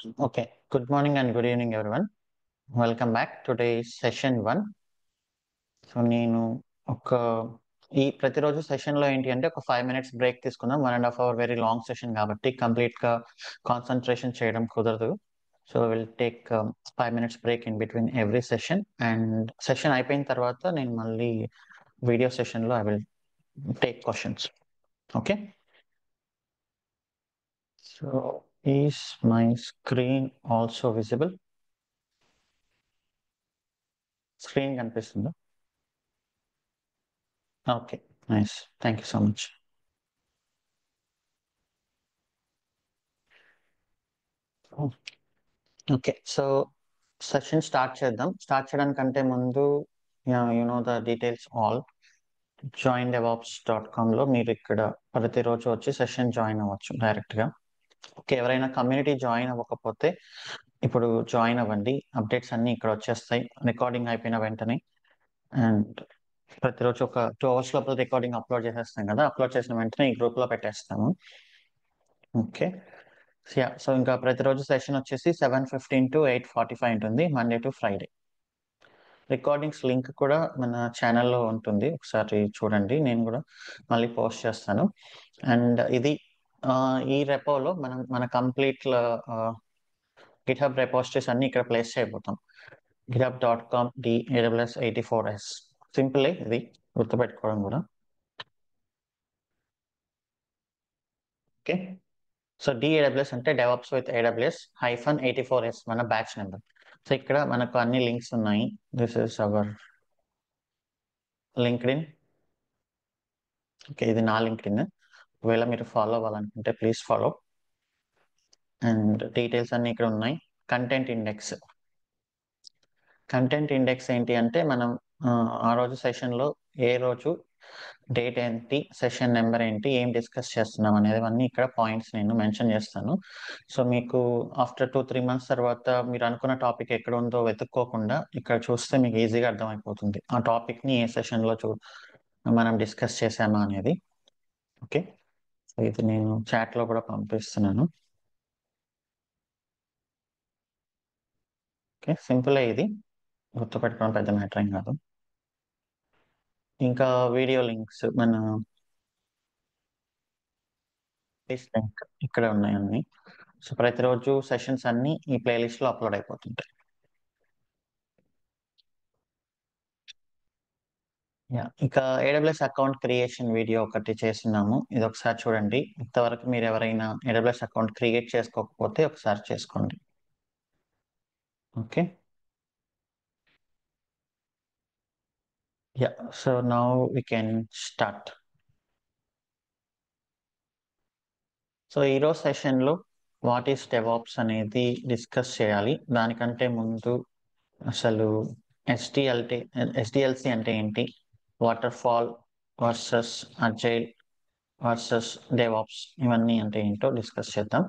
Okay, good morning and good evening, everyone. Welcome back. Today is session 1. So నేను ఒక ప్రతిరోజు సెషన్లో ఏంటి అంటే ఒక 5 minutes బ్రేక్ తీసుకుందాం. 1.5 hour వెరీ లాంగ్ సెషన్ కాబట్టి కంప్లీట్గా కాన్సన్ట్రేషన్ చేయడం కుదరదు. So will take 5 minutes break in between every session. And session అయిపోయిన తర్వాత నేను మళ్ళీ వీడియో సెషన్లో I will take questions. Okay, so is my screen also visible? Screen కనిపిస్తుందా? Okay, nice. Thank you so much. Okay, so session start చేద్దాం. Start చేయడానికంటే ముందు the details all joindevOps.com లో మీరు ఇక్కడ ప్రతిరోజు వచ్చి సెషన్ జాయిన్ అవ్వచ్చు డైరెక్ట్గా. ఓకే, ఎవరైనా కమ్యూనిటీ జాయిన్ అవ్వకపోతే ఇప్పుడు జాయిన్ అవ్వండి. అప్డేట్స్ అన్నీ ఇక్కడ వచ్చేస్తాయి రికార్డింగ్ అయిపోయిన వెంటనే. అండ్ ప్రతిరోజు ఒక 2 hours లోపల రికార్డింగ్ అప్లోడ్ చేసేస్తాం కదా, అప్లోడ్ చేసిన వెంటనే ఈ గ్రూప్లో పెట్టేస్తాము. ఓకే, సో ఇంకా ప్రతిరోజు సెషన్ వచ్చేసి 7:15 to 8:45 ఉంటుంది, Monday to Friday. Recordings link కూడా మన ఛానల్లో ఉంటుంది, ఒకసారి చూడండి. నేను కూడా మళ్ళీ పోస్ట్ చేస్తాను. అండ్ ఇది ఈ రెపోలో మన కంప్లీట్ గిట్హబ్ రెపోస్టరీస్ అన్ని ఇక్కడ ప్లేస్ చేయబోతాం. github.com DAWS84S. సింపుల్ ఇది గుర్తుపెట్టుకోవడం కూడా. ఓకే, సో DAWS అంటే డెవాప్స్ విత్ AWS -84S మన బ్యాచ్ నెంబర్. సో ఇక్కడ మనకు అన్ని లింక్స్ ఉన్నాయి. This is our LinkedIn. Okay, ఇది నా లింక్డ్ఇన్. ఒకవేళ మీరు ఫాలో అవ్వాలనుకుంటే ప్లీజ్ ఫాలో. అండ్ డీటెయిల్స్ అన్ని ఇక్కడ ఉన్నాయి. కంటెంట్ ఇండెక్స్ ఏంటి అంటే మనం ఆ రోజు సెషన్లో ఏ రోజు డేట్ ఏంటి, సెషన్ నెంబర్ ఏంటి, ఏం డిస్కస్ చేస్తున్నాం అనేది అన్నీ ఇక్కడ పాయింట్స్ నేను మెన్షన్ చేస్తాను. సో మీకు ఆఫ్టర్ 2-3 months తర్వాత మీరు అనుకున్న టాపిక్ ఎక్కడ ఉందో వెతుక్కోకుండా ఇక్కడ చూస్తే మీకు ఈజీగా అర్థమైపోతుంది ఆ టాపిక్ని ఏ సెషన్లో మనం డిస్కస్ చేసామా అనేది. ఓకే, సో ఇది నేను చాట్లో కూడా పంపిస్తున్నాను. ఓకే, సింపుల్ ఇది గుర్తుపెట్టుకోవడం పెద్ద మ్యాటర్ ఏం కాదు. ఇంకా వీడియో లింక్స్ మన లింక్ ఇక్కడ ఉన్నాయి అన్ని. సో ప్రతిరోజు సెషన్స్ అన్ని ఈ ప్లేలిస్ట్లో అప్లోడ్ అయిపోతుంటాయి. ఇక AWS అకౌంట్ క్రియేషన్ వీడియో ఒకటి చేస్తున్నాము, ఇది ఒకసారి చూడండి. ఇంతవరకు మీరు ఎవరైనా AWS అకౌంట్ క్రియేట్ చేసుకోకపోతే ఒకసారి చేసుకోండి. Okay, so now we can start. So ఈరోజు సెషన్లో వాట్ ఈస్ డెవాప్స్ అనేది డిస్కస్ చేయాలి. దానికంటే ముందు అసలు SDLC అంటే ఏంటి, waterfall versus agile versus DevOps ఇవన్నీ అంటే ఏంటో డిస్కస్ చేద్దాం.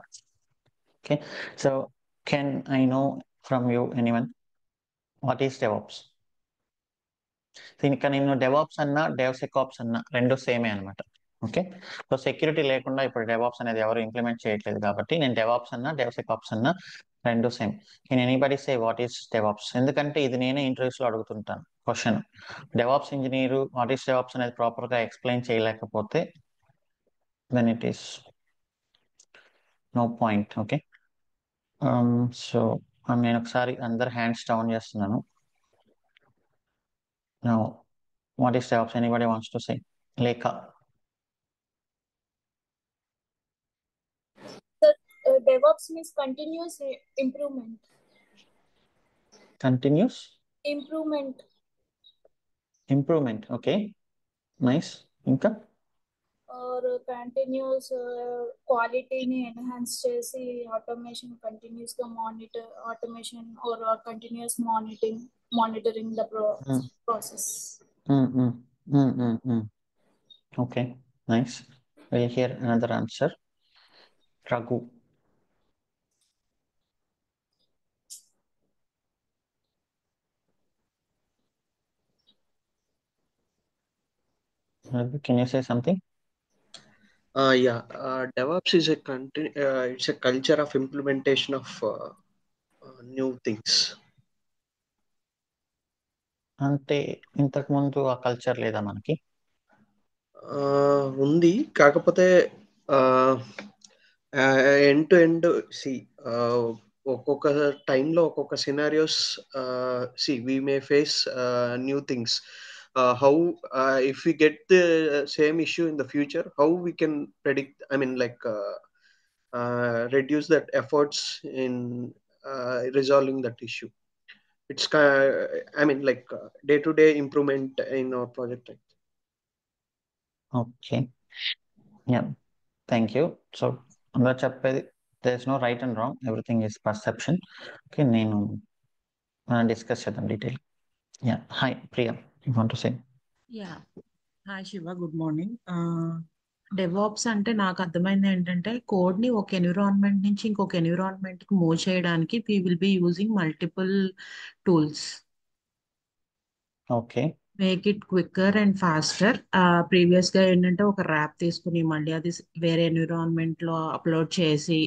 Okay, so can I know from you anyone what is DevOps? దీనికి నేను డెవాప్స్ అన్నా డెవ్సెకాప్స్ అన్నా రెండు సేమే అనమాట. ఓకే, సో సెక్యూరిటీ లేకుండా ఇప్పుడు డెవాప్స్ అనేది ఎవరు ఇంప్లిమెంట్ చేయట్లేదు కాబట్టి నేను డెవాప్స్ అన్నా డెవ్సెకాప్స్ అన్నా రెండు same. Can anybody say what is DevOps? ఎందుకంటే ఇది నేనే ఇంటర్వ్యూస్లో అడుగుతుంటాను question. DevOps engineer what is DevOps అనేది ప్రాపర్గా ఎక్స్ప్లెయిన్ చేయలేకపోతే then it is no point. Okay, so నేను ఒకసారి అందరు హ్యాండ్స్ డౌన్ చేస్తున్నాను. Now what is DevOps? Anybody wants to say? లేక DevOps means continuous improvement. Continuous improvement. Okay, nice. ఇంకా और కంటిన్యూస్ క్వాలిటీని ఎన్హాన్స్ చేసి ఆటోమేషన్ కంటిన్యూస్ గా automation or continuous monitoring the process. Okay, nice. Will here another answer. Raghu. Raghu, can you say something? Yeah, DevOps is it's a culture of implementation of new things. అంటే ఇంతకు ముందు ఆ culture లేదా మనకి? ఉంది, కాకపోతే end to end ఒక్కొక్క టైంలో ఒక్కొక్క scenarios we may face new things. How if we get the same issue in the future, how we can predict, I mean, like reduce that efforts in resolving that issue. It's I mean, like day to day improvement in our project. Okay, yeah, thank you. So అందరూ చెప్పేది there is no right and wrong, everything is perception. Okay, మనం discuss చేద్దాం detail. Yeah, hi Priya, you want to say? Yeah, hi Shiva, good morning. DevOps అంటే నాకు అర్థమైంది ఏంటంటే కోడ్ని ఒక ఎన్విరాన్మెంట్ నుంచి ఇంకొక ఎన్విరాన్మెంట్కి మూవ్ చేయడానికి we will be using multiple tools. Okay, make it quicker and faster. ప్రీవియస్గా ఏంటంటే ఒక ర్యాప్ తీసుకుని మళ్ళీ అది వేరే ఎన్విరాన్మెంట్లో అప్లోడ్ చేసి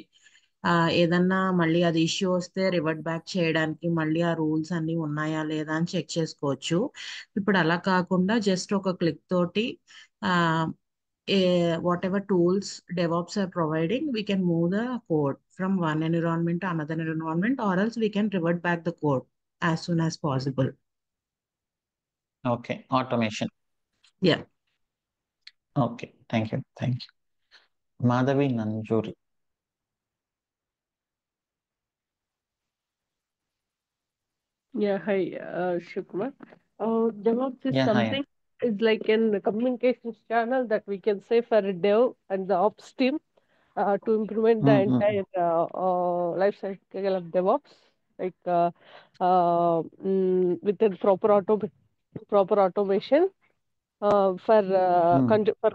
ఏదన్నా మళ్ళీ అది ఇష్యూ వస్తే రివర్ట్ బ్యాక్ చేయడానికి మళ్ళీ ఆ రూల్స్ అన్నీ ఉన్నాయా లేదా అని చెక్ చేసుకోవచ్చు. ఇప్పుడు అలా కాకుండా జస్ట్ ఒక క్లిక్ తోటి whatever tools DevOps are providing, we can move the code from one environment to another environment, or else we can revert back the code as soon as possible. Okay, automation. Yeah. Okay, thank you. Madhavi Nanjuri. Yeah, hi, Shukma. DevOps is Yeah, hi. something is like in the communications channel that we can say for a dev and the ops team to implement the entire life cycle of DevOps, like with the proper automation for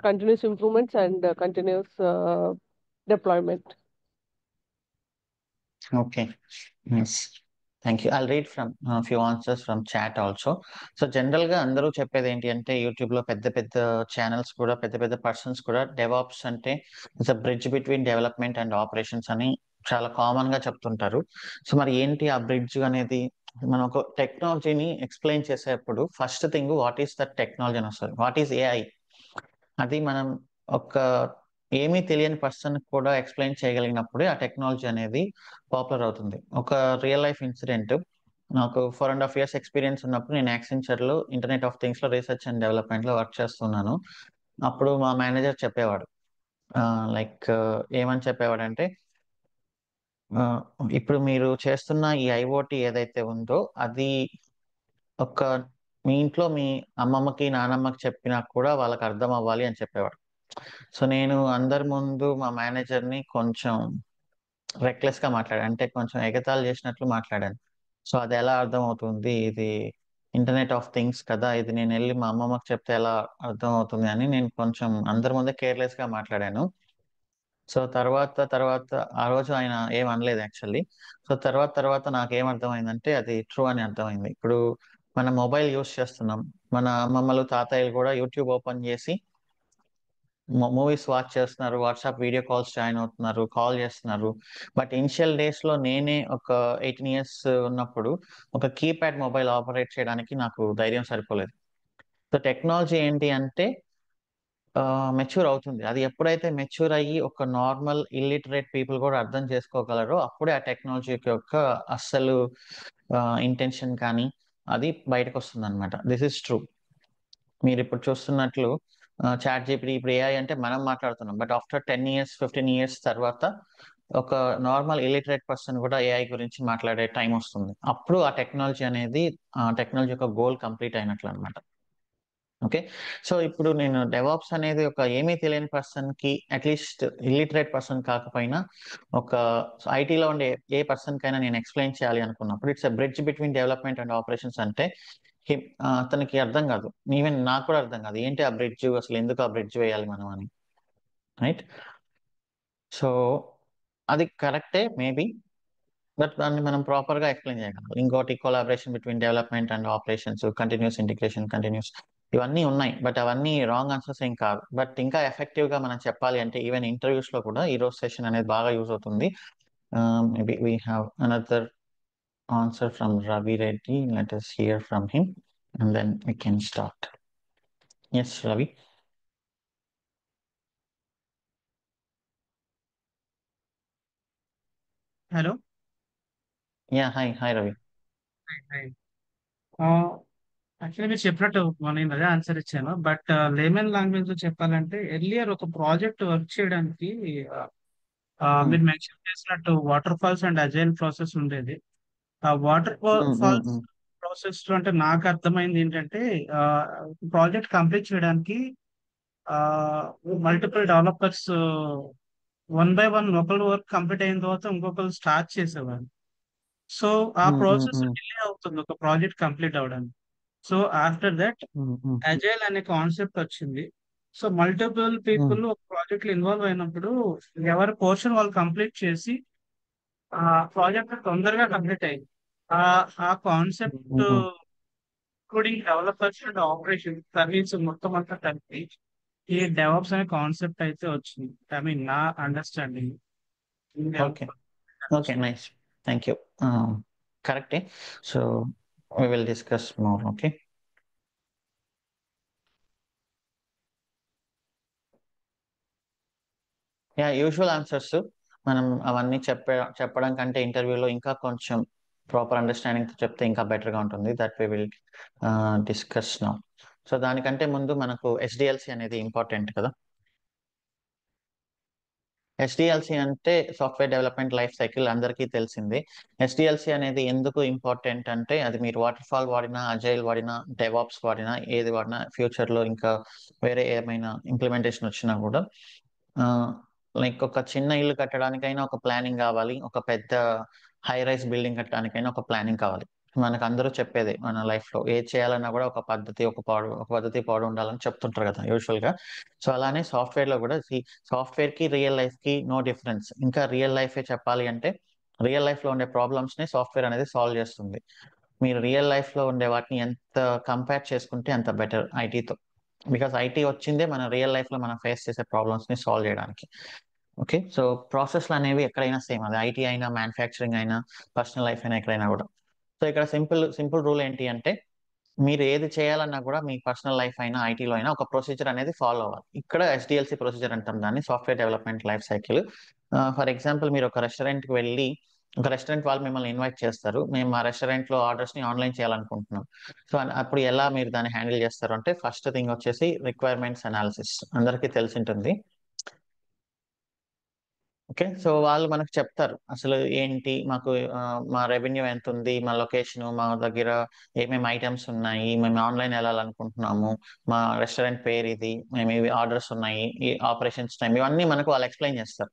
continuous improvements and continuous deployment. Okay, yes. Thank you. I'll read from few answers from chat also. So general గా అందరూ చెప్పేది ఏంటి అంటే YouTube లో పెద్ద పెద్ద channels కూడా, పెద్ద పెద్ద పర్సన్స్ కూడా డెవాప్స్ అంటే it's a bridge between development and operations అని చాలా కామన్ గా చెప్తుంటారు. సో మరి ఏంటి ఆ బ్రిడ్జ్ అనేది? మనం ఒక టెక్నాలజీని ఎక్స్ప్లెయిన్ చేసేటప్పుడు first thing what is that technology అని వస్తుంది. What is AI? అది మనం ఒక ఏమీ తెలియని పర్సన్ కూడా ఎక్స్ప్లెయిన్ చేయగలిగినప్పుడే ఆ టెక్నాలజీ అనేది పాపులర్ అవుతుంది. ఒక రియల్ లైఫ్ ఇన్సిడెంట్, నాకు 4.5 years ఎక్స్పీరియన్స్ ఉన్నప్పుడు నేను యాక్సెంచర్ లో ఇంటర్నెట్ ఆఫ్ థింగ్స్ లో రీసెర్చ్ అండ్ డెవలప్మెంట్ లో వర్క్ చేస్తున్నాను. అప్పుడు మా మేనేజర్ చెప్పేవాడు, లైక్ ఏమని చెప్పేవాడు అంటే, ఇప్పుడు మీరు చేస్తున్న ఈ ఐఓటీ ఏదైతే ఉందో అది ఒక మీ ఇంట్లో మీ అమ్మమ్మకి నానమ్మకి చెప్పినా కూడా వాళ్ళకి అర్థం అవ్వాలి అని చెప్పేవాడు. సో నేను అందరి ముందు మా మేనేజర్ని కొంచెం రెక్లెస్ గా మాట్లాడాను, అంటే కొంచెం ఎగతాళి చేసినట్లు మాట్లాడాను. సో అది ఎలా అర్థం అవుతుంది, ఇది ఇంటర్నెట్ ఆఫ్ థింగ్స్ కదా, ఇది నేను వెళ్ళి మా అమ్మమ్మకి చెప్తే ఎలా అర్థం అవుతుంది అని నేను కొంచెం అందరి ముందే కేర్లెస్ గా మాట్లాడాను. సో తర్వాత ఆ రోజు ఆయన ఏం అనలేదు యాక్చువల్లీ. సో తర్వాత నాకు ఏం అర్థమైందంటే అది ట్రూ అని అర్థమైంది. ఇప్పుడు మన మొబైల్ యూస్ చేస్తున్నాం, మన అమ్మమ్మలు తాతయ్యలు కూడా యూట్యూబ్ ఓపెన్ చేసి మూవీస్ వాచ్ చేస్తున్నారు, వాట్సాప్ వీడియో కాల్స్ జాయిన్ అవుతున్నారు, కాల్ చేస్తున్నారు. బట్ ఇనిషియల్ డేస్ లో నేనే ఒక 18 years ఉన్నప్పుడు ఒక కీప్యాడ్ మొబైల్ ఆపరేట్ చేయడానికి నాకు ధైర్యం సరిపోలేదు. సో టెక్నాలజీ ఏంటి అంటే మెచ్యూర్ అవుతుంది. అది ఎప్పుడైతే మెచ్యూర్ అయ్యి ఒక నార్మల్ ఇల్లిటరేట్ పీపుల్ కూడా అర్థం చేసుకోగలరో అప్పుడే ఆ టెక్నాలజీ యొక్క అస్సలు ఇంటెన్షన్ కానీ అది బయటకు వస్తుంది అనమాట. This is true. మీరు ఇప్పుడు చూస్తున్నట్లు చాట్ జీపీటీ, ఇప్పుడు ఏఐ అంటే మనం మాట్లాడుతున్నాం, బట్ ఆఫ్టర్ 10 years 15 years తర్వాత ఒక నార్మల్ ఇలిటరేట్ పర్సన్ కూడా ఏఐ గురించి మాట్లాడే టైం వస్తుంది. అప్పుడు ఆ టెక్నాలజీ అనేది టెక్నాలజీ యొక్క గోల్ కంప్లీట్ అయినట్లు అనమాట. ఓకే, సో ఇప్పుడు నేను డెవాప్స్ అనేది ఒక ఏమీ తెలియని పర్సన్ కి, అట్లీస్ట్ ఇల్లిటరేట్ పర్సన్ కాకపోయినా ఒక ఐటీలో ఉండే ఏ పర్సన్ కైనా నేను ఎక్స్ప్లెయిన్ చేయాలి అనుకున్నప్పుడు it's a bridge between development and operations అంటే అతనికి అర్థం కాదు, ఈవెన్ నాకు కూడా అర్థం కాదు ఏంటి ఆ బ్రిడ్జ్, అసలు ఎందుకు ఆ బ్రిడ్జ్ వేయాలి మనం అని. రైట్, సో అది కరెక్టే మేబీ, బట్ దాన్ని మనం ప్రాపర్ గా ఎక్స్ప్లెయిన్ చేయగలం. ఇంకోటి collaboration between development and operations, continuous integration, continuous ఇవన్నీ ఉన్నాయి, బట్ అవన్నీ రాంగ్ ఆన్సర్స్ ఏం కాదు. బట్ ఇంకా ఎఫెక్టివ్ గా మనం చెప్పాలి అంటే ఈవెన్ ఇంటర్వ్యూస్ లో కూడా ఈ రోజు సెషన్ అనేది బాగా యూజ్ అవుతుంది. Maybe we have another answer from Ravi Reddy. Let us hear from him and then we can start. Yes, Ravi. Hello. Yeah, hi Ravi. Actually మీరు చెప్పినట్టు నేను అదే ఆన్సర్ ఇచ్చాను. బట్ లేమన్ లాంగ్వేజ్ లో చెప్పాలంటే ఎర్లియర్ ఒక ప్రాజెక్ట్ వర్క్ చేయడానికి మీరు మెన్షన్ చేసినట్టు waterfalls and agile process ఉండేది. ఆ వాటర్ ఫాల్స్ ప్రాసెస్ లో అంటే నాకు అర్థమైంది ఏంటంటే ప్రాజెక్ట్ కంప్లీట్ చేయడానికి multiple developers one by one ఒకళ్ళు వర్క్ కంప్లీట్ అయిన తర్వాత ఇంకొకరు స్టార్ట్ చేసేవారు. సో ఆ ప్రాసెస్ డిలే అవుతుంది ఒక ప్రాజెక్ట్ కంప్లీట్ అవడానికి. సో ఆఫ్టర్ దట్ అజైల్ అనే కాన్సెప్ట్ వచ్చింది. సో మల్టిపుల్ పీపుల్ ఒక ప్రాజెక్ట్ లో ఇన్వాల్వ్ అయినప్పుడు ఎవరి పోర్షన్ వాళ్ళు కంప్లీట్ చేసి ఆ ప్రాజెక్ట్ తొందరగా కంప్లీట్ అయింది. ఆ concept including developers and operation service మొత్తం అంతా కలిపి ఈ డెవలప్స్ అనే కాన్సెప్ట్ అయితే వచ్చింది. ఐ మీన్ నా understanding. Okay, nice. Thank you. Correct. So we will discuss more. Okay. Yeah, usual answers మనం అవన్నీ చెప్పడం కంటే ఇంటర్వ్యూలో ఇంకా కొంచెం ప్రాపర్ అండర్స్టాండింగ్ చెప్తే ఇంకా బెటర్గా ఉంటుంది. That we will discuss now. So దానికంటే ముందు మనకు SDLC అనేది ఇంపార్టెంట్ కదా. SDLC అంటే సాఫ్ట్వేర్ డెవలప్మెంట్ లైఫ్ సైకిల్ అందరికీ తెలిసిందే. SDLC అనేది ఎందుకు ఇంపార్టెంట్ అంటే అది మీరు వాటర్ ఫాల్ వాడినా, అజైల్ వాడినా, డెవాప్స్ వాడినా, ఏది వాడినా ఫ్యూచర్లో ఇంకా వేరే ఏమైనా ఇంప్లిమెంటేషన్ వచ్చినా కూడా లైక్ ఒక చిన్న ఇల్లు కట్టడానికైనా ఒక ప్లానింగ్ కావాలి, ఒక పెద్ద హై రైస్ బిల్డింగ్ కట్టడానికైనా ఒక ప్లానింగ్ కావాలి. మనకు అందరూ చెప్పేది మన లైఫ్ లో ఏది చేయాలన్నా కూడా ఒక పద్ధతి పాడు ఉండాలని చెప్తుంటారు కదా యూజువల్ గా. సో అలానే సాఫ్ట్వేర్ లో కూడా సాఫ్ట్వేర్ కి రియల్ లైఫ్ కి నో డిఫరెన్స్. ఇంకా రియల్ లైఫ్ చెప్పాలి అంటే రియల్ లైఫ్ లో ఉండే ప్రాబ్లమ్స్ ని సాఫ్ట్వేర్ అనేది సాల్వ్ చేస్తుంది. మీరు రియల్ లైఫ్ లో ఉండే వాటిని ఎంత కంపేర్ చేసుకుంటే అంత బెటర్ ఐటీతో. బికాస్ ఐటీ వచ్చిందే మన రియల్ లైఫ్ లో మనం ఫేస్ చేసే ప్రాబ్లమ్స్ ని సాల్వ్ చేయడానికి. ఓకే, సో ప్రాసెస్లు అనేవి ఎక్కడైనా సేమ్, అది ఐటీ అయినా, మ్యానుఫ్యాక్చరింగ్ అయినా, పర్సనల్ లైఫ్ అయినా, ఎక్కడైనా కూడా. సో ఇక్కడ సింపుల్ రూల్ ఏంటి అంటే మీరు ఏది చేయాలన్నా కూడా మీ పర్సనల్ లైఫ్ అయినా, ఐటీలో అయినా ఒక ప్రొసీజర్ అనేది ఫాలో అవ్వాలి. ఇక్కడ SDLC ప్రొసీజర్ అంటాం దాన్ని, software development life cycle. For example మీరు ఒక రెస్టారెంట్కి వెళ్ళి ఒక రెస్టారెంట్ వాళ్ళు మిమ్మల్ని ఇన్వైట్ చేస్తారు, మేము మా రెస్టారెంట్లో ఆర్డర్స్ని ఆన్లైన్ చేయాలనుకుంటున్నాం. సో అప్పుడు ఎలా మీరు దాన్ని హ్యాండిల్ చేస్తారు అంటే ఫస్ట్ థింగ్ వచ్చేసి రిక్వైర్మెంట్స్ అనాలిసిస్. అందరికీ తెలిసి ఉంటుంది. ఓకే, సో వాళ్ళు మనకు చెప్తారు అసలు ఏంటి మాకు మా రెవెన్యూ ఎంత ఉంది, మా లొకేషన్, మా దగ్గర ఏమేమి ఐటమ్స్ ఉన్నాయి, మేము ఆన్లైన్ వెళ్ళాలనుకుంటున్నాము, మా రెస్టారెంట్ పేరు ఇది, మేము ఇవి ఆర్డర్స్ ఉన్నాయి, ఈ ఆపరేషన్స్ టైం, ఇవన్నీ మనకు వాళ్ళు ఎక్స్ప్లెయిన్ చేస్తారు.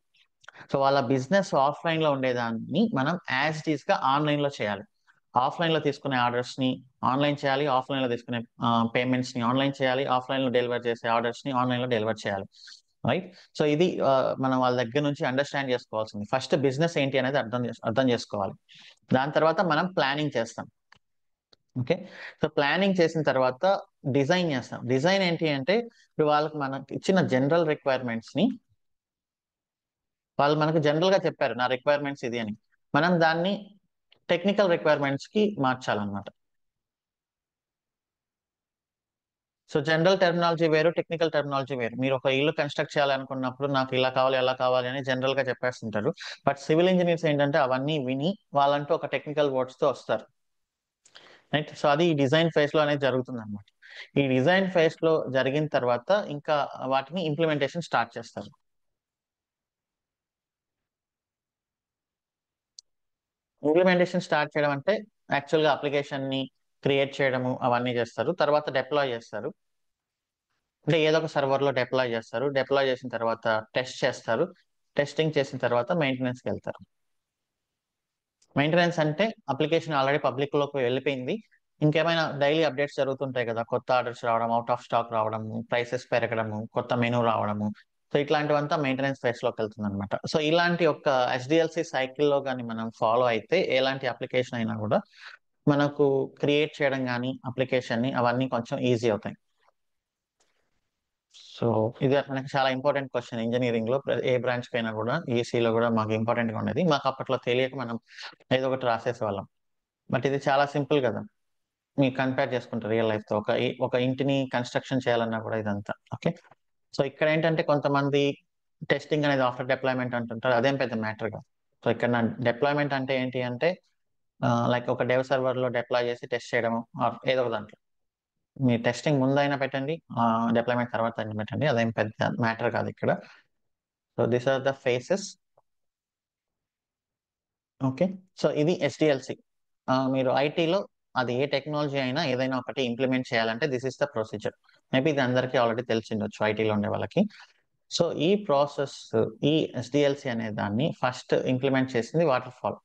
సో వాళ్ళ బిజినెస్ ఆఫ్లైన్ లో ఉండేదాన్ని మనం యాజ్ ఇట్ ఈస్ గా ఆన్లైన్ లో చేయాలి. ఆఫ్లైన్ లో తీసుకునే ఆర్డర్స్ ని ఆన్లైన్ చేయాలి, ఆఫ్లైన్ లో తీసుకునే పేమెంట్స్ ని ఆన్లైన్ చేయాలి, ఆఫ్లైన్ లో డెలివర్ చేసే ఆర్డర్స్ ని ఆన్లైన్ లో డెలివర్ చేయాలి. రైట్. సో ఇది మనం వాళ్ళ దగ్గర నుంచి అండర్స్టాండ్ చేసుకోవాల్సింది. ఫస్ట్ బిజినెస్ ఏంటి అనేది అర్థం చేసుకోవాలి. దాని తర్వాత మనం ప్లానింగ్ చేస్తాం. ఓకే, సో ప్లానింగ్ చేసిన తర్వాత డిజైన్ చేస్తాం. డిజైన్ ఏంటి అంటే ఇప్పుడు వాళ్ళకి మనకి ఇచ్చిన జనరల్ రిక్వైర్మెంట్స్ ని వాళ్ళు మనకు జనరల్ గా చెప్పారు నా రిక్వైర్మెంట్స్ ఇది అని, మనం దాన్ని టెక్నికల్ రిక్వైర్మెంట్స్ కి మార్చాలన్నమాట. సో జనరల్ టెర్మినాలజీ వేరు, టెక్నికల్ టెర్మినాలజీ వేరు. మీరు ఒక ఇల్లు కన్స్ట్రక్ట్ చేయాలనుకున్నప్పుడు నాకు ఇలా కావాలి, ఎలా కావాలి అని జనరల్ గా చెప్పేస్తుంటారు. బట్ సివిల్ ఇంజనీర్స్ ఏంటంటే అవన్నీ విని వాళ్ళంటూ ఒక టెక్నికల్ వర్డ్స్ తో వస్తారు. రైట్. సో అది ఈ డిజైన్ ఫేజ్ లో అనేది జరుగుతుంది అనమాట. ఈ డిజైన్ ఫేజ్ లో జరిగిన తర్వాత ఇంకా వాటిని ఇంప్లిమెంటేషన్ స్టార్ట్ చేస్తారు. ఇంప్లిమెంటేషన్ స్టార్ట్ చేయడం అంటే యాక్చువల్గా అప్లికేషన్ ని క్రియేట్ చేయడము అవన్నీ చేస్తారు. తర్వాత డిప్లాయ్ చేస్తారు, అంటే ఏదో ఒక సర్వర్ లో డిప్లాయ్ చేస్తారు. డిప్లాయ్ చేసిన తర్వాత టెస్ట్ చేస్తారు. టెస్టింగ్ చేసిన తర్వాత మెయింటెనెన్స్కి వెళ్తారు. మెయింటెనెన్స్ అంటే అప్లికేషన్ ఆల్రెడీ పబ్లిక్ లోకి వెళ్ళిపోయింది, ఇంకేమైనా డైలీ అప్డేట్స్ జరుగుతుంటాయి కదా, కొత్త ఆర్డర్స్ రావడం, అవుట్ ఆఫ్ స్టాక్ రావడము, ప్రైసెస్ పెరగడము, కొత్త మెనూ రావడము. సో ఇట్లాంటివంతా మెయింటెనెన్స్ ఫేజ్ లోకి వెళ్తుంది అనమాట. సో ఇలాంటి ఒక SDLC సైకిల్లో కానీ మనం ఫాలో అయితే ఎలాంటి అప్లికేషన్ అయినా కూడా మనకు క్రియేట్ చేయడం కానీ అప్లికేషన్ ని అవన్నీ కొంచెం ఈజీ అవుతాయి. సో ఇది మనకి చాలా ఇంపార్టెంట్ క్వశ్చన్ ఇంజనీరింగ్ లో ఏ బ్రాంచ్ కైనా కూడా ఈసీలో కూడా మాకు ఇంపార్టెంట్ గా ఉండేది. మాకు అప్పట్లో తెలియక మనం ఏదో ఒకటి రాసేసేవాళ్ళం. బట్ ఇది చాలా సింపుల్ కదా, మీరు కంపేర్ చేసుకుంటారు రియల్ లైఫ్ తో. ఒక ఇంటిని కన్స్ట్రక్షన్ చేయాలన్నా కూడా ఇదంతా ఓకే. సో ఇక్కడ ఏంటంటే కొంతమంది టెస్టింగ్ అనేది ఆఫ్టర్ డిప్లాయ్మెంట్ అంటుంటారు, అదేం పెద్ద మ్యాటర్ కాదు. సో ఇక్కడ నా డిప్లాయ్మెంట్ అంటే ఏంటి అంటే లైక్ ఒక డెవ్ సర్వర్ లో డిప్లాయ్ చేసి టెస్ట్ చేయడము ఏదో ఒక దాంట్లో. మీ టెస్టింగ్ ముందైనా పెట్టండి, డిప్లాయ్మెంట్ తర్వాత అయినా పెట్టండి, అదేం పెద్ద మ్యాటర్ కాదు ఇక్కడ. So these are the phases. Okay, so ఇది ఎస్డిఎల్సి. మీరు ఐటీలో అది ఏ టెక్నాలజీ అయినా ఏదైనా ఒకటి ఇంప్లిమెంట్ చేయాలంటే this is the procedure. Maybe ఇది అందరికీ ఆల్రెడీ తెలిసిండొచ్చు ఐటీలో ఉండే వాళ్ళకి. సో ఈ ప్రాసెస్, ఈ ఎస్డిఎల్సి అనే దాన్ని ఫస్ట్ ఇంప్లిమెంట్ చేసింది వాటర్ ఫాల్,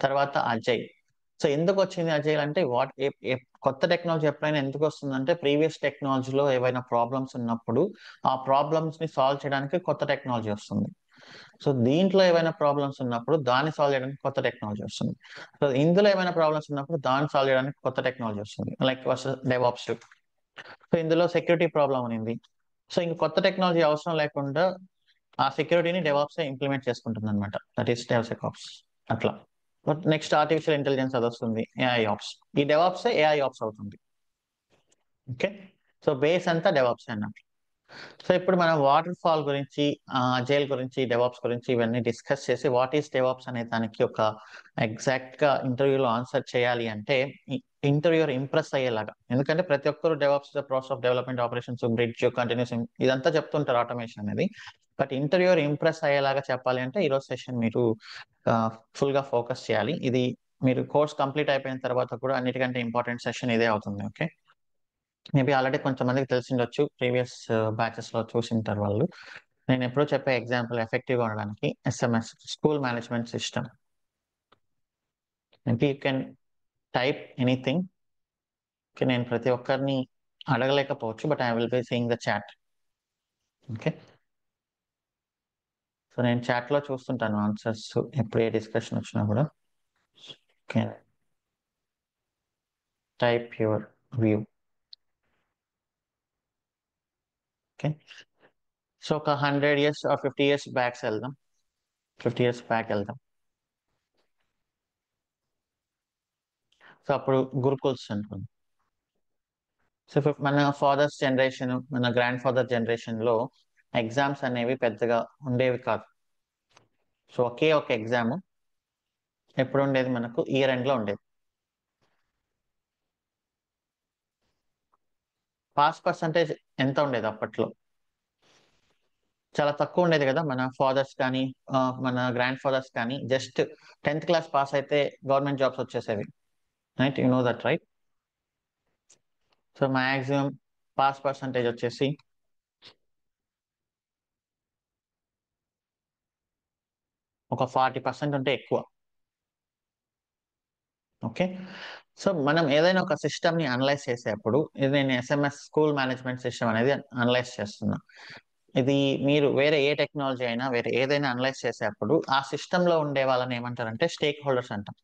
తర్వాత అజైల్. సో ఎందుకు వచ్చింది అజైల్ అంటే కొత్త టెక్నాలజీ ఎప్పుడైనా ఎందుకు వస్తుందంటే ప్రీవియస్ టెక్నాలజీలో ఏవైనా ప్రాబ్లమ్స్ ఉన్నప్పుడు ఆ ప్రాబ్లమ్స్ ని సాల్వ్ చేయడానికి కొత్త టెక్నాలజీ వస్తుంది. సో దీంట్లో ఏమైనా ప్రాబ్లమ్స్ ఉన్నప్పుడు దాన్ని సాల్వ్ చేయడానికి కొత్త టెక్నాలజీ వస్తుంది. సో ఇందులో ఏమైనా ప్రాబ్లమ్స్ ఉన్నప్పుడు దాన్ని సాల్వ్ చేయడానికి కొత్త టెక్నాలజీ వస్తుంది, లైక్ డెవాప్స్. సో ఇందులో సెక్యూరిటీ ప్రాబ్లం ఉంది, సో ఇంక కొత్త టెక్నాలజీ అవసరం లేకుండా ఆ సెక్యూరిటీని డెవాప్స్ ఇంప్లిమెంట్ చేసుకుంటుంది అనమాట, దట్ ఈస్ డెవసెకాప్స్ అట్లా. బట్ నెక్స్ట్ ఆర్టిఫిషియల్ ఇంటెలిజెన్స్ అది వస్తుంది, ఏఐ ఆప్స్. ఈ డెవాప్స్ ఏఐ ఆప్స్ అవుతుంది. ఓకే, సో బేస్ అంతా డెవాప్స్ అన్నట్టు. సో ఇప్పుడు మనం వాటర్ ఫాల్ గురించి, జైల్ గురించి, డెవాప్స్ గురించి ఇవన్నీ డిస్కస్ చేసి వాట్ ఈస్ డెవాప్స్ అనే దానికి ఒక ఎగ్జాక్ట్ గా ఇంటర్వ్యూలో ఆన్సర్ చేయాలి అంటే ఇంటర్వ్యూర్ ఇంప్రెస్ అయ్యేలాగా. ఎందుకంటే ప్రతి ఒక్కరు DevOps process of development, operations, bridge, continuous ఇదంతా చెప్తుంటారు ఆటోమేషన్ అనేది. బట్ ఇంటర్వ్యూర్ ఇంప్రెస్ అయ్యేలాగా చెప్పాలి అంటే ఈరోజు సెషన్ మీరు ఫుల్ గా ఫోకస్ చేయాలి. ఇది మీరు కోర్స్ కంప్లీట్ అయిపోయిన తర్వాత కూడా అన్నిటికంటే ఇంపార్టెంట్ సెషన్ ఇదే అవుతుంది. ఓకే, మేబీ ఆల్రెడీ కొంతమందికి తెలిసిండొచ్చు, ప్రీవియస్ బ్యాచెస్ లో చూసింటారు వాళ్ళు. నేను ఎప్పుడూ చెప్పే ఎగ్జాంపుల్ ఎఫెక్టివ్ గా ఉండడానికి SMS, school management system. Maybe you can type anything. Okay, నేను ప్రతి ఒక్కరిని అడగలేకపోవచ్చు, but I will be seeing the chat. Okay, so నేను చాట్ లో చూస్తుంటాను ఆన్సర్స్ ఎప్పుడు ఏ డిస్కషన్ వచ్చినా కూడా. Okay, type your view. Okay, so ఒక 100 years or 50 years బ్యాక్ వెళ్దాం. 50 years బ్యాక్ వెళ్దాం. సో అప్పుడు గురుకుల్స్ అనుకుందాం. సో మన ఫాదర్స్ జనరేషన్, మన గ్రాండ్ ఫాదర్ జనరేషన్ లో ఎగ్జామ్స్ అనేవి పెద్దగా ఉండేవి కాదు. సో ఒకే ఒక ఎగ్జామ్ ఎప్పుడు ఉండేది, మనకు ఇయర్ ఎండ్ లో ఉండేది. పాస్ పర్సంటేజ్ ఎంత ఉండేది అప్పట్లో? చాలా తక్కువ ఉండేది కదా. మన ఫాదర్స్ కానీ మన గ్రాండ్ ఫాదర్స్ కానీ జస్ట్ 10th క్లాస్ పాస్ అయితే గవర్నమెంట్ జాబ్స్ వచ్చేసేవి, right? You know that, right? So maximum pass percentage వచ్చేసి ఒక 40% ఉంటే ఎక్కువ. ఓకే, సో మనం ఏదైనా ఒక సిస్టమ్ ని అనలైజ్ చేసేటప్పుడు, ఇది నేను ఎస్ఎంఎస్ స్కూల్ మేనేజ్మెంట్ సిస్టమ్ అనేది అనలైజ్ చేస్తున్నా. ఇది మీరు వేరే ఏ టెక్నాలజీ అయినా వేరే ఏదైనా అనలైజ్ చేసేటప్పుడు ఆ సిస్టమ్ లో ఉండే వాళ్ళని ఏమంటారంటే స్టేక్ హోల్డర్స్ అంటాం.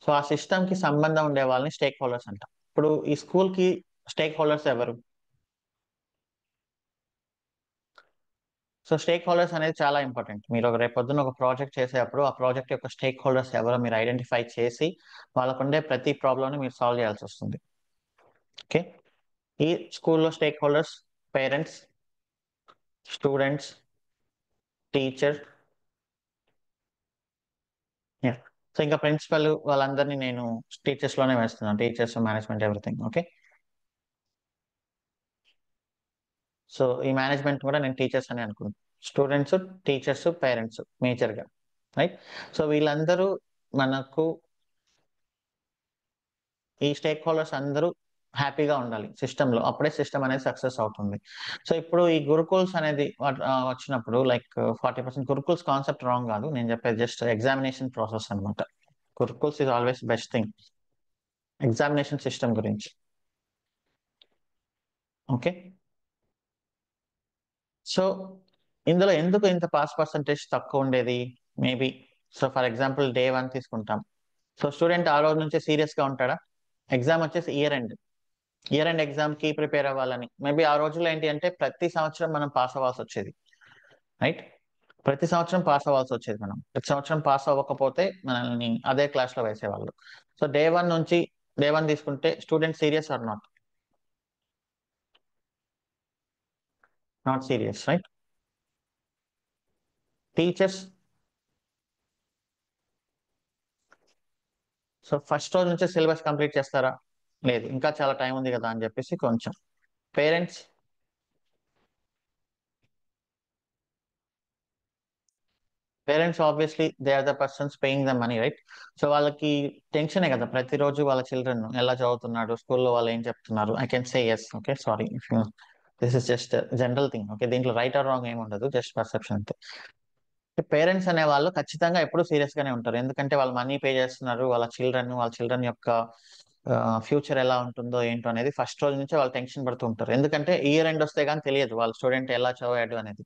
సో ఆ సిస్టమ్ కి సంబంధం ఉండే వాళ్ళని స్టేక్ హోల్డర్స్ అంటాం. ఇప్పుడు ఈ స్కూల్ కి స్టేక్ హోల్డర్స్ ఎవరు? సో స్టేక్ హోల్డర్స్ అనేది చాలా ఇంపార్టెంట్. మీరు రేపు పొద్దున్న ఒక ప్రాజెక్ట్ చేసేటప్పుడు ఆ ప్రాజెక్ట్ యొక్క స్టేక్ హోల్డర్స్ ఎవరో మీరు ఐడెంటిఫై చేసి వాళ్ళకు ఉండే ప్రతి ప్రాబ్లమ్ని మీరు సాల్వ్ చేయాల్సి వస్తుంది. ఓకే, ఈ స్కూల్లో stake holders parents, students, teacher, so ఇంకా ప్రిన్సిపల్ వాళ్ళందరినీ నేను టీచర్స్ లోనే వేస్తున్నాను, teachers, management, everything. Okay, so ఈ మేనేజ్మెంట్ కూడా నేను టీచర్స్ అని అనుకుంటున్నాను. స్టూడెంట్స్, టీచర్స్, పేరెంట్స్ మేజర్గా, రైట్? సో వీళ్ళందరూ మనకు, ఈ స్టేక్ హోల్డర్స్ అందరూ హ్యాపీగా ఉండాలి సిస్టంలో, అప్పుడే సిస్టమ్ అనేది సక్సెస్ అవుతుంది. సో ఇప్పుడు ఈ గురుకుల్స్ అనేది వచ్చినప్పుడు లైక్ 40% గురుకుల్స్ కాన్సెప్ట్ రాంగ్ కాదు, నేను చెప్పేది జస్ట్ ఎగ్జామినేషన్ ప్రాసెస్ అనమాట. Gurukuls is always best thing examination system గురించి. ఓకే, సో ఇందులో ఎందుకు ఇంత పాస్ పర్సంటేజ్ తక్కువ ఉండేది? Maybe so for example day 1 తీసుకుంటాం. సో స్టూడెంట్ ఆ రోజు నుంచే సీరియస్ గా ఉంటాడా? ఎగ్జామ్ వచ్చేసి year end, year end exam కి ప్రిపేర్ అవ్వాలని. మేబీ ఆ రోజుల్లో ఏంటి అంటే ప్రతి సంవత్సరం మనం పాస్ అవ్వాల్సి వచ్చేది, రైట్? ప్రతి సంవత్సరం పాస్ అవ్వాల్సి వచ్చేది. మనం ప్రతి సంవత్సరం పాస్ అవ్వకపోతే మనల్ని అదే క్లాస్ లో వేసేవాళ్ళు. సో డే 1 నుంచి డే 1 తీసుకుంటే student serious or not serious, right? Teachers, so first రోజు నుంచే సిలబస్ కంప్లీట్ చేస్తారా? లేదు, ఇంకా చాలా టైం ఉంది కదా అని చెప్పేసి కొంచెం. Parents, obviously they are the persons paying the money, right? So వాళ్ళకి టెన్షనే కదా ప్రతిరోజు వాళ్ళ చిల్డ్రన్ ఎలా చదువుతున్నాడు, స్కూల్లో వాళ్ళు ఏం చెప్తున్నారు. I can say yes, okay, sorry if you, this is just general thing, okay? దీంట్లో రైట్ ఆర్ రాంగ్ ఏమి ఉండదు, జస్ట్ పర్సెప్షన్ అంతే. పేరెంట్స్ అనే వాళ్ళు ఖచ్చితంగా ఎప్పుడూ సీరియస్ గానే ఉంటారు, ఎందుకంటే వాళ్ళు మనీ పే చేస్తున్నారు. వాళ్ళ చిల్డ్రన్ యొక్క ఫ్యూచర్ ఎలా ఉంటుందో ఏంటో అనేది ఫస్ట్ రోజు నుంచే వాళ్ళు టెన్షన్ పడుతూ ఉంటారు, ఎందుకంటే ఇయర్ ఎండ్ వస్తే కానీ తెలియదు వాళ్ళ స్టూడెంట్ ఎలా చదివాడు అనేది.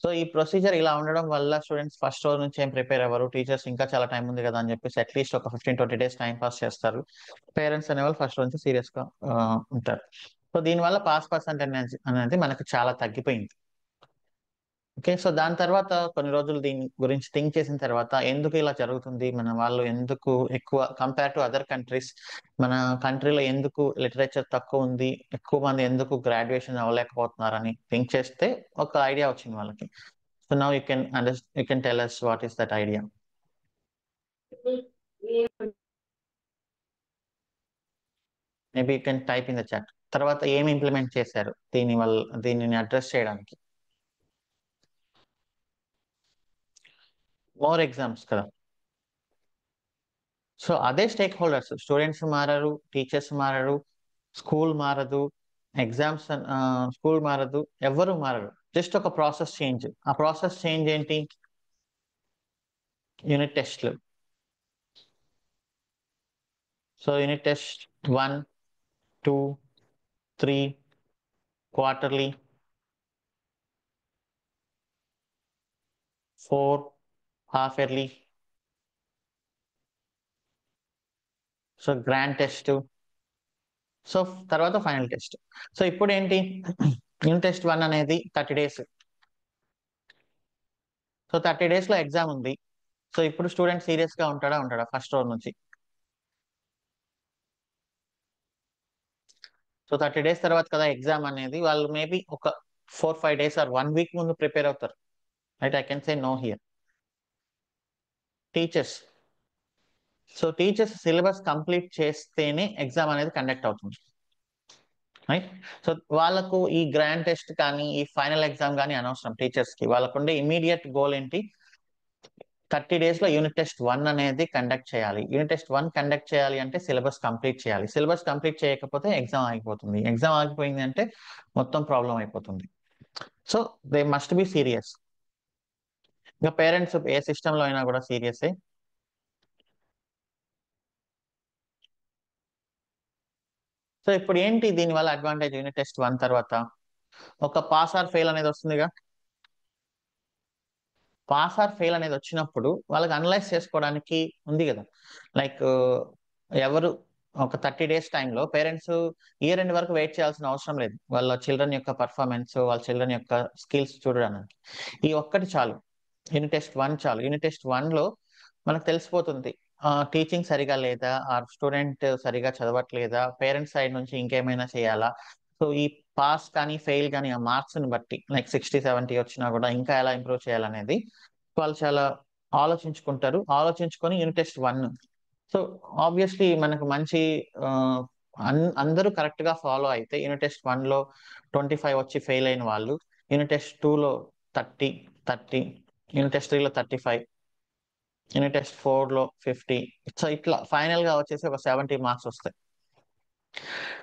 సో ఈ ప్రొసీజర్ ఇలా ఉండడం వల్ల స్టూడెంట్స్ ఫస్ట్ రోజు నుంచి ఏం ప్రిపేర్ అవ్వరు. టీచర్స్ ఇంకా చాలా టైం ఉంది కదా అని చెప్పేసి అట్లీస్ట్ ఒక 15-20 డేస్ టైం పాస్ చేస్తారు. పేరెంట్స్ అనేవాళ్ళు ఫస్ట్ రోజు నుంచి సీరియస్ గా ఉంటారు. సో దీనివల్ల పాస్ పర్సెంటేజ్ అనేది మనకు చాలా తగ్గిపోయింది. ఓకే, సో దాని తర్వాత కొన్ని రోజులు దీని గురించి థింక్ చేసిన తర్వాత ఎందుకు ఇలా జరుగుతుంది, మన వాళ్ళు ఎందుకు ఎక్కువ కంపేర్ టు అదర్ కంట్రీస్, మన కంట్రీలో ఎందుకు లిటరేచర్ తక్కువ ఉంది, ఎక్కువ మంది ఎందుకు గ్రాడ్యుయేషన్ అవ్వలేకపోతున్నారని థింక్ చేస్తే ఒక ఐడియా వచ్చింది వాళ్ళకి. So now you can tell us what is that idea. Maybe you can type in the chat. తర్వాత ఏమి ఇంప్లిమెంట్ చేశారు దీనిని అడ్రస్ చేయడానికి? మోర్ ఎగ్జామ్స్ కదా. సో అదే స్టేక్ హోల్డర్స్, స్టూడెంట్స్ మారరు, టీచర్స్ మారరు, స్కూల్ మారదు, ఎగ్జామ్స్ స్కూల్ మారదు, ఎవరు మారరు. జస్ట్ ఒక ప్రాసెస్ చేంజ్. ఆ ప్రాసెస్ చేంజ్ ఏంటి? యూనిట్ టెస్ట్లు. So unit test 1, 2, 3, quarterly, 4, half yearly, so grand test, so తర్వాత ఫైనల్ టెస్ట్. సో ఇప్పుడు ఏంటి, యూనిట్ టెస్ట్ 1 అనేది 30 డేస్. సో 30 డేస్ లో ఎగ్జామ్ ఉంది. సో ఇప్పుడు స్టూడెంట్ సీరియస్ గా ఉంటాడా ఫస్ట్ రోజు నుంచి? సో 30 డేస్ తర్వాత కదా ఎగ్జామ్ అనేది, వాళ్ళు మేబీ ఒక 4-5 డేస్ ఆర్ 1 వీక్ ముందు ప్రిపేర్ అవుతారు, right? I can say no here. Teachers, so teachers syllabus complete చేస్తేనే ఎగ్జామ్ అనేది కండక్ట్ అవుతుంది, రైట్? సో వాళ్ళకు ఈ గ్రాండ్ టెస్ట్ కానీ ఈ ఫైనల్ ఎగ్జామ్ కానీ అనవసరం. టీచర్స్ కి వాళ్ళకుండే ఇమీడియట్ గోల్ ఏంటి, 30 డేస్ లో యూనిట్ టెస్ట్ 1 అనేది కండక్ట్ చేయాలి. యూనిట్ టెస్ట్ 1 కండక్ట్ చేయాలి అంటే సిలబస్ కంప్లీట్ చేయాలి. సిలబస్ కంప్లీట్ చేయకపోతే ఎగ్జామ్ ఆగిపోతుంది. ఎగ్జామ్ ఆగిపోయింది అంటే మొత్తం ప్రాబ్లం అయిపోతుంది. So they must be serious. ఇంకా పేరెంట్స్ ఏ సిస్టంలో అయినా కూడా సీరియసే. సో ఇప్పుడు ఏంటి దీనివల్ల అడ్వాంటేజ్? యూనిట్ టెస్ట్ 1 తర్వాత ఒక పాస్ ఆర్ ఫెయిల్ అనేది వస్తుందిగా. పాస్ ఆర్ ఫెయిల్ అనేది వచ్చినప్పుడు వాళ్ళకి అనలైజ్ చేసుకోవడానికి ఉంది కదా. లైక్ ఎవరు ఒక 30 డేస్ టైంలో పేరెంట్స్ ఇయర్ ఎండ్ వరకు వెయిట్ చేయాల్సిన అవసరం లేదు, వాళ్ళ చిల్డ్రన్ యొక్క పర్ఫార్మెన్స్, వాళ్ళ చిల్డ్రన్ యొక్క స్కిల్స్ చూడడానికి. ఈ ఒక్కటి చాలు, యూనిట్ టెస్ట్ 1 చాలు. యూనిట్ టెస్ట్ 1 లో మనకు తెలిసిపోతుంది టీచింగ్ సరిగా లేదా, ఆ స్టూడెంట్ సరిగా చదవట్లేదా, పేరెంట్స్ సైడ్ నుంచి ఇంకేమైనా చేయాలా. సో ఈ పాస్ కానీ ఫెయిల్ కానీ ఆ మార్క్స్ ని బట్టి, లైక్ 60-70 వచ్చినా కూడా ఇంకా ఎలా ఇంప్రూవ్ చేయాలనేది వాళ్ళు చాలా ఆలోచించుకుంటారు. ఆలోచించుకొని యూనిట్ టెస్ట్ 1, సో ఆబ్వియస్లీ మనకు మంచి అందరూ కరెక్ట్ గా ఫాలో అయితే యూనిట్ టెస్ట్ 1 లో 25 వచ్చి ఫెయిల్ అయిన వాళ్ళు యూనిట్ టెస్ట్ 2 లో 30, యూనిట్ టెస్ట్ 3 లో 35, యూనిట్ టెస్ట్ 4 లో 50. సో ఇట్లా ఫైనల్ గా వచ్చేసి ఒక 70 మార్క్స్ వస్తాయి.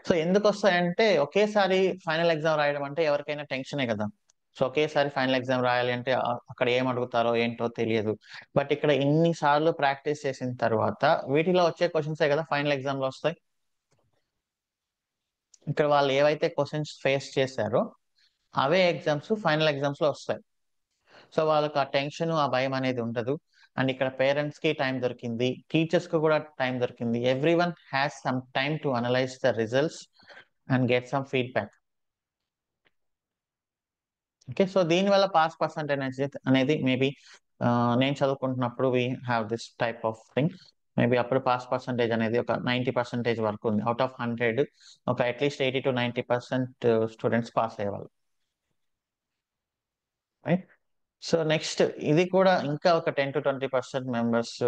సో ఎందుకు వస్తాయంటే ఒకేసారి ఫైనల్ ఎగ్జామ్ రాయడం అంటే ఎవరికైనా టెన్షనే కదా. సో ఒకేసారి ఫైనల్ ఎగ్జామ్ రాయాలి అంటే అక్కడ ఏం అడుగుతారో ఏంటో తెలియదు. బట్ ఇక్కడ ఇన్ని సార్లు ప్రాక్టీస్ చేసిన తర్వాత వీటిలో వచ్చే క్వశ్చన్సే కదా ఫైనల్ ఎగ్జామ్ లో వస్తాయి. ఇక్కడ వాళ్ళు ఏవైతే క్వశ్చన్స్ ఫేస్ చేశారో అవే ఎగ్జామ్స్ ఫైనల్ ఎగ్జామ్స్ లో వస్తాయి. సో వాళ్ళకి ఆ టెన్షన్, ఆ భయం అనేది ఉండదు. అండ్ ఇక్కడ పేరెంట్స్ కి టైం దొరికింది, టీచర్స్ కి కూడా టైం దొరికింది. Everyone has some time to analyse the results and get some feedback. Okay, so దీనివల్ల పాస్ పర్సంటేజ్ అనేది మేబీ నేను చదువుకుంటున్నప్పుడు we have this type of thing. Maybe అప్పుడు పాస్ పర్సంటేజ్ అనేది ఒక 90% వరకు ఉంది. అవుట్ ఆఫ్ 100 ఒక అట్లీస్ట్ 80 to 90% స్టూడెంట్స్ పాస్ అయ్యేవాళ్ళు. రైట్. సో నెక్స్ట్ ఇది కూడా ఇంకా ఒక 10 to 20% మెంబర్స్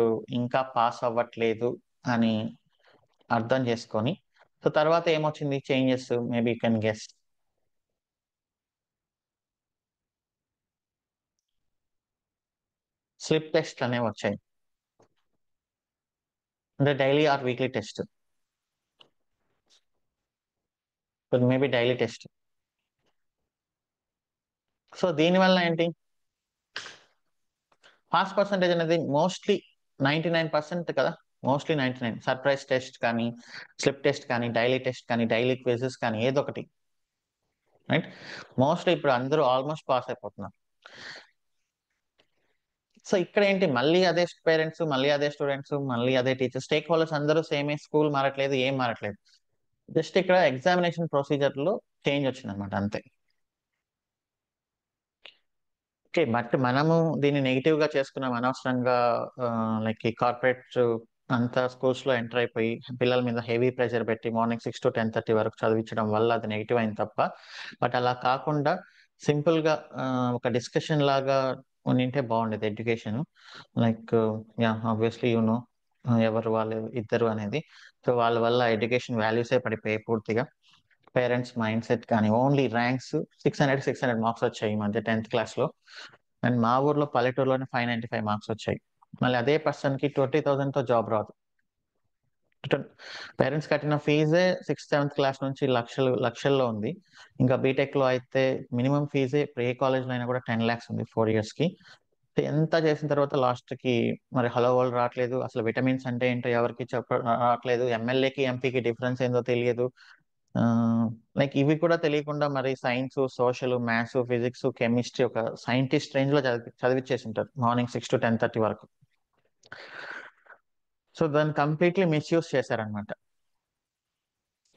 ఇంకా పాస్ అవ్వట్లేదు అని అర్థం చేసుకొని, సో తర్వాత ఏమొచ్చింది changes, maybe you can guess. Slip test అనేవి వచ్చాయి, అంటే daily or weekly test, maybe daily test. So దీనివల్ల ఏంటి, పాస్ పర్సంటేజ్ అనేది మోస్ట్లీ 99% కదా, మోస్ట్లీ 99. సర్ప్రైజ్ టెస్ట్ కానీ, స్లిప్ టెస్ట్ కానీ, డైలీ టెస్ట్ కానీ, డైలీ క్విజెస్ కానీ, ఏదో ఒకటి. రైట్. మోస్ట్లీ ఇప్పుడు అందరూ ఆల్మోస్ట్ పాస్ అయిపోతున్నారు. సో ఇక్కడ ఏంటి, మళ్ళీ అదే పేరెంట్స్, మళ్ళీ అదే స్టూడెంట్స్, మళ్ళీ అదే టీచర్స్, స్టేక్ హోల్డర్స్ అందరూ సేమే, స్కూల్ మారట్లేదు, ఏం మారట్లేదు. జస్ట్ ఇక్కడ ఎగ్జామినేషన్ ప్రొసీజర్ లో చేంజ్ వచ్చింది అనమాట, అంతే. ఓకే, బట్ మనము దీన్ని నెగిటివ్ గా చేసుకున్నాం అనవసరంగా. లైక్ ఈ కార్పొరేట్ అంతా స్కూల్స్ లో ఎంటర్ అయిపోయి పిల్లల మీద హెవీ ప్రెషర్ పెట్టి మార్నింగ్ 6 to 10:30 వరకు చదివించడం వల్ల అది నెగిటివ్ అయింది తప్ప, బట్ అలా కాకుండా సింపుల్ గా ఒక డిస్కషన్ లాగా ఉండింటే బాగుండేది education. Like yeah obviously you know ఎవరు వాళ్ళు ఇద్దరు అనేది. సో వాళ్ళ వల్ల ఎడ్యుకేషన్ వాల్యూసే పడిపోయాయి పూర్తిగా. పేరెంట్స్ మైండ్ సెట్ కానీ, ఓన్లీ ర్యాంక్స్ 600 మార్క్స్ వచ్చాయి ఈ మధ్య 10th క్లాస్ లో. అండ్ మా ఊర్లో పల్లెటూరులోనే 595 మార్క్స్ వచ్చాయి. మళ్ళీ అదే పర్సన్ కి 20,000 తో జాబ్ రాదు. పేరెంట్స్ కట్టిన ఫీజే 6th, 7th క్లాస్ నుంచి లక్షల్లో ఉంది. ఇంకా బీటెక్ లో అయితే మినిమం ఫీజే ఏ కాలేజ్ లో అయినా కూడా 10 lakhs ఉంది 4 years కి. ఎంత చేసిన తర్వాత లాస్ట్ కి మరి హలో వాళ్ళు రావట్లేదు, అసలు విటమిన్స్ అంటే ఏంటో ఎవరికి రావట్లేదు, ఎమ్మెల్యేకి ఎంపీకి డిఫరెన్స్ ఏందో తెలియదు. లైక్ ఇవి కూడా తెలియకుండా మరి science, social, maths, physics, chemistry ఒక సైంటిస్ట్ రేంజ్ లో చదివిచ్చేసి ఉంటారు మార్నింగ్ 6 to 10:30 వరకు. సో దాన్ని కంప్లీట్లీ మిస్యూజ్ చేశారనమాట.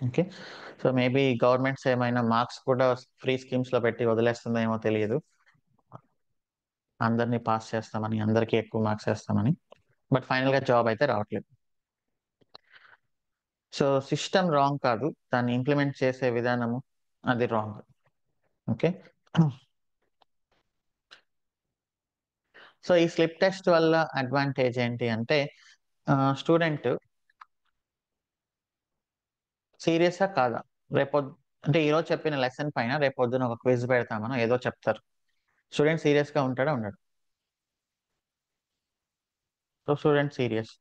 ఓకే, సో మేబీ గవర్నమెంట్స్ ఏమైనా మార్క్స్ కూడా ఫ్రీ స్కీమ్స్ లో పెట్టి వదిలేస్తుందో ఏమో తెలియదు, అందరినీ పాస్ చేస్తామని, అందరికీ ఎక్కువ మార్క్స్ వేస్తామని. బట్ ఫైనల్ గా జాబ్ అయితే రావట్లేదు. సో సిస్టమ్ రాంగ్ కాదు, దాన్ని ఇంప్లిమెంట్ చేసే విధానము అది రాంగ్. ఓకే, సో ఈ స్లిప్ టెస్ట్ వల్ల అడ్వాంటేజ్ ఏంటి అంటే, స్టూడెంట్ సీరియస్ గా కాదా, రేపొద్దు అంటే ఈరోజు చెప్పిన లెసన్ పైన రేపొద్దున ఒక క్విజ్ పెడతామని ఏదో చెప్తారు, స్టూడెంట్ సీరియస్ గా ఉంటాడా ఉండడు? So student serious.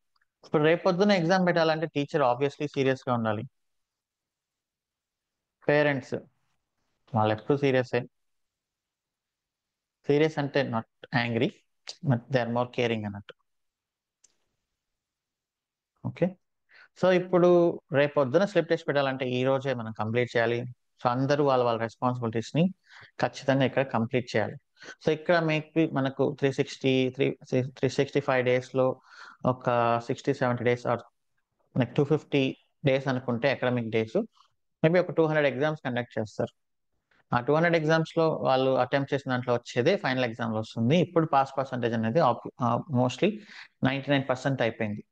ఇప్పుడు రేపొద్దున ఎగ్జామ్ పెట్టాలంటే టీచర్ ఆబ్వియస్లీ సీరియస్ గా ఉండాలి. పేరెంట్స్ వాళ్ళు ఎప్పుడు సీరియస్ అంటే not angry, but they are more caring అన్నట్టు. ఓకే, సో ఇప్పుడు రేపొద్దున స్లిప్ టెస్ట్ పెట్టాలంటే ఈ రోజే మనం కంప్లీట్ చేయాలి. సో అందరూ వాళ్ళ రెస్పాన్సిబిలిటీస్ ని ఖచ్చితంగా ఇక్కడ కంప్లీట్ చేయాలి. సో ఇక్కడ మనకు 365 days లో ఒక 60-70 days ఆర్ లైక్ 250 days అనుకుంటే అకాడమిక్ డేస్, మేబీ ఒక 200 ఎగ్జామ్స్ కండక్ట్ చేస్తారు. ఆ 200 ఎగ్జామ్స్ లో వాళ్ళు అటెంప్ట్ చేసిన దాంట్లో వచ్చేదే ఫైనల్ ఎగ్జామ్ లో వస్తుంది. ఇప్పుడు పాస్ పర్సంటేజ్ అనేది మోస్ట్లీ 99% అయిపోయింది.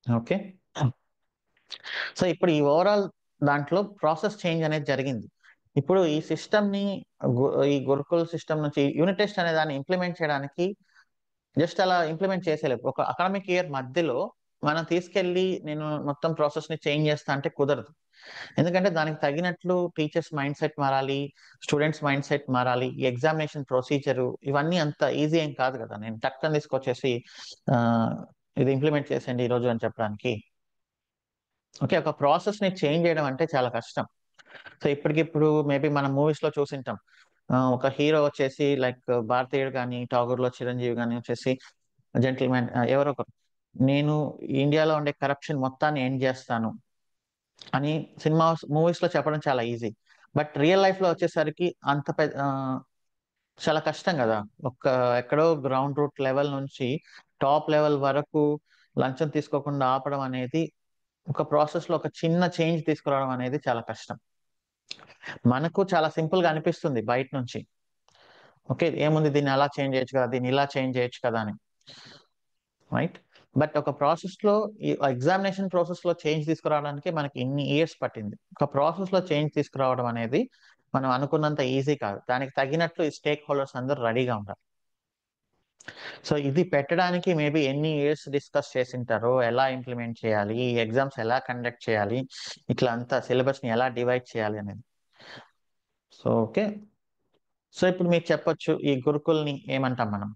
ఓకే, సో ఇప్పుడు ఈ ఓవరాల్ దాంట్లో ప్రాసెస్ చేంజ్ అనేది జరిగింది. ఇప్పుడు ఈ సిస్టమ్ ని ఈ గురుకుల్ సిస్టమ్ నుంచి యూనిట్ టెస్ట్ అనే దాన్ని ఇంప్లిమెంట్ చేయడానికి జస్ట్ అలా ఇంప్లిమెంట్ చేసేలేదు. ఒక అకాడమిక్ ఇయర్ మధ్యలో మనం తీసుకెళ్లి నేను మొత్తం ప్రాసెస్ ని చేంజ్ చేస్తా అంటే కుదరదు. ఎందుకంటే దానికి తగినట్లు టీచర్స్ మైండ్ సెట్ మారాలి, స్టూడెంట్స్ మైండ్ సెట్ మారాలి, ఈ ఎగ్జామినేషన్ ప్రొసీజర్ ఇవన్నీ అంత ఈజీ ఏం కాదు కదా. నేను టక్కన తీసుకొచ్చేసి ఇది ఇంప్లిమెంట్ చేసేయండి ఈ రోజు అని చెప్పడానికి. ఓకే, ఒక ప్రాసెస్ ని చేంజ్ చేయడం అంటే చాలా కష్టం. సో ఇప్పటికిప్పుడు మేబీ మనం మూవీస్ లో చూసింటాం, ఒక హీరో వచ్చేసి లైక్ భారతీయుడు కానీ, టాగూర్ లో చిరంజీవి కానీ వచ్చేసి జెంటిల్మెన్ ఎవరో ఒకరు, నేను ఇండియాలో ఉండే కరప్షన్ మొత్తాన్ని ఎండ్ చేస్తాను అని మూవీస్ లో చెప్పడం చాలా ఈజీ. బట్ రియల్ లైఫ్ లో వచ్చేసరికి అంత చాలా కష్టం కదా. ఎక్కడో గ్రౌండ్ రూట్ లెవెల్ నుంచి టాప్ లెవెల్ వరకు లంచం తీసుకోకుండా ఆపడం అనేది ఒక ప్రాసెస్ లో ఒక చిన్న చేంజ్ తీసుకురావడం అనేది చాలా కష్టం. మనకు చాలా సింపుల్ గా అనిపిస్తుంది బయట నుంచి, ఓకే ఏముంది దీన్ని అలా చేంజ్ చేయొచ్చు కదా, దీన్ని ఇలా చేంజ్ చేయొచ్చు కదా అని, రైట్. బట్ ఒక ప్రాసెస్ లో, ఈ ఎగ్జామినేషన్ ప్రాసెస్ లో చేంజ్ తీసుకురావడానికి మనకి ఇన్ని ఇయర్స్ పట్టింది. ఒక ప్రాసెస్ లో చేంజ్ తీసుకురావడం అనేది మనం అనుకున్నంత ఈజీ కాదు. దానికి తగినట్లు ఈ స్టేక్ హోల్డర్స్ అందరూ రెడీగా ఉండాలి. సో ఇది పెట్టడానికి మేబీ ఎన్ని ఇయర్స్ డిస్కస్ చేసింటారో, ఎలా ఇంప్లిమెంట్ చేయాలి, ఈ ఎగ్జామ్స్ ఎలా కండక్ట్ చేయాలి, ఇట్లా అంతా సిలబస్ ని ఎలా డివైడ్ చేయాలి అనేది. సో ఓకే, సో ఇప్పుడు మీకు చెప్పొచ్చు ఈ గురుకుల్ని ఏమంటాం మనం.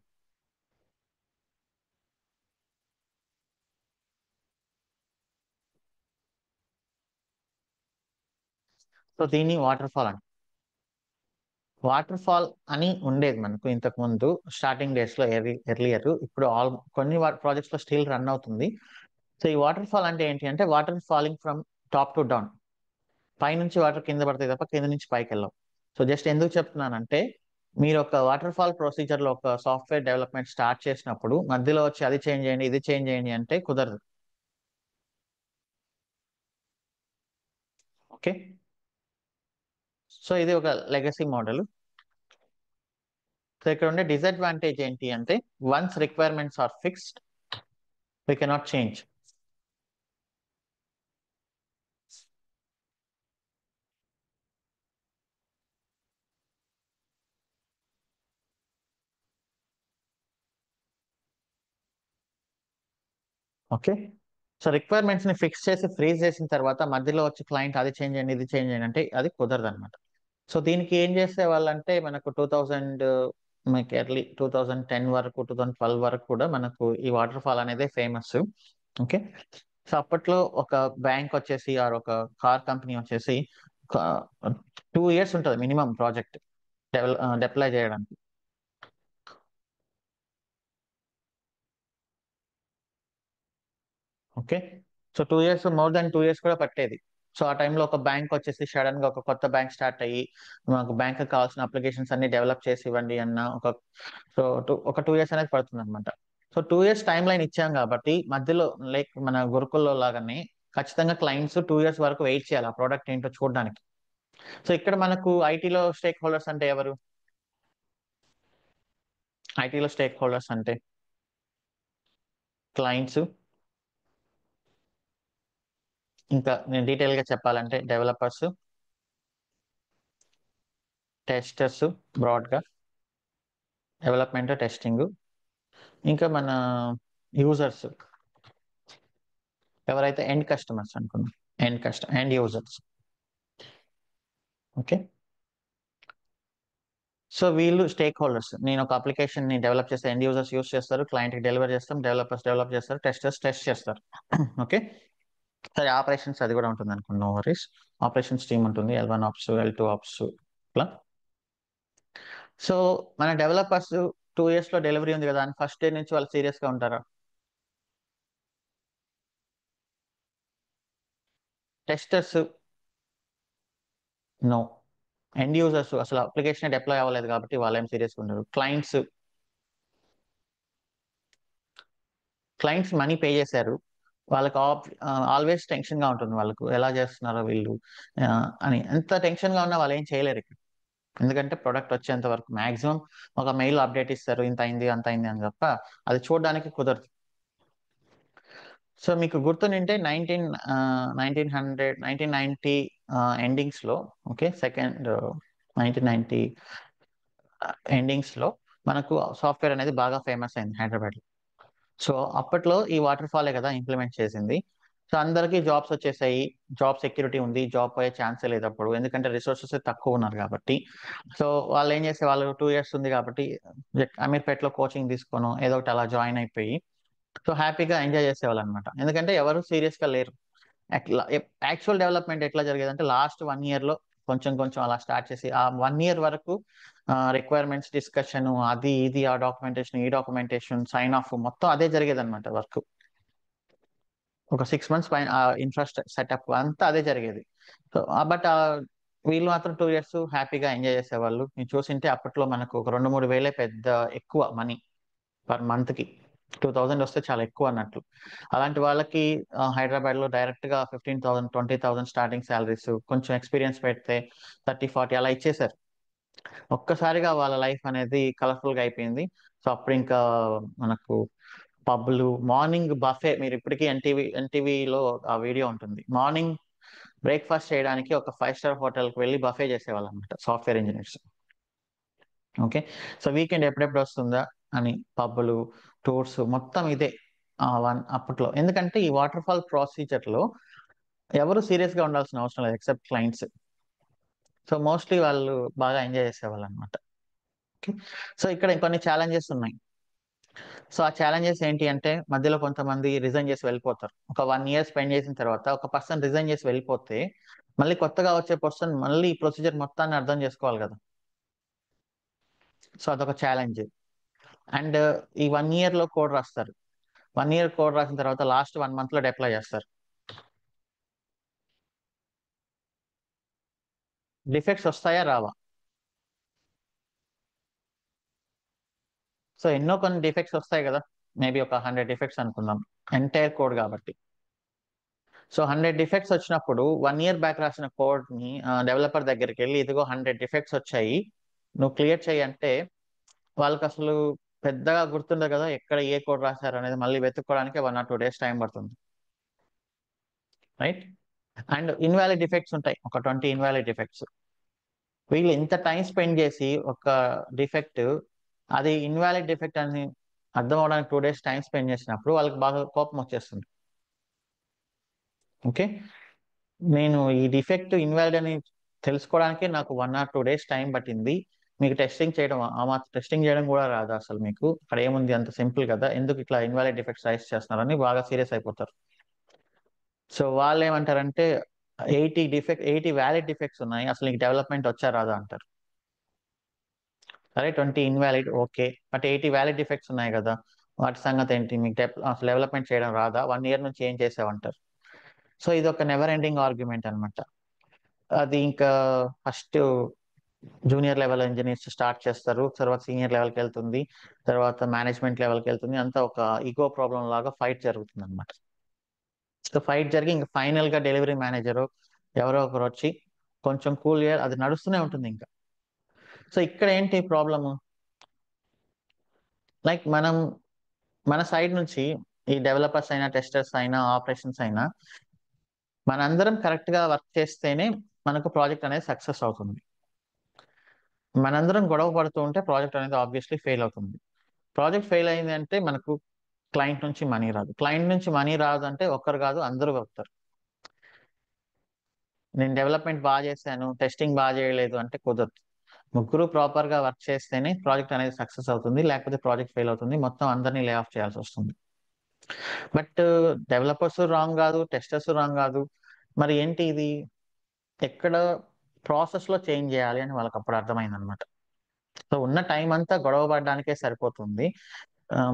సో దీన్ని వాటర్ ఫాల్ అంట. వాటర్ ఫాల్ అని ఉండేది మనకు ఇంతకు ముందు స్టార్టింగ్ డేస్ లో, ఎర్లియర్. ఇప్పుడు కొన్ని ప్రాజెక్ట్స్ లో స్టిల్ రన్ అవుతుంది. సో ఈ వాటర్ ఫాల్ అంటే ఏంటి అంటే, water falling from top to down. పైనుంచి వాటర్ కింద పడతాయి తప్ప కింద నుంచి పైకి వెళ్ళవు. సో జస్ట్ ఎందుకు చెప్తున్నానంటే, మీరు ఒక వాటర్ ఫాల్ ప్రొసీజర్ లో ఒక సాఫ్ట్వేర్ డెవలప్మెంట్ స్టార్ట్ చేసినప్పుడు మధ్యలో వచ్చి అది చేంజ్ చేయండి, ఇది చేంజ్ చేయండి అంటే కుదరదు. ఓకే, సో ఇది ఒక లెగసీ మోడల్. సో ఇక్కడ ఉండే డిసడ్వాంటేజ్ ఏంటి అంటే, once requirements are fixed we cannot change. Okay, so requirements ని ఫిక్స్ చేసి ఫ్రీజ్ చేసిన తర్వాత మధ్యలో వచ్చి క్లయింట్ అది చేంజ్ చేయండి, ఇది చేంజ్ చేయండి అంటే అది కుదరదు అనమాట. సో దీనికి ఏం చేసే వాళ్ళంటే, మనకు 2000 మనకి ఎర్లీ 2010 వరకు, 2012 వరకు కూడా మనకు ఈ వాటర్ ఫాల్ అనేది ఫేమస్. ఓకే, సో అప్పట్లో ఒక బ్యాంక్ వచ్చేసి ఆర్ ఒక కార్ కంపెనీ వచ్చేసి 2 years ఉంటుంది మినిమం ప్రాజెక్ట్ డిప్లాయ్ చేయడానికి. Okay, so 2 years, more than 2 years కూడా పట్టేది. సో ఆ టైంలో ఒక బ్యాంక్ వచ్చేసి సడన్ గా ఒక కొత్త బ్యాంక్ స్టార్ట్ అయ్యి, మాకు బ్యాంక్ కావాల్సిన అప్లికేషన్స్ అన్ని డెవలప్ చేసి ఇవ్వండి అన్న ఒక 2 years అనేది పడుతుంది అనమాట. సో 2 years టైం లైన్ ఇచ్చాం కాబట్టి మధ్యలో లైక్ మన గురుకుల్లో లాగానే ఖచ్చితంగా క్లయింట్స్ 2 years వరకు వెయిట్ చేయాలి ఆ ప్రోడక్ట్ ఏంటో చూడడానికి. సో ఇక్కడ మనకు ఐటీలో స్టేక్ హోల్డర్స్ అంటే ఎవరు? ఐటీలో స్టేక్ హోల్డర్స్ అంటే క్లయింట్స్, ఇంకా నేను డీటెయిల్ గా చెప్పాలంటే డెవలపర్స్, టెస్టర్స్, బ్రాడ్ గా డెవలప్మెంట్, టెస్టింగ్, ఇంకా మన యూజర్స్ ఎవరైతే ఎండ్ కస్టమర్స్ అనుకున్నాం, ఎండ్ యూజర్స్. ఓకే, సో వీళ్ళు స్టేక్ హోల్డర్స్. నేను ఒక అప్లికేషన్ ని డెవలప్ చేస్తే ఎండ్ యూజర్స్ యూస్ చేస్తారు, క్లయింట్ కి డెలివర్ చేస్తాం, డెవలపర్స్ డెవలప్ చేస్తారు, టెస్టర్స్ టెస్ట్ చేస్తారు. ఓకే, సరే ఆపరేషన్స్ అది కూడా ఉంటుంది అనుకోండి, నో వరీస్. ఆపరేషన్స్ టీమ్ ఉంటుంది, L1 ఆప్స్, L2 ఆప్స్ ఇట్లా. సో మన డెవలపర్స్ 2 years లో డెలివరీ ఉంది కదా అని ఫస్ట్ డే నుంచి వాళ్ళు సీరియస్ గా ఉంటారా? Testers no. ఎండ్ యూజర్స్ అసలు అప్లికేషన్ డిప్లాయ్ అవ్వలేదు కాబట్టి వాళ్ళు ఏం సీరియస్గా ఉండరు. క్లయింట్స్ మనీ పే చేశారు, వాళ్ళకి ఆల్వేస్ టెన్షన్ గా ఉంటుంది, వాళ్ళకు ఎలా చేస్తున్నారో వీళ్ళు అని. ఎంత టెన్షన్ గా ఉన్నా వాళ్ళు ఏం చేయలేరు ఇక్కడ. ఎందుకంటే ప్రొడక్ట్ వచ్చేంత వరకు మాక్సిమం ఒక మెయిల్ అప్డేట్ ఇస్తారు, ఇంత అయింది అంత అయింది అని తప్ప అది చూడడానికి కుదరదు. సో మీకు గుర్తుంటే 1990 ఎండింగ్స్ లో, ఓకే, 1990 ఎండింగ్స్ లో మనకు సాఫ్ట్వేర్ అనేది బాగా ఫేమస్ అయింది హైదరాబాద్ లో. సో అప్పట్లో ఈ వాటర్ ఫాలే కదా ఇంప్లిమెంట్ చేసింది. సో అందరికీ జాబ్స్ వచ్చేసాయి, జాబ్ సెక్యూరిటీ ఉంది, జాబ్ పోయే ఛాన్సే లేదు అప్పుడు, ఎందుకంటే రిసోర్సెస్ తక్కువ ఉన్నారు కాబట్టి. సో వాళ్ళు ఏం చేసే వాళ్ళు, 2 years ఉంది కాబట్టి అమీర్పేటలో కోచింగ్ తీసుకోను ఏదో ఒకటి అలా జాయిన్ అయిపోయి సో హ్యాపీగా ఎంజాయ్ చేసేవాళ్ళు అనమాట. ఎందుకంటే ఎవరు సీరియస్ గా లేరు. యాక్చువల్ డెవలప్మెంట్ ఎట్లా జరిగేది అంటే, లాస్ట్ 1 year లో కొంచెం కొంచెం అలా స్టార్ట్ చేసి ఆ 1 year వరకు రిక్వైర్మెంట్స్ డిస్కషన్, అది ఇది, ఆ డాక్యుమెంటేషన్, ఈ డాక్యుమెంటేషన్, సైన్ ఆఫ్ మొత్తం అదే జరిగేది అనమాట. వర్క్ ఒక 6 months పైన ఇన్ఫ్రాస్ట్రక్చర్ సెటప్ అంతా అదే జరిగేది. సో బట్ వీళ్ళు మాత్రం 2 years హ్యాపీగా ఎంజాయ్ చేసేవాళ్ళు. మీరు చూసింటే అప్పట్లో మనకు ఒక 2-3 వేలే పెద్ద ఎక్కువ మనీ పర్ మంత్ కి. 2000 వస్తే చాలా ఎక్కువ అన్నట్లు. అలాంటి వాళ్ళకి హైదరాబాద్లో డైరెక్ట్గా 15,000 20,000 స్టార్టింగ్ శాలరీస్, కొంచెం ఎక్స్పీరియన్స్ పెడితే 30-40 అలా ఇచ్చేసారు. ఒక్కసారిగా వాళ్ళ లైఫ్ అనేది కలర్ఫుల్గా అయిపోయింది. సో అప్పుడు ఇంకా మనకు పబ్లు, మార్నింగ్ బఫే, మీరు ఇప్పటికీ ఎన్టీవీలో ఆ వీడియో ఉంటుంది. మార్నింగ్ బ్రేక్ఫాస్ట్ చేయడానికి ఒక 5 స్టార్ హోటల్కి వెళ్ళి బఫే చేసేవాళ్ళు అనమాట software engineers. Okay, so weekend ఎప్పుడెప్పుడు వస్తుందా అని పబ్బులు, టూర్స్ మొత్తం ఇదే అప్పట్లో. ఎందుకంటే ఈ వాటర్ ఫాల్ ప్రొసీజర్లో ఎవరు సీరియస్గా ఉండాల్సిన అవసరం లేదు ఎక్సెప్ట్ క్లయింట్స్. సో మోస్ట్లీ వాళ్ళు బాగా ఎంజాయ్ చేసేవాళ్ళు అనమాట. ఓకే, సో ఇక్కడ కొన్ని ఛాలెంజెస్ ఉన్నాయి. సో ఆ ఛాలెంజెస్ ఏంటి అంటే, మధ్యలో కొంతమంది రిజైన్ చేసి వెళ్ళిపోతారు. ఒక 1 year స్పెండ్ చేసిన తర్వాత ఒక పర్సన్ రిజైన్ చేసి వెళ్ళిపోతే మళ్ళీ కొత్తగా వచ్చే పర్సన్ మళ్ళీ ఈ ప్రొసీజర్ మొత్తాన్ని అర్థం చేసుకోవాలి కదా. సో అదొక ఛాలెంజ్. అండ్ ఈ 1 yearలో కోడ్ రాస్తారు. 1 year కోడ్ రాసిన తర్వాత లాస్ట్ 1 monthలో డిప్లాయ్ చేస్తారు. డిఫెక్ట్స్ వస్తాయా రావా? సో ఎన్నో కొన్ని డిఫెక్ట్స్ వస్తాయి కదా, మేబీ ఒక 100 డిఫెక్ట్స్ అనుకుందాం ఎంటైర్ కోడ్ కాబట్టి. సో 100 డిఫెక్ట్స్ వచ్చినప్పుడు 1 year బ్యాక్ రాసిన కోడ్ని డెవలపర్ దగ్గరికి వెళ్ళి, ఇదిగో 100 డిఫెక్ట్స్ వచ్చాయి, నువ్వు క్లియర్ చేయి అంటే వాళ్ళకి అసలు పెద్దగా గుర్తుండదు కదా ఎక్కడ ఏ కోడ్ రాశారు అనేది. మళ్ళీ వెతుక్కోవడానికి 1 or 2 days టైం పడుతుంది, రైట్? అండ్ ఇన్వాలిడ్ డిఫెక్ట్స్ ఉంటాయి, ఒక 20 ఇన్వాలిడ్ డిఫెక్ట్స్. వీళ్ళు ఎంత టైం స్పెండ్ చేసి ఒక డిఫెక్ట్, అది ఇన్వాలిడ్ డిఫెక్ట్ అని అర్థం అవడానికి 2 days టైం స్పెండ్ చేసినప్పుడు వాళ్ళకి బాగా కోపం వచ్చేస్తుంది. ఓకే, నేను ఈ డిఫెక్ట్ ఇన్వాలిడ్ అని తెలుసుకోవడానికి నాకు 1 or 2 days టైం పట్టింది, మీకు టెస్టింగ్ చేయడం టెస్టింగ్ చేయడం కూడా రాదు అసలు, మీకు అక్కడ ఏముంది అంత సింపుల్ కదా, ఎందుకు ఇట్లా ఇన్వాలిడ్ డిఫెక్ట్స్ రైస్ చేస్తున్నారని బాగా సీరియస్ అయిపోతారు. సో వాళ్ళు ఏమంటారంటే 80 వ్యాలిడ్ డిఫెక్ట్స్ ఉన్నాయి, అసలు నీకు డెవలప్మెంట్ వచ్చా రాదా అంటారు. సరే 20 invalid okay, but 80 valid defects ఉన్నాయి కదా, వాటి సంగతి ఏంటి, మీకు అసలు డెవలప్మెంట్ చేయడం రాదా, 1 year నుంచి ఏం చేసావంటారు. సో ఇది ఒక నెవర్ ఎండింగ్ ఆర్గ్యుమెంట్ అనమాట. అది ఇంకా first junior level engineers start చేస్తారు, తర్వాత సీనియర్ లెవెల్కి వెళ్తుంది, తర్వాత మేనేజ్మెంట్ లెవెల్కి వెళ్తుంది. అంతా ఒక ఈగో ప్రాబ్లం లాగా ఫైట్ జరుగుతుంది అనమాట. సో ఫైట్ జరిగి ఇంకా ఫైనల్ గా డెలివరీ మేనేజర్ ఎవరో ఒకరు వచ్చి కొంచెం కూల్ గా అది నడుస్తూనే ఉంటుంది ఇంకా. సో ఇక్కడ ఏంటి ప్రాబ్లము, లైక్ మన సైడ్ నుంచి ఈ డెవలపర్స్ అయినా, టెస్టర్స్ అయినా, ఆపరేషన్స్ అయినా, మనందరం కరెక్ట్ గా వర్క్ చేస్తేనే మనకు ప్రాజెక్ట్ అనేది సక్సెస్ అవుతుంది. మనందరం గొడవ పడుతూ ఉంటే ప్రాజెక్ట్ అనేది ఆబ్వియస్లీ ఫెయిల్ అవుతుంది. ప్రాజెక్ట్ ఫెయిల్ అయింది అంటే మనకు క్లయింట్ నుంచి మనీ రాదు. క్లయింట్ నుంచి మనీ రాదు అంటే ఒక్కరు కాదు, అందరూ వస్తారు. నేను డెవలప్మెంట్ బాగా చేశాను, టెస్టింగ్ బాగా చేయలేదు అంటే కుదరదు. ముగ్గురు ప్రాపర్ గా వర్క్ చేస్తేనే ప్రాజెక్ట్ అనేది సక్సెస్ అవుతుంది, లేకపోతే ప్రాజెక్ట్ ఫెయిల్ అవుతుంది, మొత్తం అందరినీ లే ఆఫ్ చేయాల్సి వస్తుంది. బట్ డెవలపర్స్ రాంగ్ కాదు, టెస్టర్స్ రాంగ్ కాదు, మరి ఏంటి ఇది, ఎక్కడ ప్రాసెస్ లో చేంజ్ చేయాలి అని వాళ్ళకి అప్పుడు అర్థమైంది అనమాట. సో ఉన్న టైం అంతా గొడవ పడడానికే సరిపోతుంది.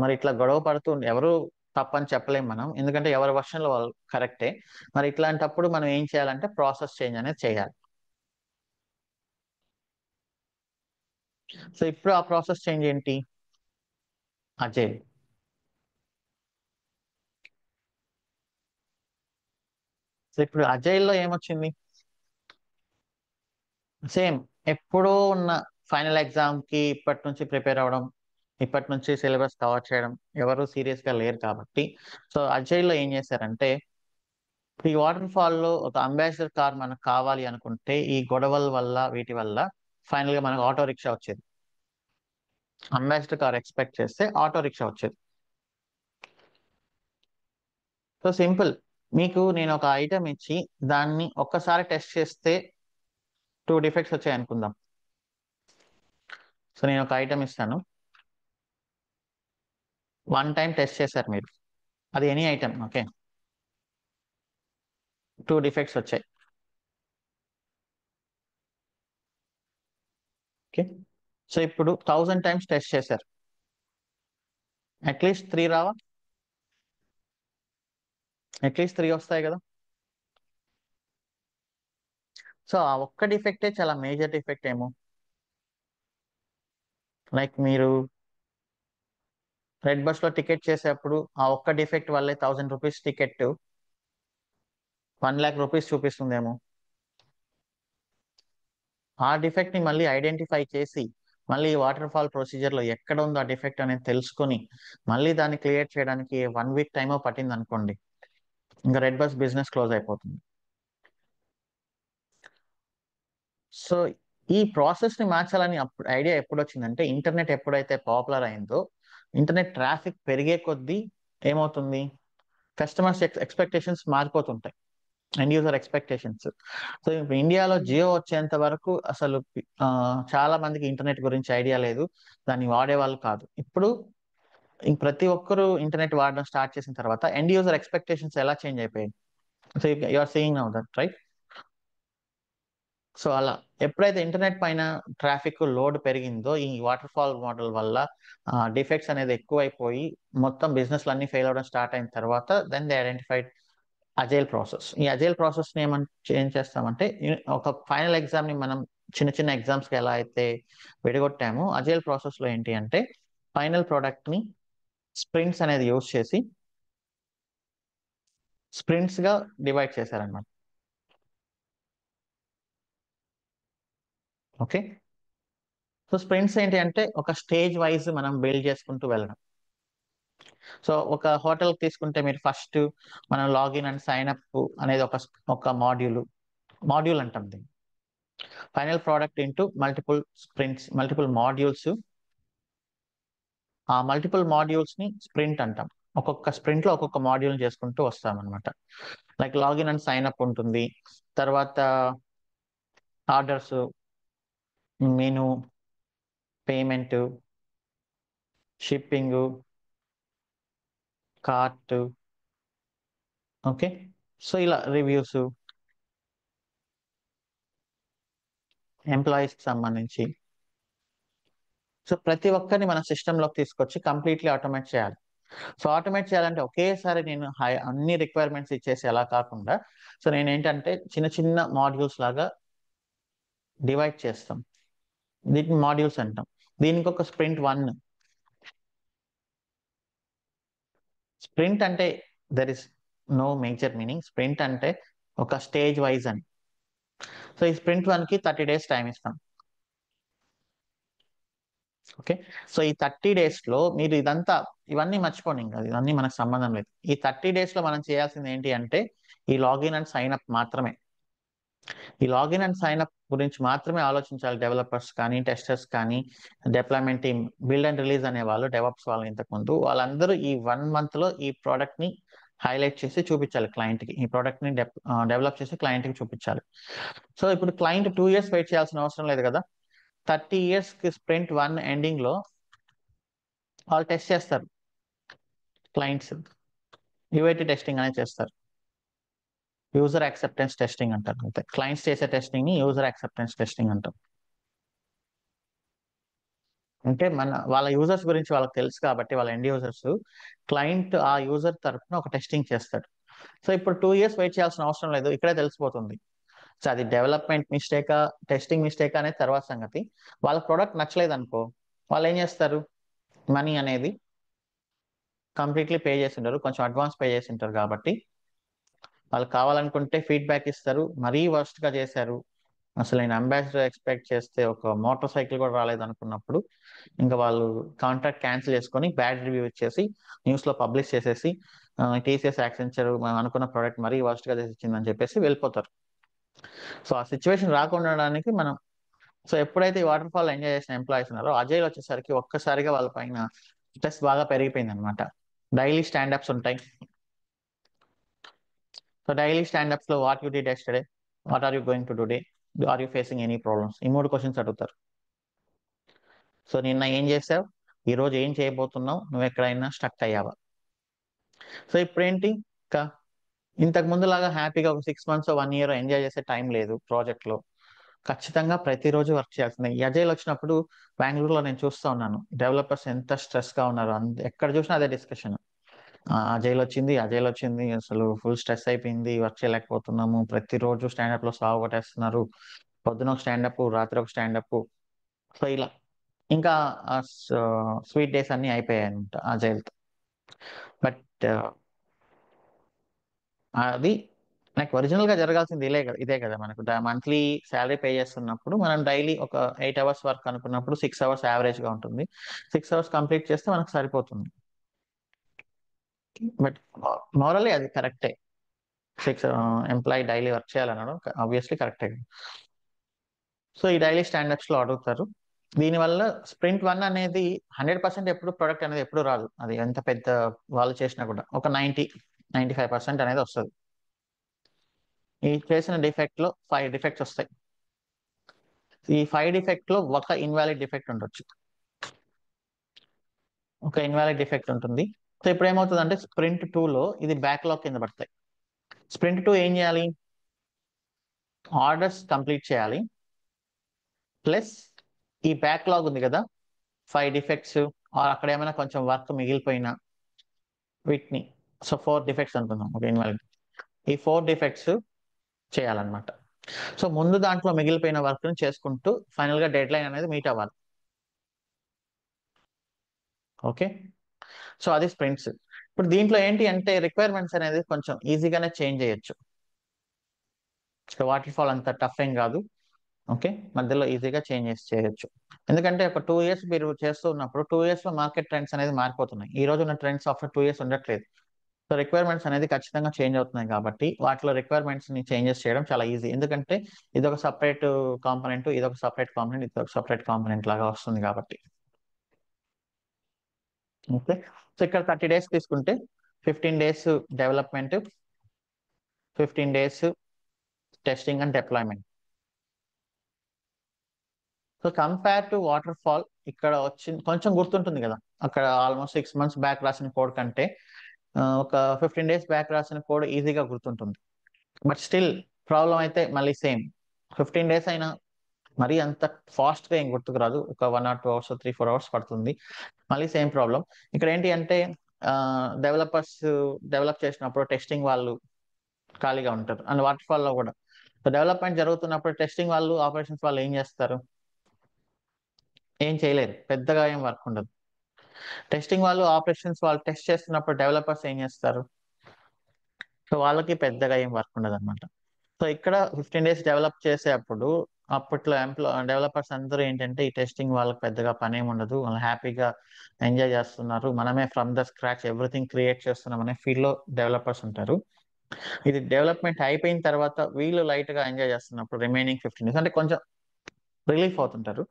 మరి ఇట్లా గొడవ పడుతూ ఎవరు తప్పని చెప్పలేం మనం, ఎందుకంటే ఎవరి వర్షన్లో వాళ్ళు కరెక్టే. మరి ఇట్లాంటప్పుడు మనం ఏం చేయాలంటే ప్రాసెస్ చేంజ్ అనేది చేయాలి. సో ఇప్పుడు ఆ ప్రాసెస్ చేంజ్ ఏంటి, అజైల్. సో ఇప్పుడు అజైల్లో ఏమొచ్చింది, సేమ్ ఎప్పుడో ఉన్న ఫైనల్ ఎగ్జామ్ కి ఇప్పటి నుంచి ప్రిపేర్ అవ్వడం, ఇప్పటి నుంచి సిలబస్ కవర్ చేయడం, ఎవరు సీరియస్ గా లేరు కాబట్టి. సో అజైల్లో ఏం చేశారంటే, ఈ వాటర్ ఫాల్ లో ఒక అంబాసిడర్ కార్ మనకు కావాలి అనుకుంటే ఈ గొడవల వల్ల వీటి వల్ల ఫైనల్ గా మనకు ఆటో రిక్షా వచ్చేది. అంబాసిడర్ కార్ ఎక్స్పెక్ట్ చేస్తే ఆటో రిక్షా వచ్చేది. సో సింపుల్, మీకు నేను ఒక ఐటమ్ ఇచ్చి దాన్ని ఒక్కసారి టెస్ట్ చేస్తే 2 డిఫెక్ట్స్ వచ్చాయి అనుకుందాం. సో నేను ఒక ఐటమ్ ఇస్తాను, 1 time టెస్ట్ చేశారు మీరు, అది ఎనీ ఐటమ్, ఓకే, 2 డిఫెక్ట్స్ వచ్చాయి. ఓకే, సో ఇప్పుడు 1000 times టెస్ట్ చేశారు, అట్లీస్ట్ 3 రావా, అట్లీస్ట్ 3 వస్తాయి కదా. సో ఆ ఒక్క డిఫెక్టే చాలా మేజర్ డిఫెక్ట్ ఏమో, లైక్ మీరు రెడ్ బస్ లో టికెట్ చేసేప్పుడు ఆ ఒక్క డిఫెక్ట్ వల్లే 1000 రూపీస్ టికెట్ 1 lakh రూపీస్ చూపిస్తుందేమో. ఆ డిఫెక్ట్ ని మళ్ళీ ఐడెంటిఫై చేసి మళ్ళీ వాటర్ ఫాల్ ప్రొసీజర్ లో ఎక్కడ ఉందో ఆ డిఫెక్ట్ అనేది తెలుసుకొని మళ్ళీ దాన్ని క్లియర్ చేయడానికి 1 వీక్ టైమో పట్టింది అనుకోండి, ఇంకా రెడ్ బస్ బిజినెస్ క్లోజ్ అయిపోతుంది. సో ఈ ప్రాసెస్ ని మార్చాలని ఐడియా ఎప్పుడు వచ్చిందంటే, ఇంటర్నెట్ ఎప్పుడైతే పాపులర్ అయిందో, ఇంటర్నెట్ ట్రాఫిక్ పెరిగే కొద్దీ ఏమవుతుంది, కస్టమర్స్ ఎక్స్పెక్టేషన్స్ మారిపోతుంటాయి, ఎండ్ యూజర్ ఎక్స్పెక్టేషన్స్. సో ఇప్పుడు ఇండియాలో జియో వచ్చేంత వరకు అసలు చాలా మందికి ఇంటర్నెట్ గురించి ఐడియా లేదు, దాన్ని వాడేవాళ్ళు కాదు. ఇప్పుడు ప్రతి ఒక్కరు ఇంటర్నెట్ వాడడం స్టార్ట్ చేసిన తర్వాత ఎండ్ యూజర్ ఎక్స్పెక్టేషన్స్ ఎలా చేంజ్ అయిపోయాయి. So you are seeing now that right. So అలా ఎప్పుడైతే ఇంటర్నెట్ పైన ట్రాఫిక్ లోడ్ పెరిగిందో, ఈ వాటర్ ఫాల్ మోడల్ వల్ల డిఫెక్ట్స్ అనేది ఎక్కువైపోయి మొత్తం బిజినెస్లు అన్ని ఫెయిల్ అవడం స్టార్ట్ అయిన తర్వాత then they identified agile process. ఈ అజైల్ ప్రాసెస్ ని ఏం చేస్తామంటే, ఒక ఫైనల్ ఎగ్జామ్ ని మనం చిన్న చిన్న ఎగ్జామ్స్ కి ఎలా అయితే విడగొట్టామో, అజైల్ ప్రాసెస్ లో ఏంటి అంటే ఫైనల్ ప్రోడక్ట్ ని స్ప్రింట్స్ అనేది యూజ్ చేసి స్ప్రింట్స్ గా డివైడ్ చేశారనమాట. ఓకే, సో స్ప్రింట్స్ ఏంటి అంటే ఒక స్టేజ్ వైజ్ మనం బిల్డ్ చేసుకుంటూ వెళ్ళడం. సో ఒక హోటల్ తీసుకుంటే మీరు ఫస్ట్ మనం లాగిన్ అండ్ సైన్ అప్ అనేది ఒక మాడ్యూల్ అంటాం దీన్ని. Final product into multiple sprints, multiple modules. ఆ మల్టిపుల్ మాడ్యూల్స్ ని స్ప్రింట్ అంటాం. ఒక్కొక్క స్ప్రింట్ లో ఒక్కొక్క మాడ్యూల్ చేసుకుంటూ వస్తామన్నమాట. Like login and sign up ఉంటుంది, తర్వాత orders, menu, payment, shipping, cart. Okay, so ఇలా రివ్యూస్, ఎంప్లాయీస్ కి సంబంధించి. సో ప్రతి ఒక్కరిని మన సిస్టంలోకి తీసుకొచ్చి కంప్లీట్లీ ఆటోమేట్ చేయాలి. సో ఆటోమేట్ చేయాలంటే ఒకేసారి నేను అన్ని రిక్వైర్మెంట్స్ ఇచ్చేసి అలా కాకుండా, సో నేను ఏంటంటే చిన్న చిన్న మాడ్యూల్స్ లాగా డివైడ్ చేస్తాం, దీన్ని మాడ్యూల్స్ అంటాం. దీనికి ఒక స్ప్రింట్ 1. స్ప్రింట్ అంటే there is no major meaning. Sprint అంటే ఒక స్టేజ్ వైజ్ అని. సో ఈ స్ప్రింట్ 1 కి 30 days టైం ఇస్తాం. ఓకే, సో ఈ 30 days లో మీరు ఇవన్నీ మర్చిపోండి, ఇంకా ఇవన్నీ మనకు సంబంధం లేదు. ఈ 30 days లో మనం చేయాల్సింది ఏంటి అంటే ఈ లాగిన్ అండ్ సైన్ అప్ మాత్రమే. ఈ లాగిన్ అండ్ సైన్ అప్ గురించి మాత్రమే ఆలోచించాలి డెవలపర్స్ కానీ, టెస్టర్స్ కానీ, deployment team, build and release అనే వాళ్ళు, డెవలప్స్ వాళ్ళు ఇంతకుముందు వాళ్ళందరూ ఈ 1 month లో ఈ ప్రోడక్ట్ ని హైలైట్ చేసి చూపించాలి క్లయింట్ కి. ఈ ప్రోడక్ట్ ని డెవలప్ చేసి క్లయింట్ కి చూపించాలి. సో ఇప్పుడు క్లయింట్ 2 years వెయిట్ చేయాల్సిన అవసరం లేదు కదా. 30 years కి స్ప్రింట్ 1 ఎండింగ్ లో వాళ్ళు టెస్ట్ చేస్తారు, క్లయింట్స్ యూఐటీ టెస్టింగ్ అనేది చేస్తారు. యూజర్ యాక్సెప్టెన్స్ టెస్టింగ్ అంటారు. అంతే, క్లయింట్స్ చేసే టెస్టింగ్ ని యూజర్ యాక్సెప్టెన్స్ టెస్టింగ్ అంటారు. అంటే వాళ్ళ యూజర్స్ గురించి వాళ్ళకి తెలుసు కాబట్టి, వాళ్ళ ఎండ్ యూజర్స్, క్లయింట్ ఆ యూజర్ తరఫున ఒక టెస్టింగ్ చేస్తాడు. సో ఇప్పుడు 2 years వెయిట్ చేయాల్సిన అవసరం లేదు, ఇక్కడే తెలిసిపోతుంది. సో అది డెవలప్మెంట్ మిస్టేకా, టెస్టింగ్ మిస్టేకా అనేది తర్వాత సంగతి. వాళ్ళ ప్రోడక్ట్ నచ్చలేదు అనుకో, వాళ్ళు ఏం చేస్తారు, మనీ అనేది కంప్లీట్లీ పే చేసి ఉంటారు, కొంచెం అడ్వాన్స్ పే చేసి ఉంటారు కాబట్టి వాళ్ళు కావాలనుకుంటే ఫీడ్బ్యాక్ ఇస్తారు. మరీ వర్స్ట్ గా చేశారు, అసలు నేను అంబాసిడర్ ఎక్స్పెక్ట్ చేస్తే ఒక మోటార్ సైకిల్ కూడా రాలేదు అనుకున్నప్పుడు ఇంకా వాళ్ళు కాంట్రాక్ట్ క్యాన్సిల్ చేసుకొని బ్యాడ్ రివ్యూ ఇచ్చేసి న్యూస్ లో పబ్లిష్ చేసేసి టీసీఎస్, యాక్సెంచర్ మనం అనుకున్న ప్రోడక్ట్ మరీ వర్స్ట్ గా తెచ్చిందని చెప్పేసి వెళ్ళిపోతారు. సో ఆ సిచ్యువేషన్ రాకుండా ఉండడానికి మనం, సో ఎప్పుడైతే ఈ వాటర్ ఫాల్ ఎంజాయ్ చేసిన ఎంప్లాయీస్ ఉన్నారో, అజయ్ వచ్చేసరికి ఒక్కసారిగా వాళ్ళ పైన స్ట్రెస్ బాగా పెరిగిపోయింది అనమాట. డైలీ స్టాండప్స్ ఉంటాయి. సో డైలీ స్టాండప్స్ లో what you did yesterday, what are you going to today, are you facing any problems, ఈ 3 questions అడుగుతారు. సో నిన్న ఏం చేసావు, ఈ రోజు ఏం చేయబోతున్నావు, నువ్వు ఎక్కడైనా స్టక్ అయ్యావా. సో ఇప్పుడేంటి, ఇంకా ఇంతకు ముందులాగా హ్యాపీగా ఒక 6 months 1 year ఎంజాయ్ చేసే టైం లేదు ప్రాజెక్ట్ లో. ఖచ్చితంగా ప్రతిరోజు వర్క్ చేయాల్సిందే. ఈ అజైల్ వచ్చినప్పుడు బెంగళూరులో నేను చూస్తూ ఉన్నాను, డెవలపర్స్ ఎంత స్ట్రెస్ గా ఉన్నారు, ఎక్కడ చూసినా అదే డిస్కషన్. అజైల్ వచ్చింది, అసలు ఫుల్ స్ట్రెస్ అయిపోయింది, వర్క్ చేయలేకపోతున్నాము, ప్రతిరోజు స్టాండప్ లో సాగు కొట్టేస్తున్నారు, పొద్దున ఒక స్టాండప్, రాత్రి ఒక స్టాండప్. సో ఇలా ఇంకా స్వీట్ డేస్ అన్ని అయిపోయాయి అనమాట ఆ జైలుతో. బట్ అది నాకు ఒరిజినల్ గా జరగాల్సింది ఇదే కదా మనకు మంత్లీ శాలరీ పే చేస్తున్నప్పుడు మనం డైలీ ఒక 8 అవర్స్ వర్క్ అనుకున్నప్పుడు 6 అవర్స్ యావరేజ్ గా ఉంటుంది. 6 అవర్స్ కంప్లీట్ చేస్తే మనకు సరిపోతుంది. బట్ మోరల్లీ అది కరెక్టే. 6 ఎంప్లాయీ డైలీ వర్క్ చేయాలనడం ఆబ్వియస్లీ కరెక్టే. సో ఈ డైలీ స్టాండర్డ్స్ లో అడుగుతారు. దీనివల్ల స్ప్రింట్ 1 అనేది 100% ఎప్పుడు ప్రొడక్ట్ అనేది ఎప్పుడు రాదు. అది ఎంత పెద్ద వాళ్ళు చేసినా కూడా ఒక 95% అనేది వస్తుంది. ఈ చేసిన డిఫెక్ట్ లో 5 డిఫెక్ట్స్ వస్తాయి. ఈ 5 డిఫెక్ట్ లో ఒక ఇన్వాలిడ్ డిఫెక్ట్ ఉండొచ్చు. ఒక ఇన్వాలిడ్ డిఫెక్ట్ ఉంటుంది. సో ఇప్పుడు ఏమవుతుంది అంటే స్ప్రింట్ 2 లో ఇది బ్యాక్లాగ్ కింద పడతాయి. స్ప్రింట్ 2 ఏం చేయాలి? ఆర్డర్స్ కంప్లీట్ చేయాలి, ప్లస్ ఈ బ్యాక్లాగ్ ఉంది కదా 5 డిఫెక్ట్స్ అక్కడ ఏమైనా కొంచెం వర్క్ మిగిలిపోయినా వీటిని, సో 4 డిఫెక్ట్స్ అనుకుందాం ఒక ఇన్వాలిడ్. ఈ 4 డిఫెక్ట్స్ చేయాలన్నమాట. సో ముందు దాంట్లో మిగిలిపోయిన వర్క్ ని చేసుకుంటూ ఫైనల్ గా డెడ్ లైన్ అనేది మీట్ అవ్వాలి. ఓకే, సో అది స్ప్రింట్స్. ఇప్పుడు దీంట్లో ఏంటి అంటే రిక్వైర్మెంట్స్ అనేది కొంచెం ఈజీగానే చేంజ్ చేయొచ్చు. సో వాటర్ ఫాల్ అంత టఫ్ ఏం కాదు. ఓకే, మధ్యలో ఈజీగా చేంజెస్ చేయొచ్చు. ఎందుకంటే ఒక 2 ఇయర్స్ మీరు చేస్తూ ఉన్నప్పుడు 2 ఇయర్స్ లో మార్కెట్ ట్రెండ్స్ అనేది మారిపోతున్నాయి. ఈ రోజు ఉన్న ట్రెండ్స్ ఆఫ్టర్ 2 ఇయర్స్ ఉండట్లేదు. సో రిక్వైర్మెంట్స్ అనేది ఖచ్చితంగా చేంజ్ అవుతున్నాయి కాబట్టి వాటిలో రిక్వైర్మెంట్స్ ని చేంజెస్ చేయడం చాలా ఈజీ. ఎందుకంటే ఇది ఒక సపరేట్ కాంపనెంట్, ఇది ఒక సపరేట్ కాంపనెంట్, ఇది ఒక సపరేట్ కాంపనెంట్ లాగా వస్తుంది కాబట్టి. ఓకే, సో ఇక్కడ 30 డేస్ తీసుకుంటే 15 days development, 15 days testing and deployment. So compare to water fall ఇక్కడ వచ్చింది కొంచెం గుర్తుంటుంది కదా, అక్కడ ఆల్మోస్ట్ 6 months బ్యాక్ రాసిన కోడ్ కంటే ఒక 15 డేస్ బ్యాక్ రాసిన కోడ్ ఈజీగా గుర్తుంటుంది. బట్ స్టిల్ ప్రాబ్లం అయితే మళ్ళీ సేమ్. 15 డేస్ అయినా మరీ అంత ఫాస్ట్ గా ఏం గుర్తుకు రాదు. ఒక 1 or 2 hours 3-4 hours పడుతుంది. మళ్ళీ సేమ్ ప్రాబ్లం. ఇక్కడ ఏంటి అంటే డెవలపర్స్ డెవలప్ చేసినప్పుడు టెస్టింగ్ వాళ్ళు ఖాళీగా ఉంటారు. అండ్ వాటర్ ఫాల్ లో కూడా డెవలప్మెంట్ జరుగుతున్నప్పుడు టెస్టింగ్ వాళ్ళు ఆపరేషన్స్ వాళ్ళు ఏం చేస్తారు? ఏం చేయలేరు, పెద్దగా ఏం వర్క్ ఉండదు. టెస్టింగ్ వాళ్ళు ఆపరేషన్స్ వాళ్ళు టెస్ట్ చేస్తున్నప్పుడు డెవలపర్స్ ఏం చేస్తారు? సో వాళ్ళకి పెద్దగా ఏం వర్క్ ఉండదు అనమాట. సో ఇక్కడ 15 డేస్ డెవలప్ చేసేటప్పుడు అప్పట్లో డెవలపర్స్ అందరూ ఏంటంటే ఈ టెస్టింగ్ వాళ్ళకి పెద్దగా పని ఏమి ఉండదు, వాళ్ళు హ్యాపీగా ఎంజాయ్ చేస్తున్నారు, మనమే from the scratch everything create చేస్తున్నాం అనే ఫీల్ లో డెవలపర్స్ ఉంటారు. ఇది డెవలప్మెంట్ అయిపోయిన తర్వాత వీళ్ళు లైట్ గా ఎంజాయ్ చేస్తున్నప్పుడు రిమైనింగ్ 15 డేస్ అంటే కొంచెం రిలీఫ్ అవుతుంటారు.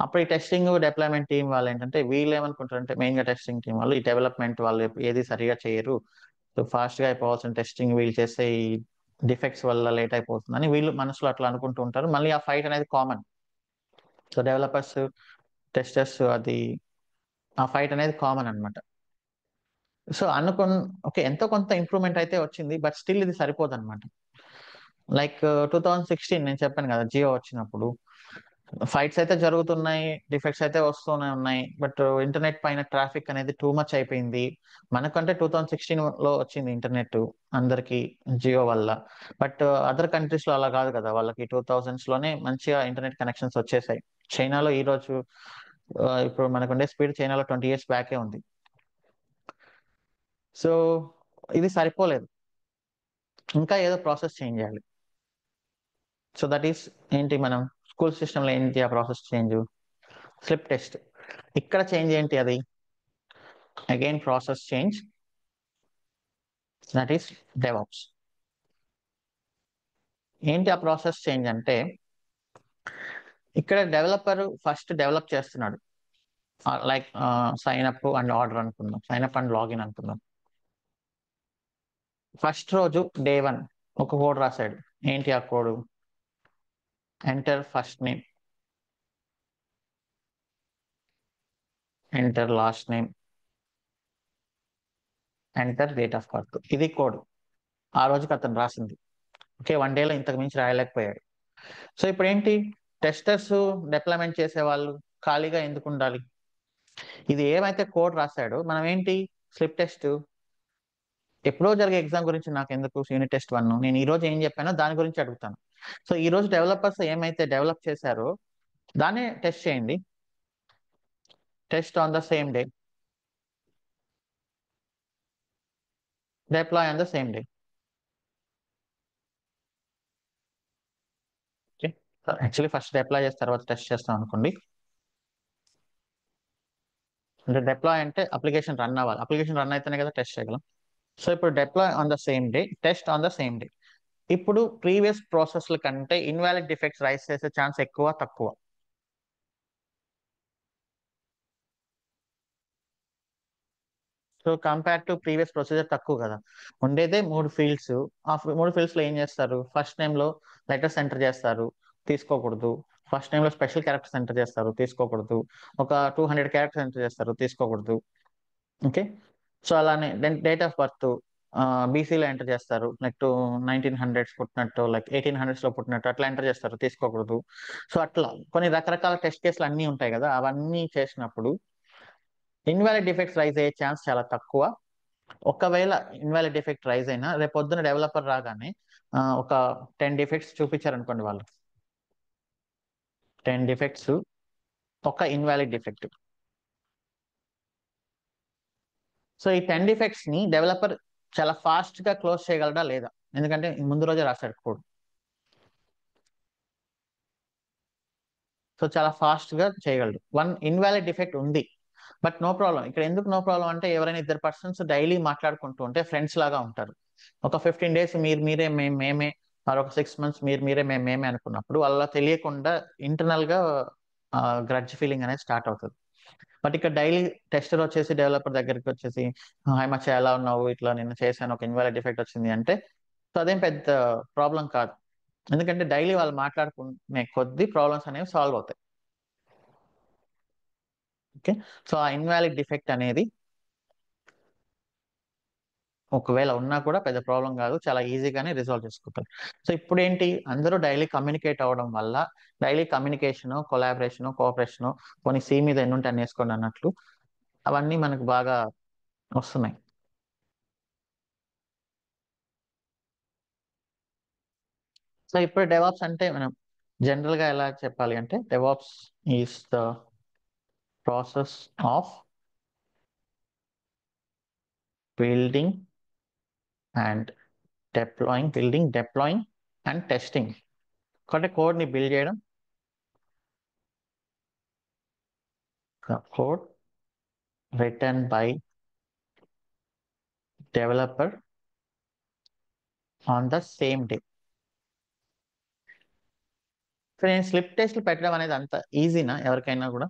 అప్పుడు ఈ టెస్టింగ్ డిప్లాయ్మెంట్ టీం వాళ్ళు ఏంటంటే వీళ్ళు ఏమనుకుంటారు అంటే మెయిన్ గా టెస్టింగ్ టీం వాళ్ళు ఈ డెవలప్మెంట్ వాళ్ళు ఏది సరిగా చేయరు, సో ఫాస్ట్ గా అయిపోవాల్సిన టెస్టింగ్ వీళ్ళు చేసే ఈ డిఫెక్ట్స్ వల్ల లేట్ అయిపోతుందని వీళ్ళు మనసులో అట్లా అనుకుంటూ ఉంటారు. మళ్ళీ ఆ ఫైట్ అనేది కామన్. సో డెవలపర్స్ టెస్టర్స్ అది ఆ ఫైట్ అనేది కామన్ అనమాట. సో ఓకే ఎంతో కొంత ఇంప్రూవ్మెంట్ అయితే వచ్చింది, బట్ స్టిల్ ఇది సరిపోదు అనమాట. లైక్ 2016 నేను చెప్పాను కదా జియో వచ్చినప్పుడు ఫైట్స్ అయితే జరుగుతున్నాయి, డిఫెక్ట్స్ అయితే వస్తూనే ఉన్నాయి, బట్ ఇంటర్నెట్ పైన ట్రాఫిక్ అనేది టూ మచ్ అయిపోయింది. మనకంటే 2016 లో వచ్చింది ఇంటర్నెట్ అందరికి జియో వల్ల. బట్ అదర్ కంట్రీస్ లో అలా కాదు కదా, వాళ్ళకి 2000s లోనే మంచిగా ఇంటర్నెట్ కనెక్షన్స్ వచ్చేసాయి. చైనాలో ఈ రోజు ఇప్పుడు మనకుండే స్పీడ్ చైనాలో 20 years బ్యాకే ఉంది. సో ఇది సరిపోలేదు, ఇంకా ఏదో ప్రాసెస్ చేంజ్ చేయాలి. సో దట్ ఈస్ ఏంటి, మనం స్కూల్ సిస్టంలో ఏంటి ఆ ప్రాసెస్ చేంజ్? Slip test. ఇక్కడ చేంజ్ ఏంటి? అది again process change, that is DevOps. ఏంటి ఆ ప్రాసెస్ చేంజ్ అంటే ఇక్కడ డెవలపర్ ఫస్ట్ డెవలప్ చేస్తున్నాడు, like sign up and order అనుకుందాం, సైన్ అప్ అండ్ లాగిన్ అనుకుందాం. ఫస్ట్ రోజు డే 1 ఒక కోడ్ రాశాడు. ఏంటి ఆ code? Enter first name, enter last name, enter date of birth. ఇది కోడ్ ఆ రోజుకి అతను రాసింది. ఓకే, 1 day లో ఇంతకు మించి రాయలేకపోయాడు. సో ఇప్పుడు ఏంటి, టెస్టర్స్ డిప్లాయ్మెంట్ చేసే వాళ్ళు ఖాళీగా ఎందుకు ఉండాలి? ఇది ఏమైతే కోడ్ రాశాడో మనం ఏంటి స్లిప్ టెస్ట్ ఎప్పుడో జరిగే ఎగ్జామ్ గురించి నాకు ఎందుకు, యూనిట్ టెస్ట్ 1 నేను ఈ రోజు ఏం చెప్పానో దాని గురించి అడుగుతాను. సో ఈ రోజు డెవలపర్స్ ఏమైతే డెవలప్ చేశారో దాన్ని టెస్ట్ చేయండి. test on the same day, deploy on the same day. Okay, actually first deploy చేసి తర్వాత టెస్ట్ చేస్తాం అనుకోండి. అంటే deploy అంటే అప్లికేషన్ రన్ అవ్వాలి, అప్లికేషన్ రన్ అయితేనే కదా టెస్ట్ చేయగలం. సో ఇప్పుడు deploy on the same day, test on the same day. ఇప్పుడు ప్రీవియస్ ప్రాసెస్ల కంటే ఇన్వాలిడ్ డిఫెక్ట్స్ రైస్ చేసే ఛాన్స్ ఎక్కువ తక్కువ? So compare to previous procedure తక్కువ కదా, ఉండేదే 3 ఫీల్డ్స్. ఆ 3 ఫీల్డ్స్ లో ఏం చేస్తారు, ఫస్ట్ నేమ్ లో లెటర్స్ ఎంటర్ చేస్తారు, తీసుకోకూడదు. ఫస్ట్ నేమ్ లో స్పెషల్ క్యారెక్టర్స్ ఎంటర్ చేస్తారు, తీసుకోకూడదు. ఒక 200 క్యారెక్టర్స్ ఎంటర్ చేస్తారు, తీసుకోకూడదు. ఓకే, సో అలానే డేట్ ఆఫ్ బర్త్ బీసీలో ఎంటర్ చేస్తారు, లైక్ 1900s పుట్టినట్టు, లైక్ 1800s లో పుట్టినట్టు అట్లా ఎంటర్ చేస్తారు, తీసుకోకూడదు. సో అట్లా కొన్ని రకరకాల టెస్ట్ కేసులు అన్నీ ఉంటాయి కదా, అవన్నీ చేసినప్పుడు ఇన్వాలిడ్ డిఫెక్ట్స్ రైజ్ అయ్యే ఛాన్స్ చాలా తక్కువ. ఒకవేళ ఇన్వాలిడ్ డిఫెక్ట్ రైజ్ అయినా రేపు పొద్దున డెవలపర్ రాగానే ఒక 10 డిఫెక్ట్స్ చూపించారనుకోండి, వాళ్ళు 10 డిఫెక్ట్స్ ఒక ఇన్వాలిడ్ డిఫెక్ట్. సో ఈ 10 డిఫెక్ట్స్ ని డెవలపర్ చాలా ఫాస్ట్ గా క్లోజ్ చేయగలడా లేదా, ఎందుకంటే ముందు రోజే రాశాడు కోడ్. సో చాలా ఫాస్ట్ గా చేయగలడు. 1 ఇన్వాలిడ్ డిఫెక్ట్ ఉంది, బట్ నో ప్రాబ్లం. ఇక్కడ ఎందుకు నో ప్రాబ్లం అంటే, ఎవరైనా 2 పర్సన్స్ డైలీ మాట్లాడుకుంటూ ఉంటే ఫ్రెండ్స్ లాగా ఉంటారు. ఒక 15 డేస్ మీరు మీరే మేమే, మరొక 6 months మీరు మీరే మేమే అనుకున్నప్పుడు వాళ్ళ తెలియకుండా ఇంటర్నల్ గా గ్రడ్జ్ ఫీలింగ్ అనేది స్టార్ట్ అవుతుంది. బట్ ఇక్కడ డైలీ టెస్టర్ వచ్చేసి డెవలపర్ దగ్గరికి వచ్చేసి, హాయ్ మచ్చ ఎలా ఉన్నావు, ఇట్లా నిన్న చేశాను, ఒక ఇన్వాలిడ్ డిఫెక్ట్ వచ్చింది అంటే, సో అదేం పెద్ద ప్రాబ్లం కాదు. ఎందుకంటే డైలీ వాళ్ళు మాట్లాడుకునే కొద్ది ప్రాబ్లమ్స్ అనేవి సాల్వ్ అవుతాయి. ఓకే, సో ఆ ఇన్వాలిడ్ డిఫెక్ట్ అనేది ఒకవేళ ఉన్నా కూడా పెద్ద ప్రాబ్లం కాదు, చాలా ఈజీగానే రిజాల్వ్ చేసుకుంటారు. సో ఇప్పుడు ఏంటి, అందరూ డైలీ కమ్యూనికేట్ అవ్వడం వల్ల డైలీ కమ్యూనికేషన్, కొలాబరేషన్, కోఆపరేషన్, కొన్ని సి మీద ఎన్ని ఉంటే అన్ని వేసుకోండి అన్నట్లు అవన్నీ మనకు బాగా వస్తున్నాయి. సో ఇప్పుడు డెవాప్స్ అంటే మనం జనరల్ గా ఎలా చెప్పాలి అంటే, DevOps is the process of building and deploying and testing. అంటే కోడ్ ని బిల్డ్ చేయడం, code written by developer on the same day. So నేను స్లిప్ టెస్ట్లు పెట్టడం అనేది అంత ఈజీనా ఎవరికైనా కూడా?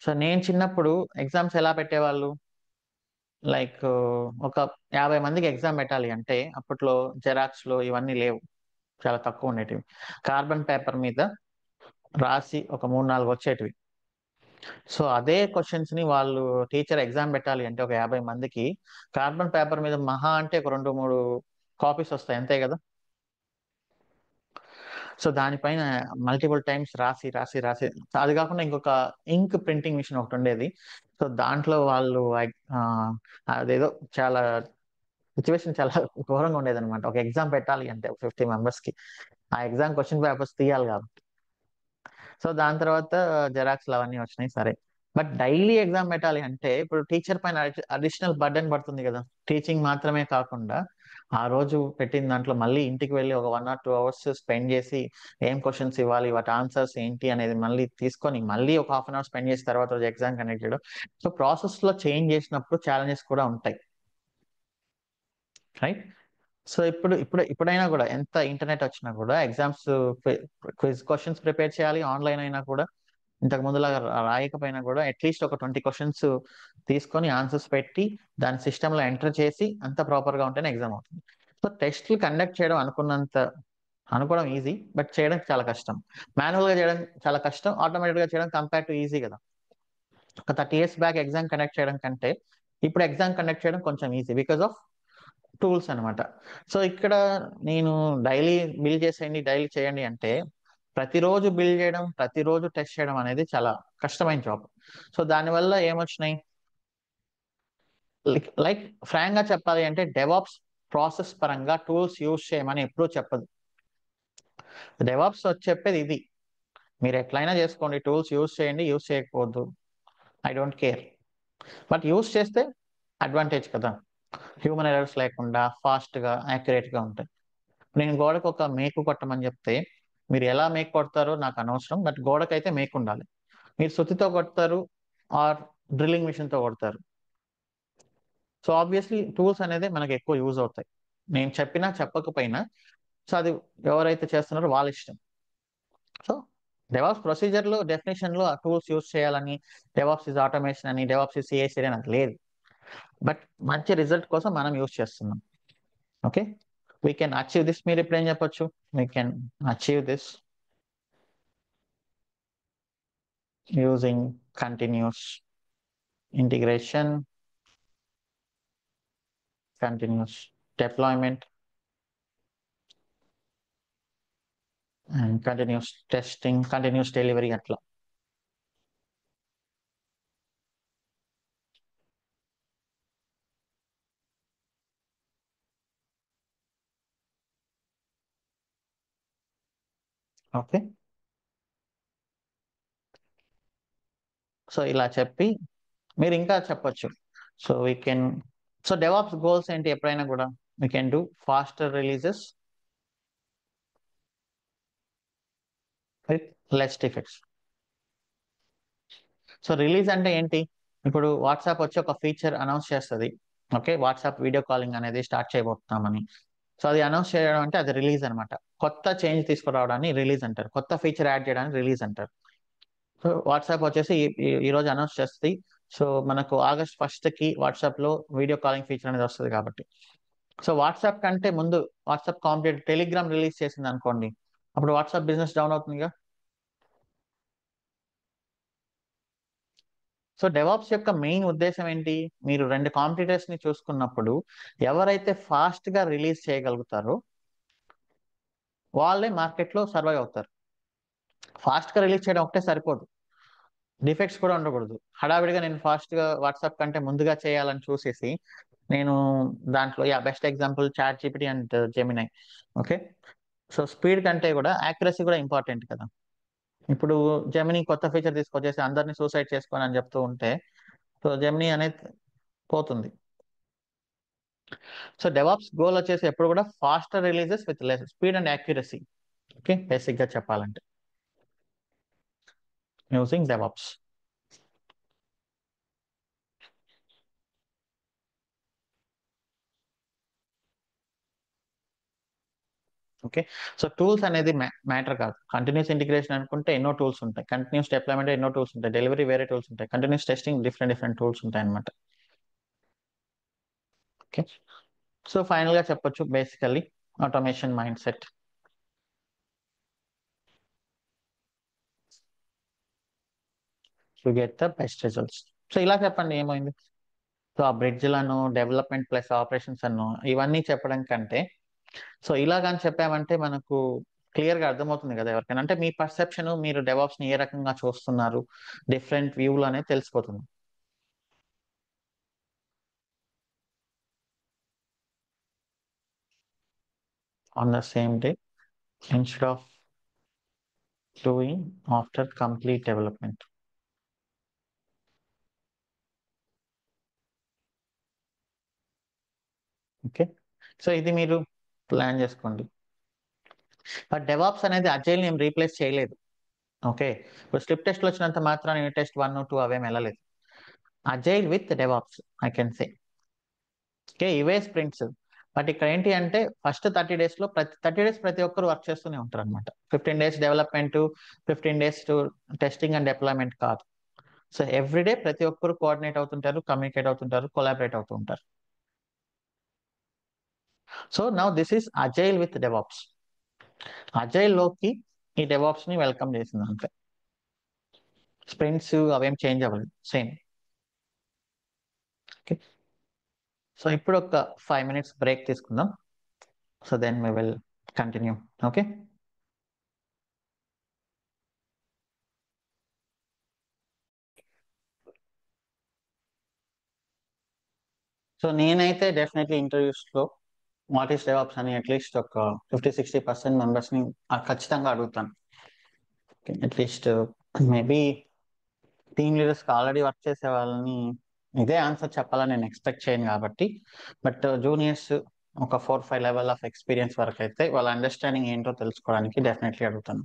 సో నేను చిన్నప్పుడు ఎగ్జామ్స్ ఎలా పెట్టేవాళ్ళు, లైక్ ఒక 50 మందికి ఎగ్జామ్ పెట్టాలి అంటే అప్పట్లో జెరాక్స్లు ఇవన్నీ లేవు, చాలా తక్కువ ఉండేటివి. కార్బన్ పేపర్ మీద రాసి ఒక 3-4 వచ్చేటివి. సో అదే క్వశ్చన్స్ ని వాళ్ళు టీచర్ ఎగ్జామ్ పెట్టాలి అంటే ఒక 50 మందికి కార్బన్ పేపర్ మీద మహా అంటే ఒక 2-3 కాపీస్ వస్తాయి, అంతే కదా. సో దానిపైన మల్టిపుల్ టైమ్స్ రాసి రాసి రాసి, అది కాకుండా ఇంకొక ఇంక్ ప్రింటింగ్ మిషన్ ఒకటి ఉండేది. సో దాంట్లో వాళ్ళు అదేదో చాలా సిచ్యువేషన్ చాలా ఘోరంగా ఉండేది అనమాట. ఒక ఎగ్జామ్ పెట్టాలి అంటే 50 members కి ఆ ఎగ్జామ్ క్వశ్చన్ పేపర్స్ తీయాలి కాబట్టి. సో దాని తర్వాత జెరాక్స్లు అవన్నీ వచ్చినాయి, సరే. బట్ డైలీ ఎగ్జామ్ పెట్టాలి అంటే ఇప్పుడు టీచర్ పైన అడిషనల్ బర్డెన్ పడుతుంది కదా. టీచింగ్ మాత్రమే కాకుండా ఆ రోజు పెట్టిన దాంట్లో మళ్ళీ ఇంటికి వెళ్ళి ఒక 1 or 2 hours స్పెండ్ చేసి ఏం క్వశ్చన్స్ ఇవ్వాలి, వాటి ఆన్సర్స్ ఏంటి అనేది మళ్ళీ తీసుకొని మళ్ళీ ఒక 1/2 hour స్పెండ్ చేసిన తర్వాత రోజు ఎగ్జామ్ కండక్ట్ చేయడం. సో ప్రాసెస్ లో చేంజ్ చేసినప్పుడు ఛాలెంజెస్ కూడా ఉంటాయి, రైట్. సో ఇప్పుడైనా కూడా ఎంత ఇంటర్నెట్ వచ్చినా కూడా ఎగ్జామ్స్ క్విజ్ క్వశ్చన్స్ ప్రిపేర్ చేయాలి, ఆన్లైన్ అయినా కూడా. ఇంతకు ముందులాగా రాయకపోయినా కూడా అట్లీస్ట్ ఒక 20 questions తీసుకొని ఆన్సర్స్ పెట్టి దాని సిస్టంలో ఎంటర్ చేసి అంత ప్రాపర్ గా ఉంటేనే ఎగ్జామ్ అవుతుంది. సో టెస్ట్లు కండక్ట్ చేయడం అనుకోవడం ఈజీ, బట్ చేయడం చాలా కష్టం. మాన్యువల్ గా చేయడం చాలా కష్టం, ఆటోమేటిక్ గా చేయడం కంపేర్ టు ఈజీ కదా. ఒక 30 years బ్యాక్ ఎగ్జామ్ కండక్ట్ చేయడం కంటే ఇప్పుడు ఎగ్జామ్ కండక్ట్ చేయడం కొంచెం ఈజీ బికాస్ ఆఫ్ టూల్స్ అనమాట. సో ఇక్కడ నేను డైలీ బిల్డ్ చేసేయండి, డైలీ చేయండి అంటే ప్రతిరోజు బిల్డ్ చేయడం, ప్రతిరోజు టెస్ట్ చేయడం అనేది చాలా కష్టమైన జాబ్. సో దానివల్ల ఏమొచ్చినాయి, లైక్ ఫ్రాంక్ గా చెప్పాలి అంటే డెవాప్స్ ప్రాసెస్ పరంగా టూల్స్ యూజ్ చేయమని ఎప్పుడూ చెప్పదు. డెవాప్స్ చెప్పేది ఇది, మీరు ఎట్లయినా చేసుకోండి, టూల్స్ యూజ్ చేయండి, యూజ్ చేయకపోవద్దు, I don't care. But use చేస్తే అడ్వాంటేజ్ కదా, హ్యూమన్ ఎర్రర్స్ లేకుండా ఫాస్ట్గా యాక్యురేట్గా ఉంటాయి. నేను గోడకు ఒక మేకు కొట్టమని చెప్తే మీరు ఎలా మేకు కొడతారో నాకు అనవసరం, బట్ గోడకైతే మేకు ఉండాలి. మీరు సుత్తితో కొడతారు ఆర్ డ్రిల్లింగ్ మిషన్తో కొడతారు. సో ఆబ్వియస్లీ టూల్స్ అనేది మనకి ఎక్కువ యూజ్ అవుతాయి, నేను చెప్పినా చెప్పకపోయినా. సో అది ఎవరైతే చేస్తున్నారో వాళ్ళ ఇష్టం. సో డెవాప్స్ ప్రొసీజర్లో డెఫినేషన్లో ఆ టూల్స్ యూజ్ చేయాలని, డెవాప్స్ ఇస్ ఆటోమేషన్ అని, డెవాప్స్ ఇస్ సిఐసిడి నాకు లేదు. బట్ మంచి రిజల్ట్ కోసం మనం యూజ్ చేస్తున్నాం. Okay, we can achieve this. మీరు ఇప్పుడు ఏం చెప్పొచ్చు, we can achieve this using continuous integration, continuous deployment, and continuous testing, continuous delivery atla. Okay, so ఇలా చెప్పి మీరు ఇంకా చెప్పొచ్చు. So we can, so DevOps goals ఏంటి, ఎప్పుడైనా కూడా we can do faster releases with less defects. So release అంటే ఏంటి, ఇప్పుడు వాట్సాప్ వచ్చి ఒక ఫీచర్ అనౌన్స్ చేస్తుంది, ఓకే, వాట్సాప్ వీడియో కాలింగ్ అనేది స్టార్ట్ చేయబోతున్నామని. సో అది అనౌన్స్ చేయడం అంటే అది రిలీజ్ అనమాట. కొత్త చేంజ్ తీసుకురావడాన్ని రిలీజ్ అంటారు, కొత్త ఫీచర్ యాడ్ చేయడానికి రిలీజ్ అంటారు. సో వాట్సాప్ వచ్చేసి ఈ రోజు అనౌన్స్ చేస్తుంది. సో మనకు ఆగస్ట్ 1st వాట్సాప్లో వీడియో కాలింగ్ ఫీచర్ అనేది వస్తుంది కాబట్టి. సో వాట్సాప్ కంటే ముందు వాట్సాప్ కాంపిటేట్ టెలిగ్రామ్ రిలీజ్ చేసింది అనుకోండి, అప్పుడు వాట్సాప్ బిజినెస్ డౌన్ అవుతుందిగా. సో డెవాప్స్ యొక్క మెయిన్ ఉద్దేశం ఏంటి, మీరు రెండు కాంపిటీటర్స్ ని చూసుకున్నప్పుడు ఎవరైతే ఫాస్ట్ గా రిలీజ్ చేయగలుగుతారో వాళ్ళే మార్కెట్లో సర్వైవ్ అవుతారు. ఫాస్ట్ గా రిలీజ్ చేయడం ఒకటే సరిపోదు, డిఫెక్ట్స్ కూడా ఉండకూడదు. హడావిడిగా నేను ఫాస్ట్ గా వాట్సాప్ కంటే ముందుగా చేయాలని చూసేసి నేను దాంట్లో best example ChatGPT and Gemini. Okay, so speed కంటే కూడా యాక్యురసీ కూడా ఇంపార్టెంట్ కదా. ఇప్పుడు జెమినీ కొత్త ఫీచర్ తీసుకొచ్చేసి అందరినీ సూసైడ్ చేసుకోని అని చెప్తూ ఉంటే సో జెమినీ అనేది పోతుంది. సో డెవాప్స్ గోల్ వచ్చేసి ఎప్పుడు కూడా faster releases with less speed and accuracy. Okay, basic గా చెప్పాలంటే using DevOps. Okay, so tools అనేది మ్యాటర్ కాదు. కంటిన్యూస్ ఇంటిగ్రేషన్ అనుకుంటే ఎన్నో టూల్స్ ఉంటాయి, కంటిన్యూస్ డిప్లాయ్మెంట్ ఎన్నో టూల్స్ ఉంటాయి, డెలివరీ వేరే టూల్స్ ఉంటాయి, కంటిన్యూస్ టెస్టింగ్ డిఫరెంట్ టూల్స్ ఉంటాయి అనమాట. ఓకే, సో ఫైనల్ గా చెప్పొచ్చు basically automation mindset. To get the best results. So ఇలా చెప్పండి ఏమైంది. సో ఆ బ్రిడ్జ్లను డెవలప్మెంట్ ప్లస్ ఆపరేషన్స్ అను ఇవన్నీ చెప్పడం కంటే సో ఇలాగని చెప్పామంటే మనకు క్లియర్గా అర్థమవుతుంది కదా ఎవరికైనా, అంటే మీ పర్సెప్షన్, మీరు డెవాప్స్ ని ఏ రకంగా చూస్తున్నారు, డిఫరెంట్ వ్యూలు అనేది తెలిసిపోతుంది. On the same day instead of doing after complete development. Okay, so ఇది మీరు ప్లాన్ చేసుకోండి. బట్ డెవాప్స్ అనేది అజైల్ ఏం రీప్లేస్ చేయలేదు. ఓకే, ఇప్పుడు స్లిప్ టెస్ట్లు వచ్చినంత మాత్రం యూనిట్ టెస్ట్ 1, 2 అవేం వెళ్ళలేదు. Agile with DevOps I can say. Okay, ఇవే స్ప్రింట్స్. బట్ ఇక్కడ ఏంటి అంటే ఫస్ట్ 30 days లో ప్రతి 30 days ప్రతి ఒక్కరు వర్క్ చేస్తూనే ఉంటారు అనమాట. 15 days development, 15 days to testing and deployment కాదు. సో ఎవ్రీడే ప్రతి ఒక్కరు కోఆర్డినేట్ అవుతుంటారు, కమ్యూనికేట్ అవుతుంటారు, కొలాబరేట్ అవుతూ ఉంటారు. So now this is agile with DevOps. Agile లోకి ఈ డెవాప్స్ ని వెల్కమ్ చేసింది అంతే. స్ప్రింట్స్ అవేం చేంజ్ అవ్వలేదు, సేమ్. ఓకే, సో ఇప్పుడు ఒక 5 minutes బ్రేక్ తీసుకుందాం. So then we will continue. Okay, so నేనైతే డెఫినెట్లీ ఇంటర్వ్యూస్ లో వాట్ ఈస్ డెవాప్స్ అని అట్లీస్ట్ ఒక 50-60% మెంబర్స్ ని ఖచ్చితంగా అడుగుతాను. అట్లీస్ట్ మేబీ టీమ్ లీడర్స్కి ఆల్రెడీ వర్క్ చేసే వాళ్ళని ఇదే ఆన్సర్ చెప్పాలని నేను ఎక్స్పెక్ట్ చేయను కాబట్టి, బట్ జూనియర్స్ ఒక 4-5 లెవెల్ ఆఫ్ ఎక్స్పీరియన్స్ వరకు అయితే వాళ్ళ అండర్స్టాండింగ్ ఏంటో తెలుసుకోవడానికి డెఫినెట్లీ అడుగుతాను.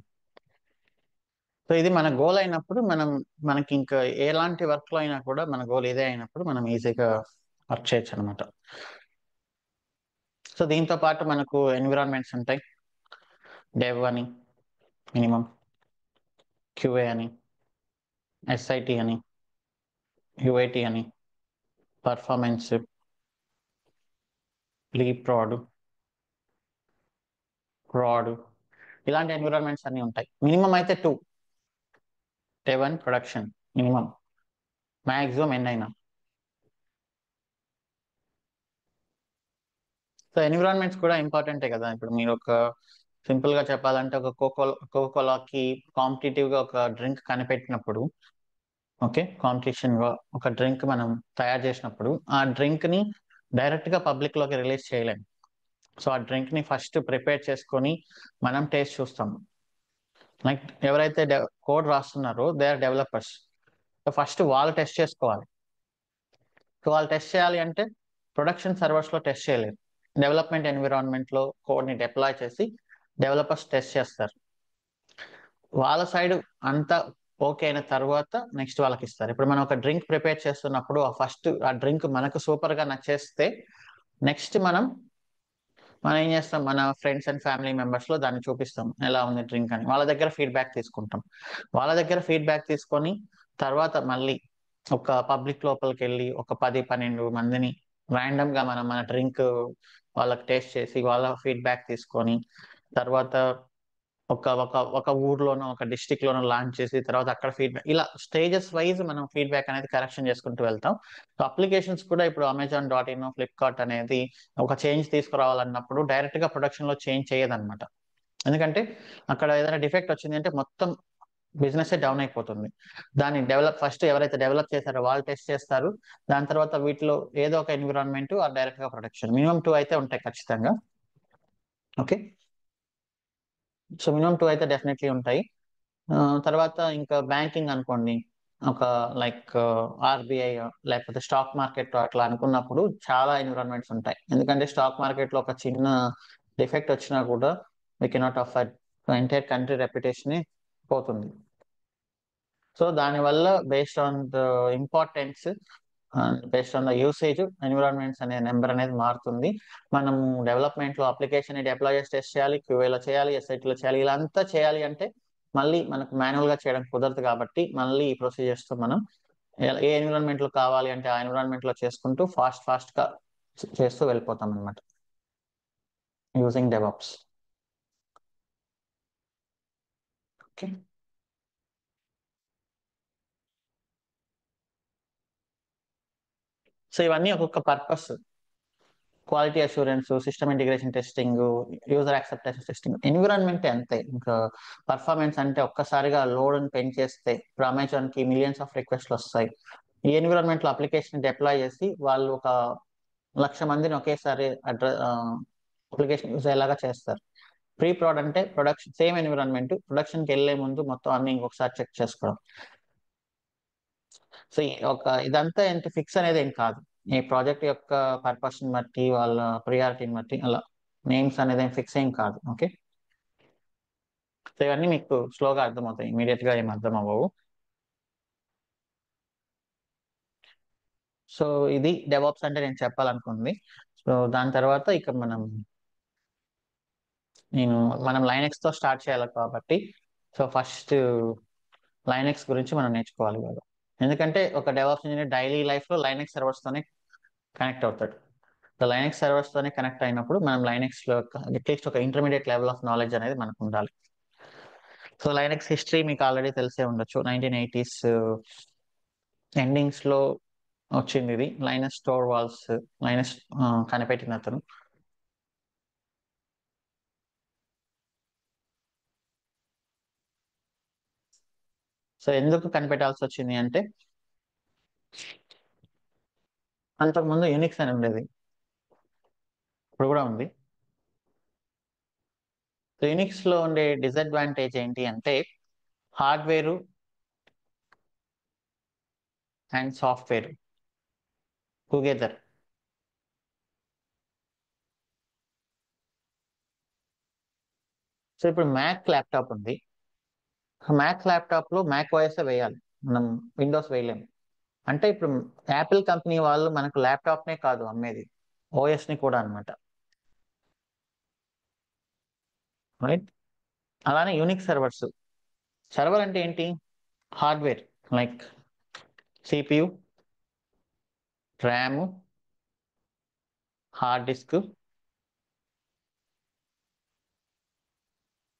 సో ఇది మన గోల్ అయినప్పుడు మనకి ఇంకా ఎలాంటి వర్క్లో అయినా కూడా మన గోల్ ఇదే అయినప్పుడు మనం ఈజీగా వర్క్ చేయొచ్చు అనమాట. సో దీంతో పాటు మనకు ఎన్విరాన్మెంట్స్ ఉంటాయి, డెవ్ అని, మినిమం క్యూఏ అని, ఎస్ఐటి అని, యుఐటి అని, పర్ఫార్మెన్స్, లీప్ రాడ్, ఇలాంటి ఎన్విరాన్మెంట్స్ అన్ని ఉంటాయి. మినిమం అయితే 2, dev and production minimum, maximum N అయినా. సో ఎన్విరాన్మెంట్స్ కూడా ఇంపార్టెంటే కదా. ఇప్పుడు మీరు ఒక సింపుల్ గా చెప్పాలంటే ఒక కోకోలాకి కాంపిటేటివ్ గా ఒక డ్రింక్ కనిపెట్టినప్పుడు, ఓకే, కాంపిటీషన్ గా ఒక డ్రింక్ మనం తయారు చేసినప్పుడు ఆ డ్రింక్ ని డైరెక్ట్ గా పబ్లిక్ లోకి రిలీజ్ చేయలేం. సో ఆ డ్రింక్ ని ఫస్ట్ ప్రిపేర్ చేసుకొని మనం టేస్ట్ చూస్తాం. లైక్ ఎవరైతే కోడ్ రాస్తున్నారో they are developers. So first వాళ్ళు టెస్ట్ చేసుకోవాలి. సో వాళ్ళు టెస్ట్ చేయాలి అంటే ప్రొడక్షన్ సర్వర్స్ లో టెస్ట్ చేయలేరు. డెవలప్మెంట్ ఎన్విరాన్మెంట్ లో కోడ్ ని డిప్లాయ్ చేసి డెవలపర్స్ టెస్ట్ చేస్తారు. వాళ్ళ సైడ్ అంతా ఓకే అయిన తర్వాత నెక్స్ట్ వాళ్ళకి ఇస్తారు. ఇప్పుడు మనం ఒక డ్రింక్ ప్రిపేర్ చేస్తున్నప్పుడు ఫస్ట్ ఆ డ్రింక్ మనకు సూపర్ గా నచ్చేస్తే నెక్స్ట్ మనం ఏం చేస్తాం, మన ఫ్రెండ్స్ అండ్ ఫ్యామిలీ మెంబర్స్ లో దాన్ని చూపిస్తాం ఎలా ఉంది డ్రింక్ అని. వాళ్ళ దగ్గర ఫీడ్బ్యాక్ తీసుకుంటాం. వాళ్ళ దగ్గర ఫీడ్బ్యాక్ తీసుకొని తర్వాత మళ్ళీ ఒక పబ్లిక్ లోపలికి వెళ్ళి ఒక 10-12 మందిని ర్యాండమ్ గా మన డ్రింక్ వాళ్ళకి టేస్ట్ చేసి వాళ్ళ ఫీడ్బ్యాక్ తీసుకొని తర్వాత ఒక ఒక ఒక ఊర్లోనో ఒక డిస్టిక్ లోనో లాంచ్ చేసి తర్వాత అక్కడ ఫీడ్బ్యాక్, ఇలా స్టేజెస్ వైజ్ మనం ఫీడ్బ్యాక్ అనేది కరెక్షన్ చేసుకుంటూ వెళ్తాం. సో అప్లికేషన్స్ కూడా ఇప్పుడు Amazon.in, ఫ్లిప్కార్ట్ అనేది ఒక చేంజ్ తీసుకురావాలన్నప్పుడు డైరెక్ట్ గా ప్రొడక్షన్ లో చేంజ్ చేయదన్నమాట. ఎందుకంటే అక్కడ ఏదైనా డిఫెక్ట్ వచ్చింది అంటే మొత్తం బిజినెస్ డౌన్ అయిపోతుంది. దాన్ని ఫస్ట్ ఎవరైతే డెవలప్ చేశారో వాళ్ళు టెస్ట్ చేస్తారు. దాని తర్వాత వీటిలో ఏదో ఒక ఎన్విరాన్మెంట్ ఆ డైరెక్ట్ గా ప్రొడక్షన్ మినిమం 2 అయితే ఉంటాయి ఖచ్చితంగా. ఓకే, సో మినిమం 2 అయితే డెఫినెట్లీ ఉంటాయి. తర్వాత ఇంకా బ్యాంకింగ్ అనుకోండి, ఒక లైక్ ఆర్బిఐ లేకపోతే స్టాక్ మార్కెట్ అట్లా అనుకున్నప్పుడు చాలా ఎన్విరాన్మెంట్స్ ఉంటాయి. ఎందుకంటే స్టాక్ మార్కెట్ లో ఒక చిన్న డిఫెక్ట్ వచ్చినా కూడా we cannot afford, entire country reputation పోతుంది. సో దానివల్ల based on the importance based on the usage environments అనే నెంబర్ అనేది మారుతుంది. మనము డెవలప్మెంట్ లో అప్లికేషన్ డిప్లాయ్ చేసి టెస్ట్ చేయాలి, క్యూఏలో చేయాలి, ఎస్ఐటీలో చేయాలి. ఇలా అంతా చేయాలి అంటే మళ్ళీ మనకు మాన్యువల్ గా చేయడం కుదరదు కాబట్టి మళ్ళీ ఈ ప్రొసీజర్స్ తో మనం ఏ ఎన్విరాన్మెంట్ లో కావాలి అంటే ఆ ఎన్విరాన్మెంట్ లో చేసుకుంటూ ఫాస్ట్ గా చేస్తూ వెళ్ళిపోతాం అనమాట యూజింగ్ డెవాప్స్. ఓకే, సో ఇవన్నీ ఒక్కొక్క purpose. Quality assurance, system integration testing, user acceptance testing, environment అంతే. ఇంకా పర్ఫార్మెన్స్ అంటే ఒక్కసారిగా లోడ్ పెంచేస్తే ఇప్పుడు అమెజాన్ కి మిలియన్స్ ఆఫ్ రిక్వెస్ట్లు వస్తాయి. ఈ ఎన్విరాన్మెంట్ లో అప్లికేషన్ డిప్లాయ్ చేసి వాళ్ళు ఒక 1,00,000 మందిని ఒకేసారి అప్లికేషన్ యూజ్ అయ్యేలాగా చేస్తారు. ప్రీ ప్రొడ్ అంటే ప్రొడక్షన్ సేమ్ ఎన్విరాన్మెంట్, ప్రొడక్షన్కి వెళ్లే ముందు మొత్తం అన్ని ఇంకొకసారి చెక్ చేసుకోవడం. సో ఇదంతా ఏంటి ఫిక్స్ అనేది ఏం కాదు. ఈ ప్రాజెక్ట్ యొక్క పర్పస్ ని బట్టి వాళ్ళ ప్రియారిటీని బట్టి అలా నేమ్స్ అనేది ఏం ఫిక్స్ ఏం కాదు. ఓకే, సో ఇవన్నీ మీకు స్లోగా అర్థమవుతాయి, ఇమీడియట్ గా ఏం అర్థం అవ్వవు. సో ఇది డెవాప్స్ అంటే నేను చెప్పాలనుకుంది. సో దాని తర్వాత ఇక మనం లైనెక్స్ తో స్టార్ట్ చేయాలి కాబట్టి సో ఫస్ట్ లైనెక్స్ గురించి మనం నేర్చుకోవాలి కదా. ఎందుకంటే ఒక డెవాప్స్ ఇంజనీర్ డైలీ లైఫ్ లో లైనెక్స్ సర్వర్స్ తోనే కనెక్ట్ అవుతాడు. సో లైనెక్స్ సర్వర్స్ తోనే కనెక్ట్ అయినప్పుడు మనం లైనెక్స్ లో అట్లీస్ట్ ఒక ఇంటర్మీడియట్ లెవెల్ ఆఫ్ నాలెడ్జ్ అనేది మనకు ఉండాలి. సో లైనెక్స్ హిస్టరీ మీకు ఆల్రెడీ తెలిసే ఉండొచ్చు. 1980s ఎండింగ్స్ లో వచ్చింది ఇది. లైనస్ టోర్వాల్డ్స్, లైనస్ కనిపెట్టిన అతను. సో ఎందుకు కనిపెట్టాల్సి వచ్చింది అంటే అంతకుముందు యూనిక్స్ అని ఉండేది, ఇప్పుడు కూడా ఉంది. సో యూనిక్స్ లో ఉండే డిసడ్వాంటేజ్ ఏంటి అంటే hardware and software together. So ఇప్పుడు మ్యాక్ ల్యాప్టాప్ ఉంది. మ్యాక్ ల్యాప్టాప్ లో మ్యాక్ ఓఎస్ వేయాలి, మనం విండోస్ వేయలేము. అంటే ఇప్పుడు యాపిల్ కంపెనీ వాళ్ళు మనకు ల్యాప్టాప్ నే కాదు అమ్మేది, ఓఎస్ ని కూడా అనమాట. రైట్. అలానే యూనిక్ సర్వర్స్. సర్వర్ అంటే ఏంటి? Hardware like CPU, RAM, hard disk,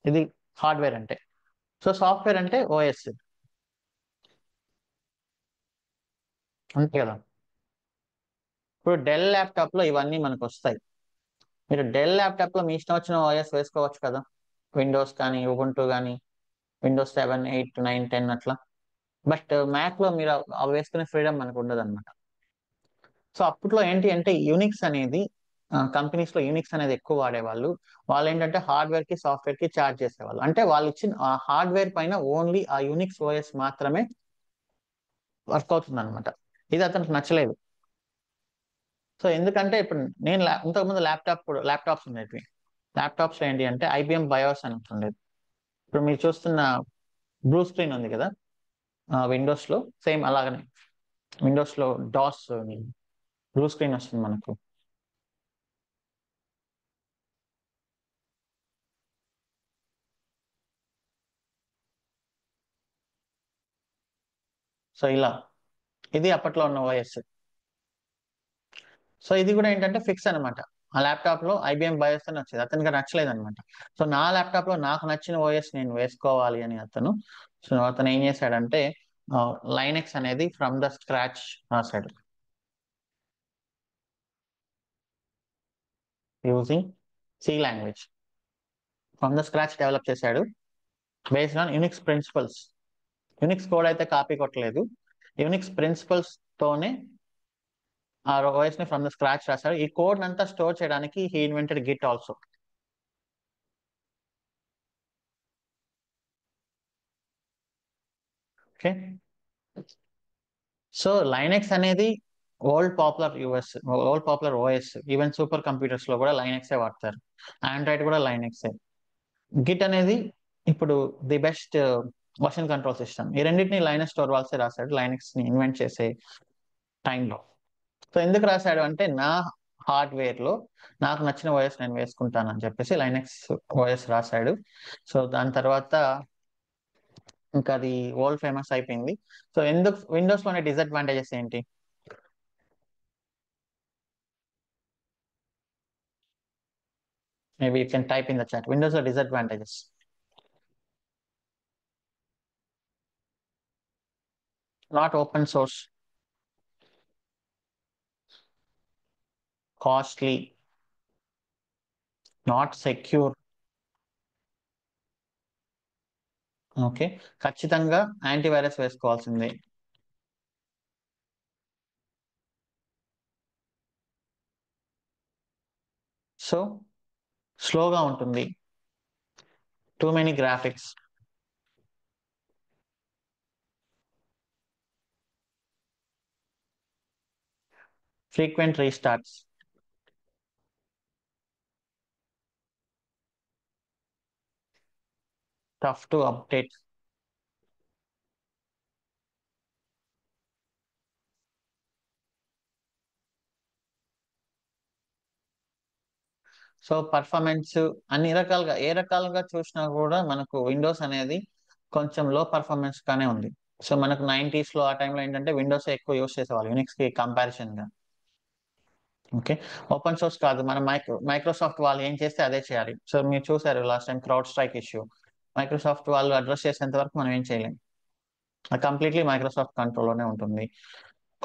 ఇది హార్డ్వేర్ అంటే. సో సాఫ్ట్వేర్ అంటే ఓఎస్, అంతే కదా. ఇప్పుడు డెల్ ల్యాప్టాప్ లో ఇవన్నీ మనకు వస్తాయి. మీరు డెల్ ల్యాప్టాప్ లో మీ ఇష్టం వచ్చిన ఓఎస్ వేసుకోవచ్చు కదా, విండోస్ కానీ, ఉబుంటూ కానీ, విండోస్ 7, 8, 9, 10 అట్లా. బట్ మ్యాక్ లో మీరు అవి వేసుకునే ఫ్రీడమ్ మనకు ఉండదు అనమాట. సో అప్పట్లో ఏంటి అంటే యూనిక్స్ అనేది, కంపెనీస్ లో యూనిక్స్ అనేది ఎక్కువ వాడేవాళ్ళు. వాళ్ళు ఏంటంటే హార్డ్వేర్ కి సాఫ్ట్వేర్ కి ఛార్జ్ చేసేవాళ్ళు. అంటే వాళ్ళు ఇచ్చిన ఆ హార్డ్వేర్ పైన ఓన్లీ ఆ యూనిక్స్ ఓఎస్ మాత్రమే వర్క్ అవుతుంది అనమాట. ఇది అతనికి నచ్చలేదు. సో ఎందుకంటే ఇప్పుడు నేను ఇంతకుముందు ల్యాప్టాప్స్ ఉండేవి. ల్యాప్టాప్స్ ఏంటి అంటే ఐబిఎం బయోస్ అని ఉండేది. ఇప్పుడు మీరు చూస్తున్న బ్లూ స్క్రీన్ ఉంది కదా, విండోస్ లో సేమ్ అలాగనే. విండోస్ లో డాస్ బ్లూ స్క్రీన్ వస్తుంది మనకు. సో ఇలా ఇది అప్పట్లో ఉన్న ఓఎస్. సో ఇది కూడా ఏంటంటే ఫిక్స్ అనమాట. ఆ ల్యాప్టాప్ లో ఐబిఎం బయోస్ అని వచ్చేది, అతనికి నచ్చలేదు అనమాట. సో నా ల్యాప్టాప్ లో నాకు నచ్చిన ఓఎస్ నేను వేసుకోవాలి అని అతను ఏం చేశాడంటే లైనెక్స్ అనేది ఫ్రమ్ ద స్క్రాచ్ రాశాడు, using C language. From the scratch develop చేశాడు based on Unix principles. Unix code అయితే కాపీ కొట్టలేదు, యూనిక్స్ ప్రిన్సిపల్స్ తోనే ఆ ఓఎస్ ని ఫ్రమ్ ద స్క్రాచ్ రాశారు. ఈ కోడ్ అంతా స్టోర్ చేయడానికి he invented git also. Okay. So Linux అనేది old popular OS. Even super computers లో కూడా లైనెక్సే వాడతారు, ఆండ్రాయిడ్ కూడా లైనెక్సే. గిట్ అనేది ఇప్పుడు the best version control system. ఈ రెండింటిని లైనస్ టోర్వాల్సే రాశాడు లైనెక్స్ ని ఇన్వెంట్ చేసే టైంలో. సో ఎందుకు రాశాడు అంటే నా హార్డ్వేర్ లో నాకు నచ్చిన ఓఎస్ నేను వేసుకుంటానని చెప్పేసి లైనెక్స్ ఓఎస్ రాశాడు. సో దాని తర్వాత ఇంకా అది వరల్డ్ ఫేమస్ అయిపోయింది. సో ఎందుకు విండోస్ లోనే డిసడ్వాంటేజెస్ ఏంటి? Maybe you can type in the chat. Windows are disadvantages. Not open source, costly, not secure. Okay, ఖచ్చితంగా యాంటీవైరస్ వేసుకోవాల్సిందే. సో స్లోగా ఉంటుంది, two many graphics, frequent restarts, tough to update. So performance అన్ని రకాలుగా ఏ రకాలుగా చూసినా కూడా మనకు విండోస్ అనేది కొంచెం లో పర్ఫార్మెన్స్ గానే ఉంది. సో మనకు 90s లో ఆ టైంలో ఏంటంటే విండోస్ ఎక్కువ యూస్ చేసేవాళ్ళు యూనిక్స్ కి కంపారిజన్ గా. ఓకే, ఓపెన్ సోర్స్ కాదు, మన మైక్రోసాఫ్ట్ వాళ్ళు ఏం చేస్తే అదే చేయాలి. సో మీరు చూసారు last time crowd strike issue, Microsoft వాళ్ళు అడ్రస్ చేసేంత వరకు మనం ఏం చేయలేం, అది కంప్లీట్లీ మైక్రోసాఫ్ట్ కంట్రోల్లోనే ఉంటుంది.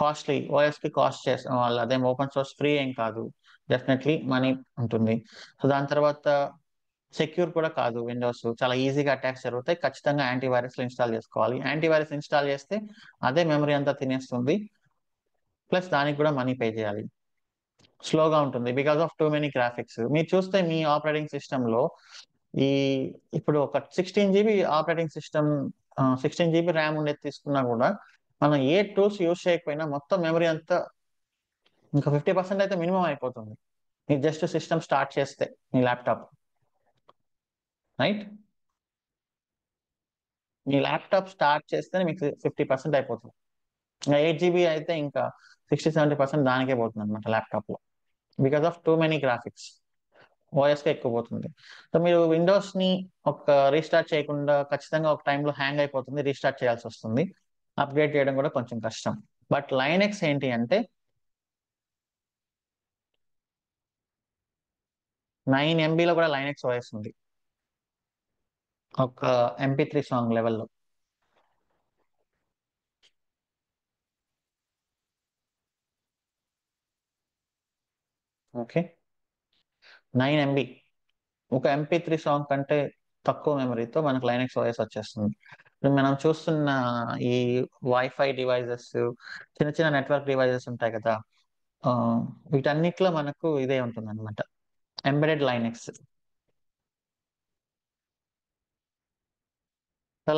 కాస్ట్లీ ఓఎస్ కి కాస్ట్ చేసిన వాళ్ళు, అదేం ఓపెన్ సోర్స్ ఫ్రీ ఏం కాదు, డెఫినెట్లీ మనీ ఉంటుంది. సో దాని తర్వాత సెక్యూర్ కూడా కాదు విండోస్, చాలా ఈజీగా అటాక్స్ జరుగుతాయి. ఖచ్చితంగా యాంటీవైరస్ ఇన్స్టాల్ చేసుకోవాలి. యాంటీవైరస్ ఇన్స్టాల్ చేస్తే అదే మెమరీ అంతా తినేస్తుంది, ప్లస్ దానికి కూడా మనీ పే చేయాలి. స్లోగా ఉంటుంది because of too many graphics. మీరు చూస్తే మీ ఆపరేటింగ్ సిస్టమ్ లో ఈ ఇప్పుడు ఒక 16 GB operating system 16 GB RAM ఉండేది తీసుకున్నా కూడా మనం ఏ టూల్స్ యూజ్ చేయకపోయినా మొత్తం మెమరీ అంతా ఇంకా 50% అయితే మినిమం అయిపోతుంది. మీరు జస్ట్ సిస్టమ్ స్టార్ట్ చేస్తే మీ ల్యాప్టాప్, రైట్? మీ ల్యాప్టాప్ స్టార్ట్ చేస్తే మీకు 50% అయిపోతుంది. ఇంకా 8 GB అయితే ఇంకా 60-70% దానికే పోతుంది అనమాట ల్యాప్టాప్లో, because of too many graphics. ఓఎస్కే ఎక్కువ పోతుంది. సో మీరు విండోస్ని ఒక రీస్టార్ట్ చేయకుండా ఖచ్చితంగా ఒక టైంలో హ్యాంగ్ అయిపోతుంది, రీస్టార్ట్ చేయాల్సి వస్తుంది. అప్గ్రేడ్ చేయడం కూడా కొంచెం కష్టం. బట్ లైనెక్స్ ఏంటి అంటే 9 MBలో కూడా లైనెక్స్ ఓఎస్ ఉంది, ఒక MP3 సాంగ్ లెవెల్లో. ఓకే, 9 MB ఒక MP3 సాంగ్ కంటే తక్కువ మెమరీతో మనకు లైనెక్స్ ఓఎస్ వచ్చేస్తుంది. ఇప్పుడు మనం చూస్తున్న ఈ వైఫై డివైజెస్, చిన్న చిన్న నెట్వర్క్ డివైజెస్ ఉంటాయి కదా, వీటన్నిటిలో మనకు ఇదే ఉంటుంది అనమాట, embedded Linux.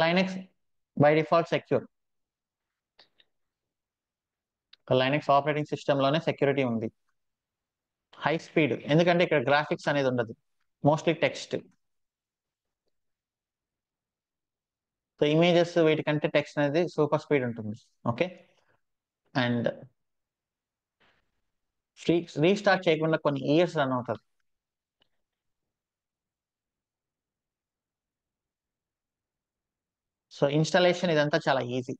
Linux by default secure. Linux operating సిస్టంలోనే సెక్యూరిటీ ఉంది, హై స్పీడ్, ఎందుకంటే ఇక్కడ గ్రాఫిక్స్ అనేది ఉండదు, మోస్ట్లీ టెక్స్ట్. సో ఇమేజెస్ వీటికంటే టెక్స్ట్ అనేది సూపర్ స్పీడ్ ఉంటుంది. ఓకే, అండ్ రీస్టార్ట్ చేయకుండా కొన్ని ఇయర్స్ రన్ అవుతుంది. సో ఇన్స్టాలేషన్ ఇదంతా చాలా easy.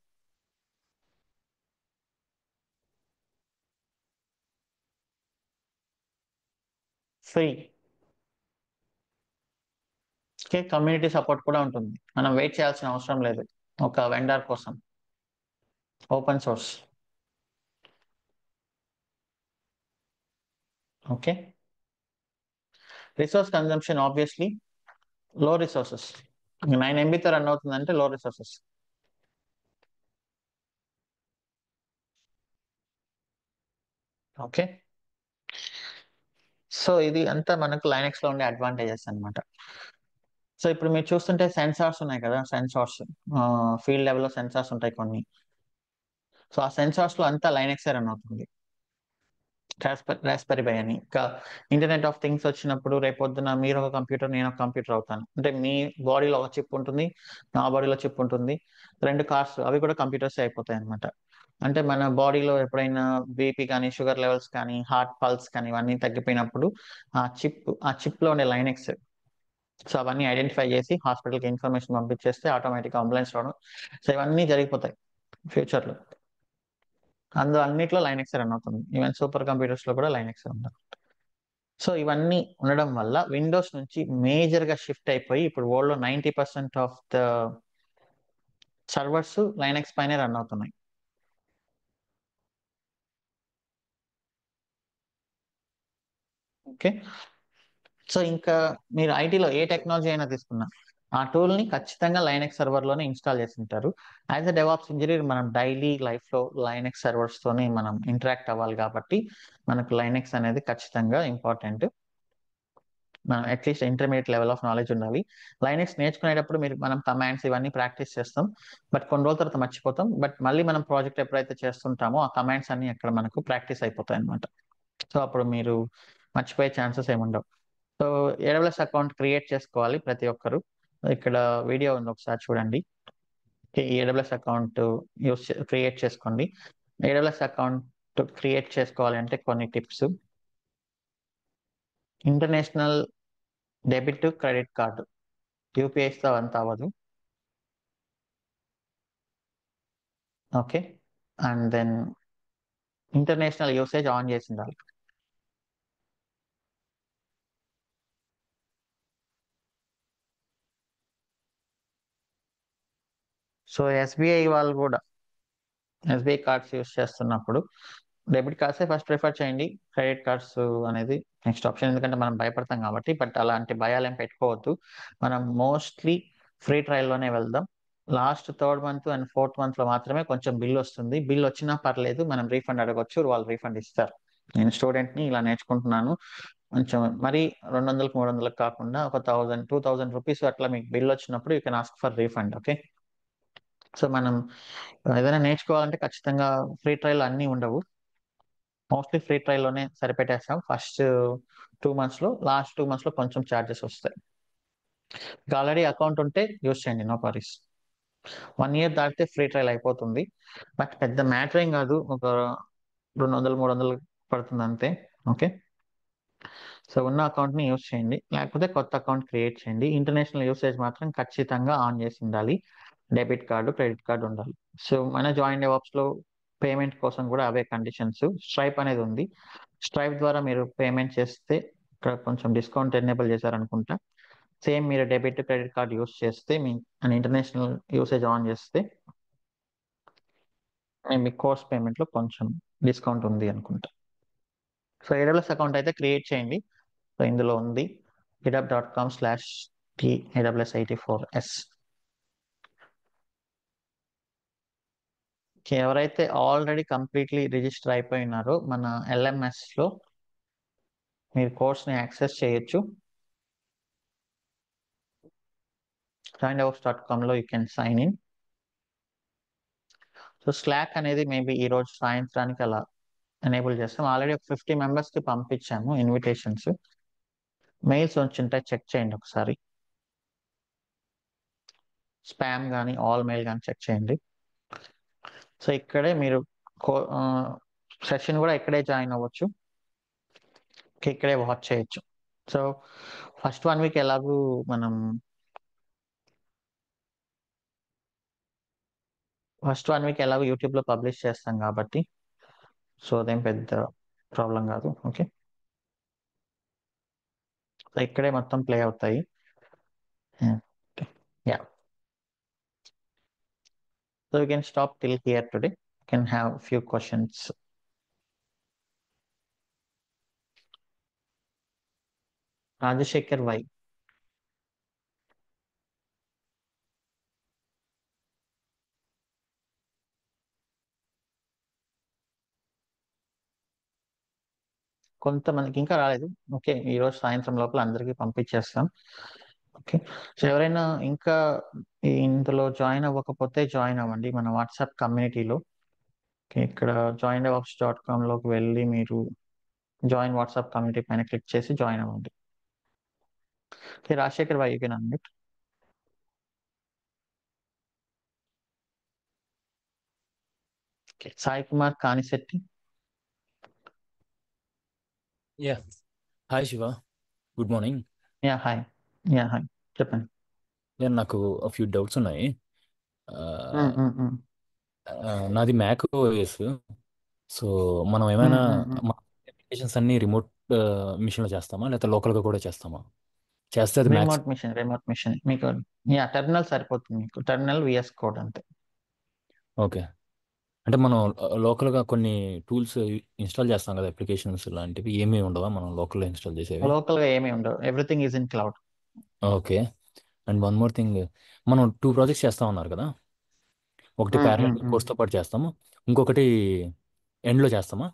Free. Okay, community support కూడా ఉంటుంది, మనం వెయిట్ చేయాల్సిన అవసరం లేదు ఒక వెండర్ కోసం. Open source. Okay, resource consumption obviously లో రిసోర్సెస్. 9 MBతో రన్ అవుతుందంటే లో రిసోర్సెస్. ఓకే, సో ఇది అంతా మనకు లైనెక్స్ లో ఉండే అడ్వాంటేజెస్ అన్నమాట. సో ఇప్పుడు మీరు చూస్తుంటే సెన్సార్స్ ఉన్నాయి కదా, సెన్సార్స్ ఫీల్డ్ లెవెల్లో సెన్సార్స్ ఉంటాయి కొన్ని. సో ఆ సెన్సార్స్ లో అంతా లైనెక్స్ రన్ అవుతుంది, రాస్బెర్రీ పై అని. ఇంకా ఇంటర్నెట్ ఆఫ్ థింగ్స్ వచ్చినప్పుడు రేపొద్దున మీరు ఒక కంప్యూటర్, నేను ఒక కంప్యూటర్ అవుతాను అంటే, మీ బాడీలో ఒక చిప్ ఉంటుంది, నా బాడీలో చిప్ ఉంటుంది, రెండు కార్స్ అవి కూడా కంప్యూటర్స్ అయిపోతాయి అనమాట. అంటే మన బాడీలో ఎప్పుడైనా బీపీ కానీ, షుగర్ లెవెల్స్ కానీ, హార్ట్ పల్స్ కానీ ఇవన్నీ తగ్గిపోయినప్పుడు ఆ చిప్ లో ఉండే లైనెక్స్, సో అవన్నీ ఐడెంటిఫై చేసి హాస్పిటల్కి ఇన్ఫర్మేషన్ పంపించేస్తే ఆటోమేటిక్గా అంబులెన్స్ రావడం, సో ఇవన్నీ జరిగిపోతాయి ఫ్యూచర్లో. అన్నిట్లో లైనెక్స్ రన్ అవుతుంది, ఈవెన్ సూపర్ కంప్యూటర్స్ లో కూడా లైనెక్స్ ఉంటుంది. సో ఇవన్నీ ఉండడం వల్ల విండోస్ నుంచి మేజర్ గా షిఫ్ట్ అయిపోయి ఇప్పుడు వరల్డ్ లో 90% ఆఫ్ ద సర్వర్స్ లైనెక్స్ పైనే రన్ అవుతున్నాయి. ఓకే, సో ఇంకా మీరు ఐటీలో ఏ టెక్నాలజీ అయినా తీసుకున్నా ఆ టూల్ ని ఖచ్చితంగా లైనెక్స్ సర్వర్ లోనే ఇన్స్టాల్ చేసి ఉంటారు. యాజ్ అ డెవాప్స్ ఇంజనీర్ మనం డైలీ లైఫ్ లో లైనెక్స్ సర్వర్స్ తోనే మనం ఇంటరాక్ట్ అవ్వాలి కాబట్టి మనకు లైనెక్స్ అనేది ఖచ్చితంగా ఇంపార్టెంట్. మనం at least intermediate level of knowledge ఉండాలి. లైనెక్స్ నేర్చుకునేటప్పుడు మనం కమాండ్స్ ఇవన్నీ ప్రాక్టీస్ చేస్తాం, బట్ కొన్ని రోజుల తర్వాత మర్చిపోతాం. బట్ మళ్ళీ మనం ప్రాజెక్ట్ ఎప్పుడైతే చేస్తుంటామో ఆ కమాండ్స్ అన్ని అక్కడ మనకు ప్రాక్టీస్ అయిపోతాయి అనమాట. సో అప్పుడు మీరు మర్చిపోయే ఛాన్సెస్ ఏముండవు. సో AWS అకౌంట్ క్రియేట్ చేసుకోవాలి ప్రతి ఒక్కరు. ఇక్కడ వీడియో ఉంది, ఒకసారి చూడండి. AWS అకౌంట్ క్రియేట్ చేసుకోండి. AWS అకౌంట్ క్రియేట్ చేసుకోవాలి అంటే కొన్ని tips. International debit credit card, యూపీఐస్తో అంత అవ్వదు. Okay, and then international usage on చేసి ఉండాలి. సో ఎస్బీఐ వాళ్ళు కూడా ఎస్బీఐ కార్డ్స్ యూస్ చేస్తున్నప్పుడు డెబిట్ కార్డ్సే ఫస్ట్ ప్రిఫర్ చేయండి, క్రెడిట్ కార్డ్స్ అనేది నెక్స్ట్ ఆప్షన్, ఎందుకంటే మనం భయపడతాం కాబట్టి. బట్ అలాంటి భయాలు ఏం పెట్టుకోవద్దు, మనం మోస్ట్లీ ఫ్రీ ట్రయల్లోనే వెళ్దాం. Last 3rd month and 4th month లో మాత్రమే కొంచెం బిల్ వస్తుంది. బిల్ వచ్చినా పర్లేదు, మనం రీఫండ్ అడగొచ్చు, వాళ్ళు రీఫండ్ ఇస్తారు. నేను స్టూడెంట్ని, ఇలా నేర్చుకుంటున్నాను, కొంచెం మరి 200-300 కాకుండా ఒక 1000-2000 రూపీస్ అట్లా మీకు బిల్ వచ్చినప్పుడు you can ask for refund. Okay, so మనం ఏదైనా నేర్చుకోవాలంటే ఖచ్చితంగా ఫ్రీ ట్రయల్ అన్నీ ఉండవు. మోస్ట్లీ ఫ్రీ ట్రయల్లోనే సరిపెట్టేస్తాం. ఫస్ట్ 2 months లో, లాస్ట్ 2 months లో కొంచెం ఛార్జెస్ వస్తాయి. ఆల్రెడీ అకౌంట్ ఉంటే యూస్ చేయండి, నో వరీస్. 1 year దాటితే ఫ్రీ ట్రయల్ అయిపోతుంది. బట్ పెద్ద మ్యాటర్ ఏం కాదు, ఒక 200-300 పడుతుంది అంతే. ఓకే, సో ఉన్న అకౌంట్ని యూస్ చేయండి, లేకపోతే కొత్త అకౌంట్ క్రియేట్ చేయండి. ఇంటర్నేషనల్ యూసేజ్ మాత్రం ఖచ్చితంగా ఆన్ చేసి ఉండాలి. డెబిట్ కార్డు, క్రెడిట్ కార్డు ఉండాలి. సో మన జాయిన్ డెవాప్స్లో పేమెంట్ కోసం కూడా అవే కండిషన్స్. స్ట్రైప్ అనేది ఉంది. స్ట్రైప్ ద్వారా మీరు పేమెంట్ చేస్తే ఇక్కడ కొంచెం డిస్కౌంట్ ఎనేబుల్ చేశారనుకుంటా. సేమ్ మీరు డెబిట్ క్రెడిట్ కార్డ్ యూస్ చేస్తే మీ ఇంటర్నేషనల్ యూసేజ్ ఆన్ చేస్తే మీ కోర్స్ పేమెంట్లో కొంచెం డిస్కౌంట్ ఉంది అనుకుంటా. సో AWS అకౌంట్ అయితే క్రియేట్ చేయండి. సో ఇందులో ఉంది github.com/TAWS84s. ఎవరైతే ఆల్రెడీ కంప్లీట్లీ రిజిస్టర్ అయిపోయినారో మన LMSలో మీరు కోర్స్ని యాక్సెస్ చేయొచ్చు. joindevops.comలో you can sign in. So Slack అనేది మేబీ ఈరోజు సాయంత్రానికి అలా ఎనేబుల్ చేస్తాం. ఆల్రెడీ ఒక 50 మెంబర్స్కి పంపించాము ఇన్విటేషన్స్. మెయిల్స్ వచ్చుంటాయి, చెక్ చేయండి ఒకసారి. స్పామ్ కానీ ఆల్ మెయిల్ కానీ చెక్ చేయండి. సో ఇక్కడే మీరు సెషన్ కూడా ఇక్కడే జాయిన్ అవ్వచ్చు, ఇక్కడే వాచ్ చేయొచ్చు. సో ఫస్ట్ 1 week ఎలాగూ మనం యూట్యూబ్లో పబ్లిష్ చేస్తాం కాబట్టి సో అదేం పెద్ద ప్రాబ్లం కాదు. ఓకే, సో ఇక్కడే మొత్తం ప్లే అవుతాయి. Yeah, so you can stop till here today. You can have few questions. Rajashekhar Y. కొంతమందికి ఇంకా రాలేదు. ఓకే, ఈరోజు సాయంత్రం లోపల అందరికీ పంపించేస్తాం. ఓకే, సో ఎవరైనా ఇంకా ఇందులో జాయిన్ అవ్వకపోతే జాయిన్ అవ్వండి మన వాట్సాప్ కమ్యూనిటీలో. ఓకే, ఇక్కడ joindevops.comలోకి వెళ్ళి మీరు జాయిన్ వాట్సాప్ కమ్యూనిటీ పైన క్లిక్ చేసి జాయిన్ అవ్వండి. Okay, Rajashekar Y you can unmute. Okay, Sai Kumar Kanishetti. Yeah. Hi, Shiva. Good morning. Hi. Hi, చెప్పండి. Yeah, నాకు a few doubts ఉన్నాయి. నాది మ్యాక్ ఓఎస్. సో మనం ఏమైనా అప్లికేషన్స్ అన్ని రిమోట్ మిషన్లో చేస్తామా, లేకపోతే లోకల్గా కూడా చేస్తామా? చేస్తే అది మ్యాక్స్. రిమోట్ మిషన్ మీకు టెర్మినల్ సరిపోతుంది. మీకు టెర్మినల్ VS కోడ్ అంతే. ఓకే, అంటే మనం లోకల్గా కొన్ని టూల్స్ ఇన్స్టాల్ చేస్తాం కదా, అప్లికేషన్స్ లాంటివి ఏమీ ఉండవా మనం లోకల్లో ఇన్స్టాల్ చేసేవి? లోకల్గా ఏమీ ఉండవు, everything is in cloud. Okay, and one more thing, మనం 2 ప్రాజెక్ట్స్ చేస్తా ఉన్నారు కదా, ఒకటి ప్యారలల్ కోర్స్తో పాటు చేస్తాము, ఇంకొకటి ఎండ్లో చేస్తామా?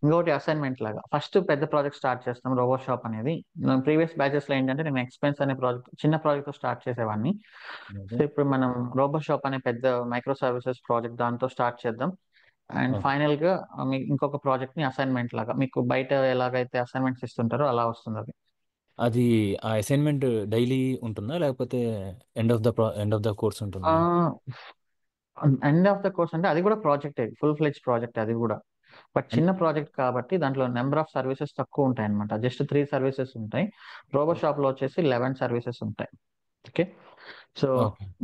ఇంకోటి అసైన్మెంట్ లాగా ఫస్ట్ పెద్ద ప్రాజెక్ట్ స్టార్ట్ చేస్తాం, రోబో షాప్ అనేది. ప్రీవియస్ బ్యాచెస్లో ఏంటంటే నేను ఎక్స్పెన్స్ అనే చిన్న ప్రాజెక్ట్ స్టార్ట్ చేసేవాడిని. సో ఇప్పుడు మనం రోబో షాప్ అనే పెద్ద మైక్రో సర్వీసెస్ ప్రాజెక్ట్ దాంతో స్టార్ట్ చేద్దాం. అండ్ ఫైనల్ గా మీకు ఇంకొక ప్రాజెక్ట్ ని అసైన్మెంట్ లాగా మీకు బయట ఎలాగైతే అసైన్మెంట్స్ ఇస్తుంటారో అలా వస్తుంది అది. అది ఆ అసైన్మెంట్ డైలీ ఉంటుందా, లేకపోతే ఎండ్ ఆఫ్ ద కోర్స్ ఉంటుందా? ఎండ్ ఆఫ్ ద కోర్స్ అంటే అది కూడా ప్రాజెక్ట్, ఫుల్ ఫ్లెజ్ ప్రాజెక్ట్ అది కూడా. బట్ చిన్న ప్రాజెక్ట్ కాబట్టి దాంట్లో నెంబర్ ఆఫ్ సర్వీసెస్ తక్కువ ఉంటాయి అనమాట. జస్ట్ 3 సర్వీసెస్ ఉంటాయి. రోబో షాప్ లో వచ్చేసి 11 సర్వీసెస్ ఉంటాయి. ఓకే, సో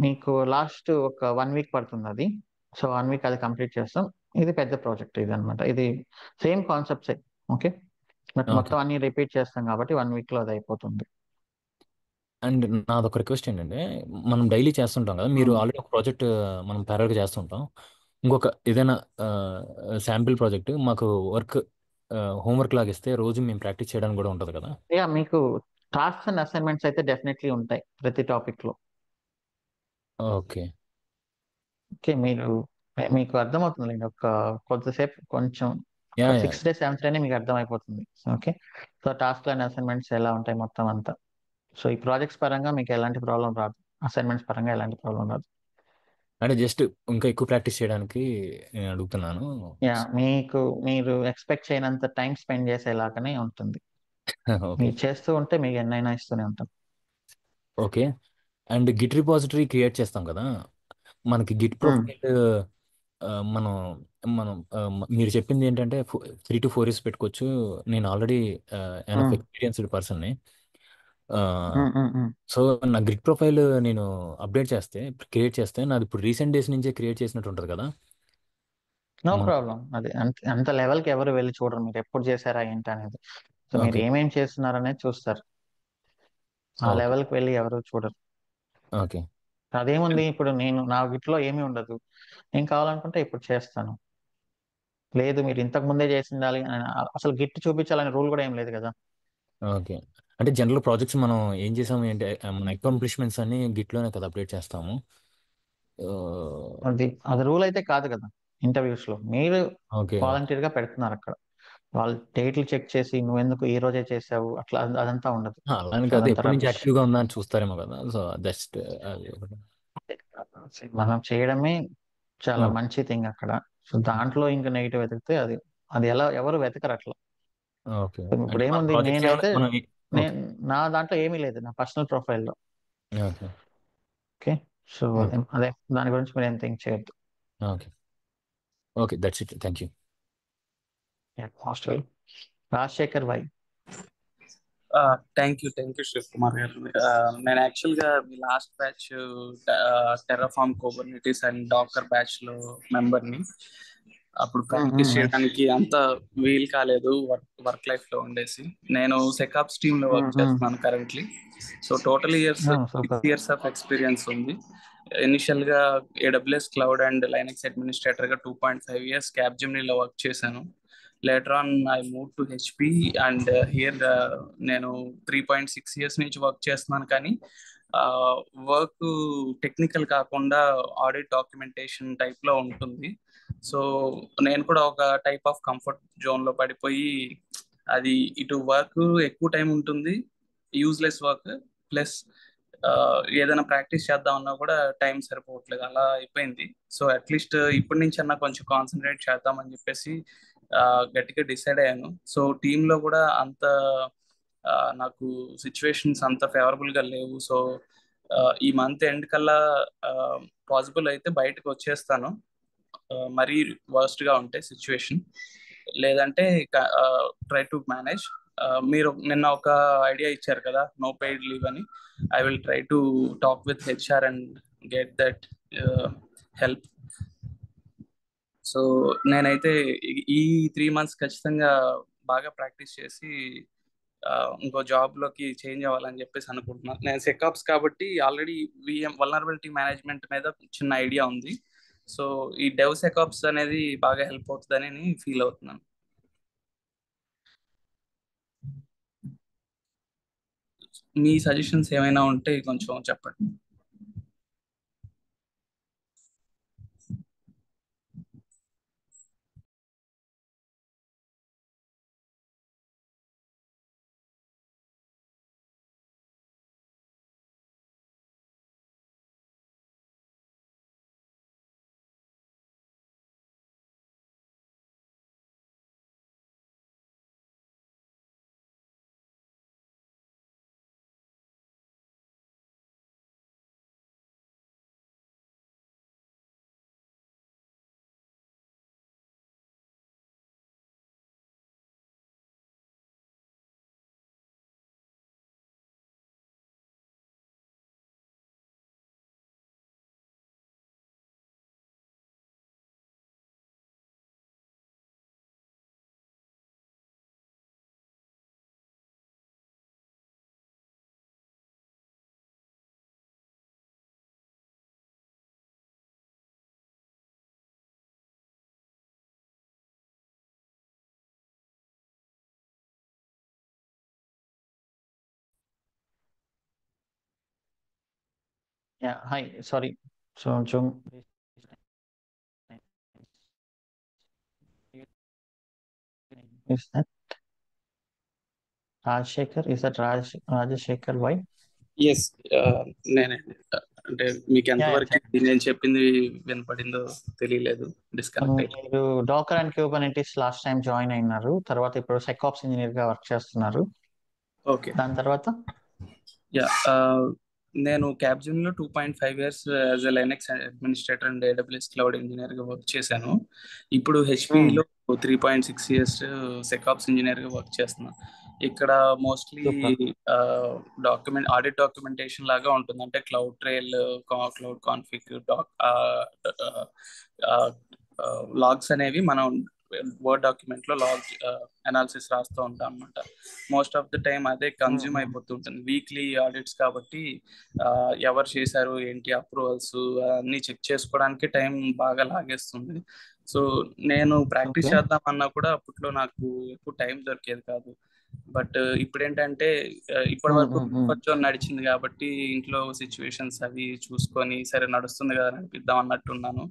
మీకు లాస్ట్ ఒక 1 week పడుతుంది అది. సో 1 week అది కంప్లీట్ చేస్తాం. ఇది పెద్ద ప్రాజెక్ట్ ఇది అనమాట. ఇది సేమ్ కాన్సెప్ట్సే. ఓకే, బట్ మొత్తం అన్ని రిపీట్ చేస్తాం కాబట్టి 1 week లో అది అయిపోతుంది. అండ్ నాదొక రిక్వెస్ట్ ఏంటంటే, మనం డైలీ చేస్తుంటాం కదా, మీరు ఆల్రెడీ ఒక ప్రాజెక్ట్ మనం ప్యారల్గా చేస్తుంటాం, ఇంకొక ఏదైనా శాంపిల్ ప్రాజెక్ట్ మాకు హోంవర్క్ లాగా ఇస్తే రోజు మేము ప్రాక్టీస్ చేయడానికి కూడా ఉంటుంది కదా? యా, మీకు టాస్క్స్ అండ్ అసైన్మెంట్స్ అయితే డెఫినెట్లీ ఉంటాయి ప్రతి టాపిక్ లో. ఓకే ఓకే, మీకు అర్థమవుతుంది ఒక కొద్దిసేపు కొంచెం 6 days 7 days మీకు అర్థమైపోతుంది. Okay, so task and assignments ఎలా ఉంటాయి మొత్తం అంతా. సో ఈ ప్రాజెక్ట్స్ పరంగా మీకు ఎలాంటి ప్రాబ్లం రాదు, అసైన్మెంట్స్ పరంగా ఎలాంటి ప్రాబ్లం రాదు. అంటే జస్ట్ ఇంకా ఎక్కువ ప్రాక్టీస్ చేయడానికి నేను అడుగుతున్నాను. యా, మీరు ఎక్స్పెక్ట్ చేయనంత టైం స్పెండ్ చేసేలాగానే ఉంటుంది. ఓకే మీరు చేస్తూ ఉంటే మీకు ఎన్నైనా ఇస్తూనే ఉంటాం. Okay. And Git repository create చేస్తాం కదా, మనకి గిట్ ప్రొఫైల్ మనం మనం మీరు చెప్పింది ఏంటంటే 3 to 4 ఇయర్స్ పెట్టుకోవచ్చు. నేను ఆల్రెడీ ఎనఫ్ ఎక్స్పీరియన్స్డ్ పర్సన్ని. సో నా గిట్ ప్రొఫైల్ నేను అప్డేట్ చేస్తే, క్రియేట్ చేస్తే, నాది ఇప్పుడు రీసెంట్ డేస్ నుంచే క్రియేట్ చేసినట్టు ఉంటుంది కదా. నో మన ప్రాబ్లం. అది అంత లెవెల్కి ఎవరు వెళ్ళి చూడరు మీరు ఎప్పుడు చేశారా ఏంటి అనేది. సో మీరు ఓకే ఏమేం చేస్తున్నారు అనేది చూస్తారు. ఆ ఓకే లెవెల్కి వెళ్ళి ఎవరు చూడరు. ఓకే అదేముంది, ఇప్పుడు నా గిట్లో ఏమీ ఉండదు. నేను కావాలనుకుంటే ఇప్పుడు చేస్తాను. లేదు మీరు ఇంతకు ముందే చేసి ఉండాలి అసలు గిట్ చూపించాలని రూల్ కూడా ఏం లేదు కదా. ఓకే. అంటే జనరల్ ప్రాజెక్ట్స్ మనం ఏం చేసాము అంటే మన అకాంప్లిష్మెంట్స్ అన్ని గిట్లోనే కదా అప్డేట్ చేస్తాము. అది రూల్ అయితే కాదు కదా. ఇంటర్వ్యూస్ లో మీరు ఓకే వాలంటీర్ గా పెడుతున్నారు అక్కడ. వాళ్ళు డేట్లు చెక్ చేసి నువ్వెందుకు ఈ రోజే చేసావు అట్లా అదంతా ఉండదు. అలానే సో కాదు, అదంతా ఎప్పటి నుంచి రబ్బిష్. యాక్టివ్గా ఉందా అని చూస్తారేమో కదా. సో జస్ట్ అది ఒకటి. మనం చేయడమే చాలా ఓకే మంచి థింగ్ అక్కడ. సో దాంట్లో ఇంకా నెగిటివ్ వెతికితే అది అది ఎవరు వెతకరు అట్లా. ఓకే. ఇప్పుడు అంటే మన ఏముంది, ప్రాజెక్ట్స్ ఏమైనా నేనైతే మనం ఓకే నా దాంట్లో ఏమీ లేదు నా పర్సనల్ ప్రొఫైల్లో. Okay okay. సో ఓకే అదే దాని గురించి మీరు ఏం థింక్ చేయొద్దు. Okay okay that's it. Thank you. Hostel Rajashekar Y. Thank you Shiv Kumar garu. నేను యాక్చువల్గా మీ last batch Terraform Kubernetes and Docker batch లో మెంబర్ని. అప్పుడు ప్రాక్టీస్ చేయడానికి అంత వీలు కాలేదు, వర్క్ లైఫ్ లో ఉండేసి. నేను సెకాప్స్ టీమ్ లో వర్క్ చేస్తున్నాను currently. So total super. 6 years of experience ఉంది. ఇనిషియల్ గా AWS cloud and Linux administrator గా 2.5 years క్యాప్జెమినీలో వర్క్ చేశాను. Later on I move to HP and here నేను 3.6 years నుంచి వర్క్ చేస్తున్నాను. కానీ వర్క్ టెక్నికల్ కాకుండా ఆడిట్ డాక్యుమెంటేషన్ టైప్ లో ఉంటుంది. సో నేను కూడా ఒక టైప్ ఆఫ్ కంఫర్ట్ జోన్ లో పడిపోయి, అది ఇటు వర్క్ ఎక్కువ టైం ఉంటుంది, యూజ్లెస్ వర్క్, ప్లస్ ఏదైనా ప్రాక్టీస్ చేద్దామన్నా కూడా టైం సరిపోవట్లేదు, అలా అయిపోయింది. సో అట్లీస్ట్ ఇప్పటి నుంచి అన్నా కొంచెం కాన్సన్ట్రేట్ చేద్దామని చెప్పేసి గట్టిగా డిసైడ్ అయ్యాను. సో టీంలో కూడా అంత నాకు సిచ్యువేషన్స్ అంత ఫేవరబుల్ గా లేవు. సో ఈ మంత్ ఎండ్ కల్లా పాసిబుల్ అయితే బయటకు వచ్చేస్తాను, మరీ వర్స్ట్ గా ఉంటే సిచ్యువేషన్. లేదంటే ట్రై టు మేనేజ్. మీరు నిన్న ఒక ఐడియా ఇచ్చారు కదా, నో పెయిడ్ లీవ్ అని. I will try to talk with HR and get that help. So నేనైతే ఈ 3 months ఖచ్చితంగా బాగా ప్రాక్టీస్ చేసి ఇంకో జాబ్ లోకి చేంజ్ అవ్వాలని చెప్పేసి అనుకుంటున్నాను. నేను సెకాప్స్ కాబట్టి ఆల్రెడీ వల్నరబిలిటీ మేనేజ్మెంట్ మీద చిన్న ఐడియా ఉంది. సో ఈ డెవ్ సెకాప్స్ అనేది బాగా హెల్ప్ అవుతుందని ఫీల్ అవుతున్నాను. మీ సజెషన్స్ ఏమైనా ఉంటే కొంచెం చెప్పండి. Yeah, hi, sorry. So, Jung, is that Rajshekhar? Is that Rajshekhar? Why? Yes, నేనే. అంటే మీకు యా ఎంతవరకు చెప్పండి. నేను చెప్పింది వినపడిందో తెలియలేదు, డిస్కనెక్ట్ అయ్యి. మీరు Docker and Kubernetes last time join అయినారు, తర్వాత ఇప్పుడు సెకాప్స్ ఇంజనీర్ గా వర్క్ చేస్తున్నారు. ఓకే. దాని తర్వాత యా నేను క్యాప్జెమినీలో 2.5 years as a Linux administrator and AWS cloud engineer గా వర్క్ చేశాను. ఇప్పుడు హెచ్పిలో 3.6 years సెకాప్స్ ఇంజనీర్ గా వర్క్ చేస్తున్నాను. ఇక్కడ మోస్ట్లీ సూపర్. ఆడిట్ డాక్యుమెంటేషన్ లాగా ఉంటుంది. అంటే cloud trail, cloud config, logs అనేవి మనం వర్డ్ డాక్యుమెంట్ లో లాగ్ అనాలిసిస్ రాస్తూ ఉంటాం అనమాట. మోస్ట్ ఆఫ్ ద టైం అదే కన్జ్యూమ్ అయిపోతుంటుంది. వీక్లీ ఆడిట్స్ కాబట్టి ఎవరు చేశారు ఏంటి అప్రూవల్స్ అన్ని చెక్ చేసుకోవడానికి టైం బాగా లాగేస్తుంది. సో నేను ప్రాక్టీస్ ఓకే. చేద్దామన్నా కూడా అప్పట్లో నాకు ఎక్కువ టైం దొరికేది కాదు. బట్ ఇప్పుడు ఏంటంటే ఇప్పటి వరకు కొంచెం నడిచింది కాబట్టి ఇంట్లో సిచ్యువేషన్స్ అవి చూసుకొని సరే నడుస్తుంది కదా అనిపిద్దాం అన్నట్టున్నాను.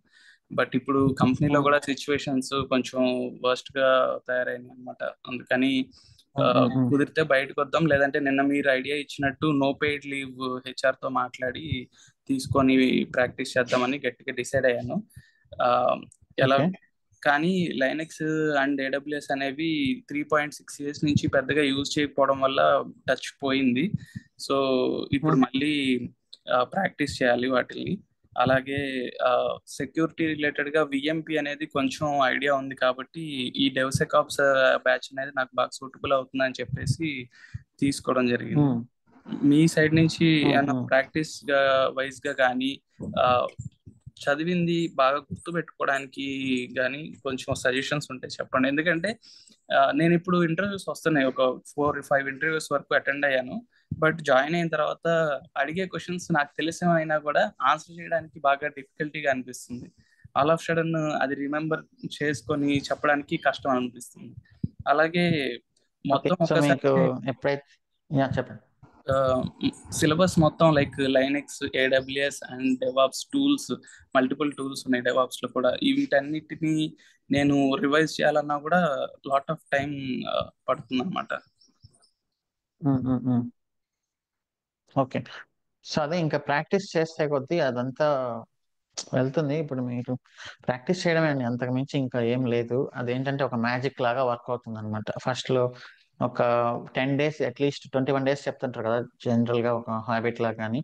బట్ ఇప్పుడు కంపెనీలో కూడా సిచ్యువేషన్స్ కొంచెం వర్స్ట్ గా తయారైనాయి అనమాట. అందుకని కుదిరితే బయటకు వద్దాం, లేదంటే నిన్న మీరు ఐడియా ఇచ్చినట్టు నో పెయిడ్ లీవ్ హెచ్ఆర్ తో మాట్లాడి తీసుకొని ప్రాక్టీస్ చేద్దామని గట్టిగా డిసైడ్ అయ్యాను. ఎలా ఓకే. కానీ లైనెక్స్ అండ్ AWS అనేవి 3.6 years నుంచి పెద్దగా యూజ్ చేయకపోవడం వల్ల టచ్ పోయింది. సో ఇప్పుడు మళ్ళీ ప్రాక్టీస్ చేయాలి వాటిని. అలాగే సెక్యూరిటీ రిలేటెడ్ గా విఎంపి అనేది కొంచెం ఐడియా ఉంది కాబట్టి ఈ డెవ్సెకాప్స్ బ్యాచ్ అనేది నాకు బాగా సూటబుల్ అవుతుందని చెప్పేసి తీసుకోవడం జరిగింది. మీ సైడ్ నుంచి ఏమైనా ప్రాక్టీస్ వైజ్ గా కానీ చదివింది బాగా గుర్తు పెట్టుకోవడానికి కానీ కొంచెం సజెషన్స్ ఉంటే చెప్పండి. ఎందుకంటే నేను ఇప్పుడు ఇంటర్వ్యూస్ వస్తున్నాయి, ఒక 4-5 ఇంటర్వ్యూస్ వరకు అటెండ్ అయ్యాను. బట్ జాయిన్ అయిన తర్వాత అడిగే క్వశ్చన్స్ నాకు తెలిసినైనా కూడా ఆన్సర్ చేయడానికి బాగా డిఫికల్టీగా అనిపిస్తుంది. ఆల్ ఆఫ్ సడన్ అది రిమెంబర్ చేసుకొని చెప్పడానికి కష్టం అనిపిస్తుంది. అలాగే మొత్తం ఒకసారి చెప్పండి. సిలబస్ మొత్తం like Linux, AWS and DevOps tools, multiple tools ఉన్నాయి డెవాప్స్ లో కూడా. వీటన్నిటిని నేను రివైజ్ చేయాలన్నా కూడా లాట్ ఆఫ్ టైం పడుతుంది అనమాట. ఓకే. సో అదే ఇంకా ప్రాక్టీస్ చేస్తే కొద్దీ అదంతా వెళ్తుంది. ఇప్పుడు మీరు ప్రాక్టీస్ చేయడమే అండి, అంతకు మించి ఇంకా ఏం లేదు. అదేంటంటే ఒక మ్యాజిక్ లాగా వర్క్ అవుతుంది అనమాట. ఫస్ట్ లో ఒక 10 days అట్లీస్ట్ 21 days చెప్తుంటారు కదా జనరల్ గా ఒక హ్యాబిట్ లాగా. కానీ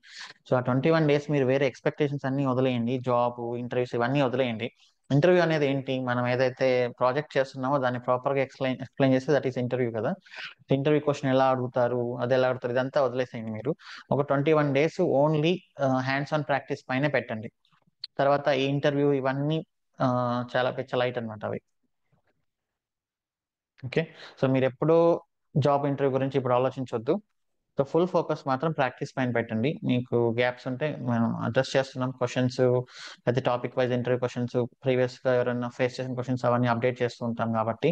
సో ఆ 21 days మీరు వేరే ఎక్స్పెక్టేషన్స్ అన్ని వదిలేయండి, జాబ్ ఇంటర్వ్యూస్ ఇవన్నీ వదిలేయండి. ఇంటర్వ్యూ అనేది ఏంటి, మనం ఏదైతే ప్రాజెక్ట్ చేస్తున్నామో దాన్ని ప్రాపర్ గా ఎక్స్ప్లెయిన్ చేస్తే దట్ ఈస్ ఇంటర్వ్యూ కదా. ఇంటర్వ్యూ క్వశ్చన్ ఎలా అడుగుతారు, అది ఎలా అడుగుతారు, ఇదంతా వదిలేసేయండి. మీరు ఒక 21 days only hands on practice పైనే పెట్టండి. తర్వాత ఈ ఇంటర్వ్యూ ఇవన్నీ చాలా పిచ్చ లైట్ అనమాట అవి. ఓకే. సో మీరు ఎప్పుడూ జాబ్ ఇంటర్వ్యూ గురించి ఇప్పుడు ఆలోచించొద్దు. సో ఫుల్ ఫోకస్ మాత్రం ప్రాక్టీస్ పైన పెట్టండి. మీకు గ్యాప్స్ ఉంటే మనం అడ్రస్ చేస్తున్నాం. క్వశ్చన్స్ అయితే topic wise interview questions, previous గా ఎవరైనా ఫేస్ చేసిన క్వశ్చన్స్ అవన్నీ అప్డేట్ చేస్తూ ఉంటాం కాబట్టి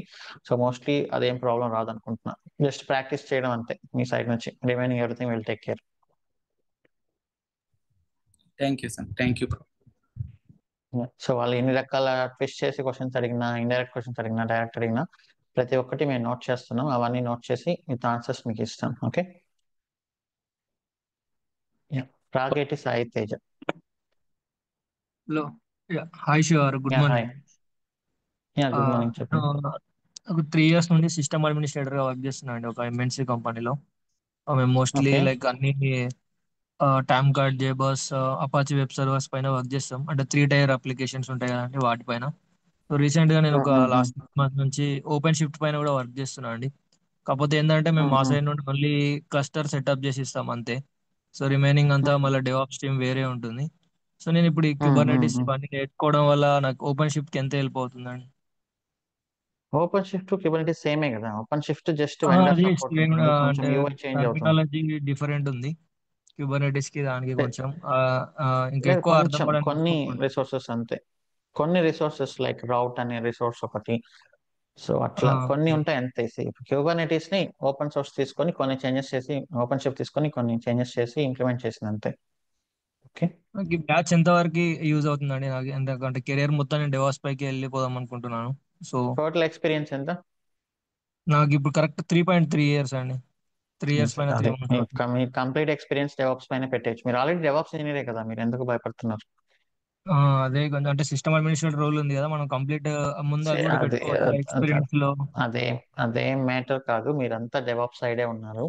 సో మోస్ట్లీ అదేం ప్రాబ్లం రాదనుకుంటున్నా. జస్ట్ ప్రాక్టీస్ చేయడం అంతే మీ సైడ్ నుంచి. Remaining everything will take care. Thank you sir. Thank you bro. So వాళ్ళు ఎన్ని రకాల ట్విస్ట్ చేసి క్వశ్చన్స్ అడిగినా, ఇండైరెక్ట్ క్వశ్చన్స్ అడిగినా, డైరెక్ట్ అడిగినా ప్రతి ఒక్కటి మేము నోట్ చేస్తున్నాం. అవన్నీ నోట్ చేసి విత్ ఆన్సర్స్ మీకు ఇస్తాం. Okay. Rageti Sai Teja. Hello, hi Shivaru, good hi. Morning. Good morning. చెప్పండి. ఒక 3 years నుండి సిస్టమ్ అడ్మినిస్ట్రేటర్ గా వర్క్ చేస్తున్నా అండి ఒక MNC కంపెనీలో. మేము మోస్ట్లీ లైక్ అన్ని Tomcat, JBoss, Apache web servers పైన వర్క్ చేస్తాం. అంటే 3-tier అప్లికేషన్స్ ఉంటాయి కదండి వాటిపైన. సో రీసెంట్ గా నేను ఒక లాస్ట్ మంత్ నుంచి ఓపెన్ షిఫ్ట్ పైన కూడా వర్క్ చేస్తున్నా అండి. కాకపోతే ఏంటంటే మేము మా సైడ్ నుండి ఓన్లీ క్లస్టర్ సెటప్ చేసి ఇస్తాం అంతే. సో రిమైనింగ్ అంతా మళ్ళీ డెవాప్స్ టీమ్ వేరే ఉంటుంది. సో నేను ఇప్పుడు ఈ కుబర్నెటిస్ ఇవన్నీ నేర్చుకోవడం వల్ల నాకు ఓపెన్ షిఫ్ట్ కి ఎంత హెల్ప్ అవుతుందండి? ఓపెన్ షిఫ్ట్ కుబర్నెటిస్ సేమే కదా. ఓపెన్ షిఫ్ట్ జస్ట్ వెండర్ అది సపోర్ట్ ఉంటుంది, కొంచెం అంటే UI చేంజ్ అవుతుంది. టర్మినాలజీ డిఫరెంట్ ఉంది కుబర్నెటిస్ కి, దానికి కొంచెం ఇంకా లేదు, ఎక్కువ అర్థం కొంచెం అవడానికి కొన్ని scope ఉంటుంది. రిసోర్సెస్ అంతే. కొన్ని రిసోర్సెస్ లైక్ రౌట్ అనే రిసోర్స్ ఒకటి, సో అట్లా కొన్ని ఉంటాయి అంతే. క్యూబర్నెటిస్ ని ఓపెన్ సోర్స్ తీసుకొని కొన్ని చేంజెస్ చేసి, ఓపెన్ షిఫ్ట్ తీసుకొని కొన్ని చేంజెస్ చేసి ఇంప్లిమెంట్ చేసింది అంతే. ఓకే. నాకు ఈ బ్యాచ్ ఎంత వరకు యూజ్ అవుతుందండి? నాకు ఎందుకంటే కెరియర్ మొత్తం నేను డెవాప్స్ పైకి వెళ్ళిపోదాం అనుకుంటున్నాను. సో టోటల్ ఎక్స్పీరియన్స్ ఎంత? నాకు ఇప్పుడు కరెక్ట్ 3.3 years అండి. 3 years పైన 3 అదే months వరకు. మీ కంప్లీట్ ఎక్స్పీరియన్స్ డెవాప్స్ పైన పెట్టచ్చు. మీరు ఆల్రెడీ డెవాప్స్ ఇంజనీరే కదా, మీరు ఎందుకు భయపడుతున్నారు? అదే కొంచెం అంటే సిస్టమ్ అడ్మినిస్ట్రేటర్ రోల్ ఉంది కదా, మనం కంప్లీట్ ముందు అది కూడా అదే పెట్టుకోవచ్చు ఎక్స్పీరియన్స్ లో. అదే అదేం మ్యాటర్ కాదు, మీరంతా డెవాప్స్ సైడే ఉన్నారు.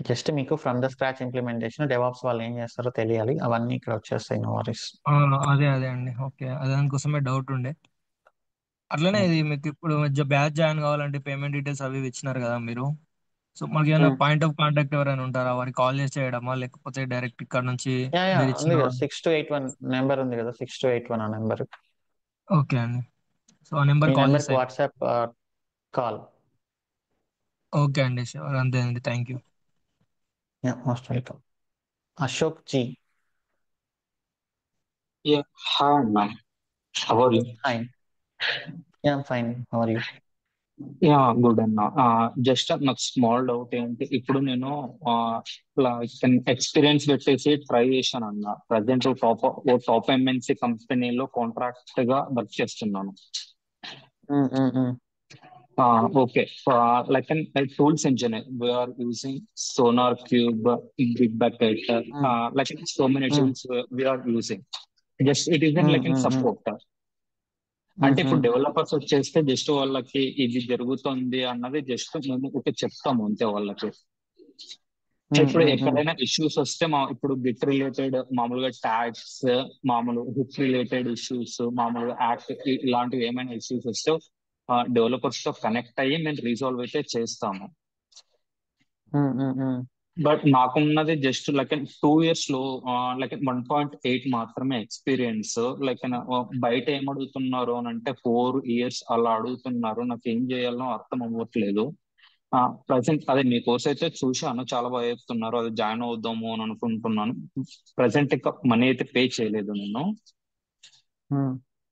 జస్ట్ మీకు from the scratch implementation DevOps వాళ్ళు ఏం చేస్తారో తెలియాలి, అవన్నీ ఇక్కడ వచ్చేస్తాయి. No worries. అదే అండి, ఓకే, అదే దానికోసమే డౌట్ ఉండే. అట్లనే ఇది మీకు ఇప్పుడు బ్యాచ్ జాయిన్ కావాలంటే పేమెంట్ డీటెయిల్స్ అవి ఇవి ఇచ్చినారు కదా మీరు. సో మనకి ఏమైనా పాయింట్ ఆఫ్ కాంటాక్ట్ ఎవరైనా ఉంటారా, వారికి కాల్ చేసి చేయడమా, లేకపోతే డైరెక్ట్ ఇక్కడ నుంచి మీరు ఉంది ఇచ్చిన కదా 6281 నెంబర్ ఉంది కదా, 6281 ఆ నెంబర్. ఓకే అండి, సో ఆ నెంబర్ ఈ కాల్ నెంబర్కి చేస్తే వాట్సాప్ కాల్. ఓకే అండి, షూర్, అంతే అండి, thank you. Most welcome. Ashok ji. Yeah, hi, man. How are you? Hi. I'm fine, how are you? Yeah, good అన్న. జస్ట్ నాకు స్మాల్ డౌట్ ఏంటి, ఇప్పుడు నేను ఎక్స్పీరియన్స్ పెట్టేసి ట్రై చేశాను అన్న. ప్రజెంట్ టాప్ ఎంఎన్సి కంపెనీలో కాంట్రాక్ట్ గా వర్క్ చేస్తున్నాను. Okay, like an tools engineer, we are using Sonar Cube, Bitbucket, like so many tools we are using. Just it isn't like in support. అంటే ఇప్పుడు developers వచ్చేస్తే just వాళ్ళకి ఇది జరుగుతుంది అన్నది జస్ట్ మేము ఒక చెప్తాము అంతే వాళ్ళకి. ఇప్పుడు ఎక్కడైనా ఇష్యూస్ వస్తే ఇప్పుడు గిట్ రిలేటెడ్ మామూలుగా ట్యాగ్స్, మామూలు హిట్ రిలేటెడ్ ఇష్యూస్, మామూలుగా యాక్ట్ ఇలాంటివి ఏమైనా ఇష్యూస్ వస్తే డెవలపర్స్ తో కనెక్ట్ అయ్యి మేము రీసాల్వ్ అయితే చేస్తాము. బట్ నాకున్నది జస్ట్ లైక్ 2 years లో లైక్ 1.8 మాత్రమే ఎక్స్పీరియన్స్. లైక్ బయట ఏం అడుగుతున్నారు అని అంటే 4 years అలా అడుగుతున్నారు. నాకు ఏం చేయాలో అర్థం అవ్వట్లేదు. ప్రజెంట్ అదే మీ కోర్స్ అయితే చూశాను, చాలా బాగా చెప్తున్నారు, అది జాయిన్ అవుదాము అని అనుకుంటున్నాను. ప్రజెంట్ ఇంకా మనీ అయితే పే చేయలేదు నేను.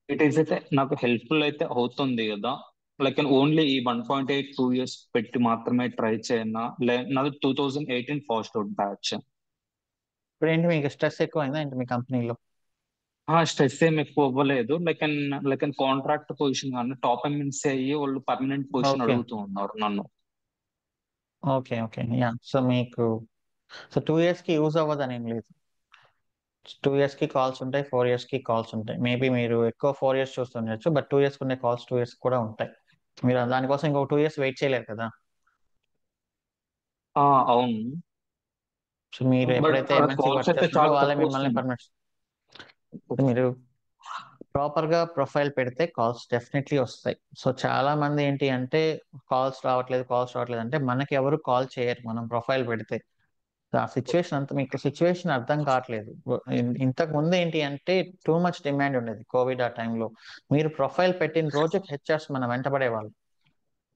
ఇట్ ఈస్ అయితే నాకు హెల్ప్ఫుల్ అయితే అవుతుంది కదా. లైక్ ఓన్లీ ఈ 1.8 2 years పెట్టి మాత్రమే ట్రై చేయనా, నాది 2018 ఫాస్ట్ అవుట్ బ్యాచ్. ఇప్పుడు ఏంటి మీకు స్ట్రెస్ ఎక్కువైందా ఏంటి మీ కంపెనీలో? స్ట్రెస్ ఏం ఎక్కువ అవ్వలేదు. లైక్ కాంట్రాక్ట్ పొజిషన్ కానీ టాప్ ఎంఎన్సీ అయ్యి వాళ్ళు పర్మనెంట్ పొజిషన్ ఓకే అడుగుతూ ఉన్నారు నన్ను. Okay okay yeah. సో మీకు 2 years కి యూజ్ అవ్వదని ఏం లేదు. 2 years కి కాల్స్ ఉంటాయి, 4 years కి కాల్స్ ఉంటాయి. మేబీ మీరు ఎక్కువ 4 years చూస్తుండొచ్చు, బట్ 2 years ఉండే కాల్స్ 2 years కూడా ఉంటాయి. మీరు దానికోసం ఇంకో 2 years వెయిట్ చేయలేరు కదా. అవును, సో మీరు బట్ ఎప్పుడైతే ఎంఎన్సీ కాల్స్ వర్క్ అయితే చేస్తున్నారో చాలా వాళ్ళే తక్కువ మిమ్మల్ని వస్తుంది. పర్మిట్. మీరు ప్రాపర్ గా ప్రొఫైల్ పెడితే కాల్స్ డెఫినెట్లీ వస్తాయి. సో చాలా మంది ఏంటి అంటే కాల్స్ రావట్లేదు అంటే మనకి ఎవరు కాల్ చేయరు మనం ప్రొఫైల్ పెడితే. ఆ సిచ్యువేషన్ అంతా మీకు సిచ్యువేషన్ అర్థం కావట్లేదు. ఇంతకు ముందు ఏంటి అంటే టూ మచ్ డిమాండ్ ఉండేది కోవిడ్ ఆ టైంలో. మీరు ప్రొఫైల్ పెట్టిన రోజు హెచ్ఆర్స్ మనం వెంటబడేవాళ్ళు.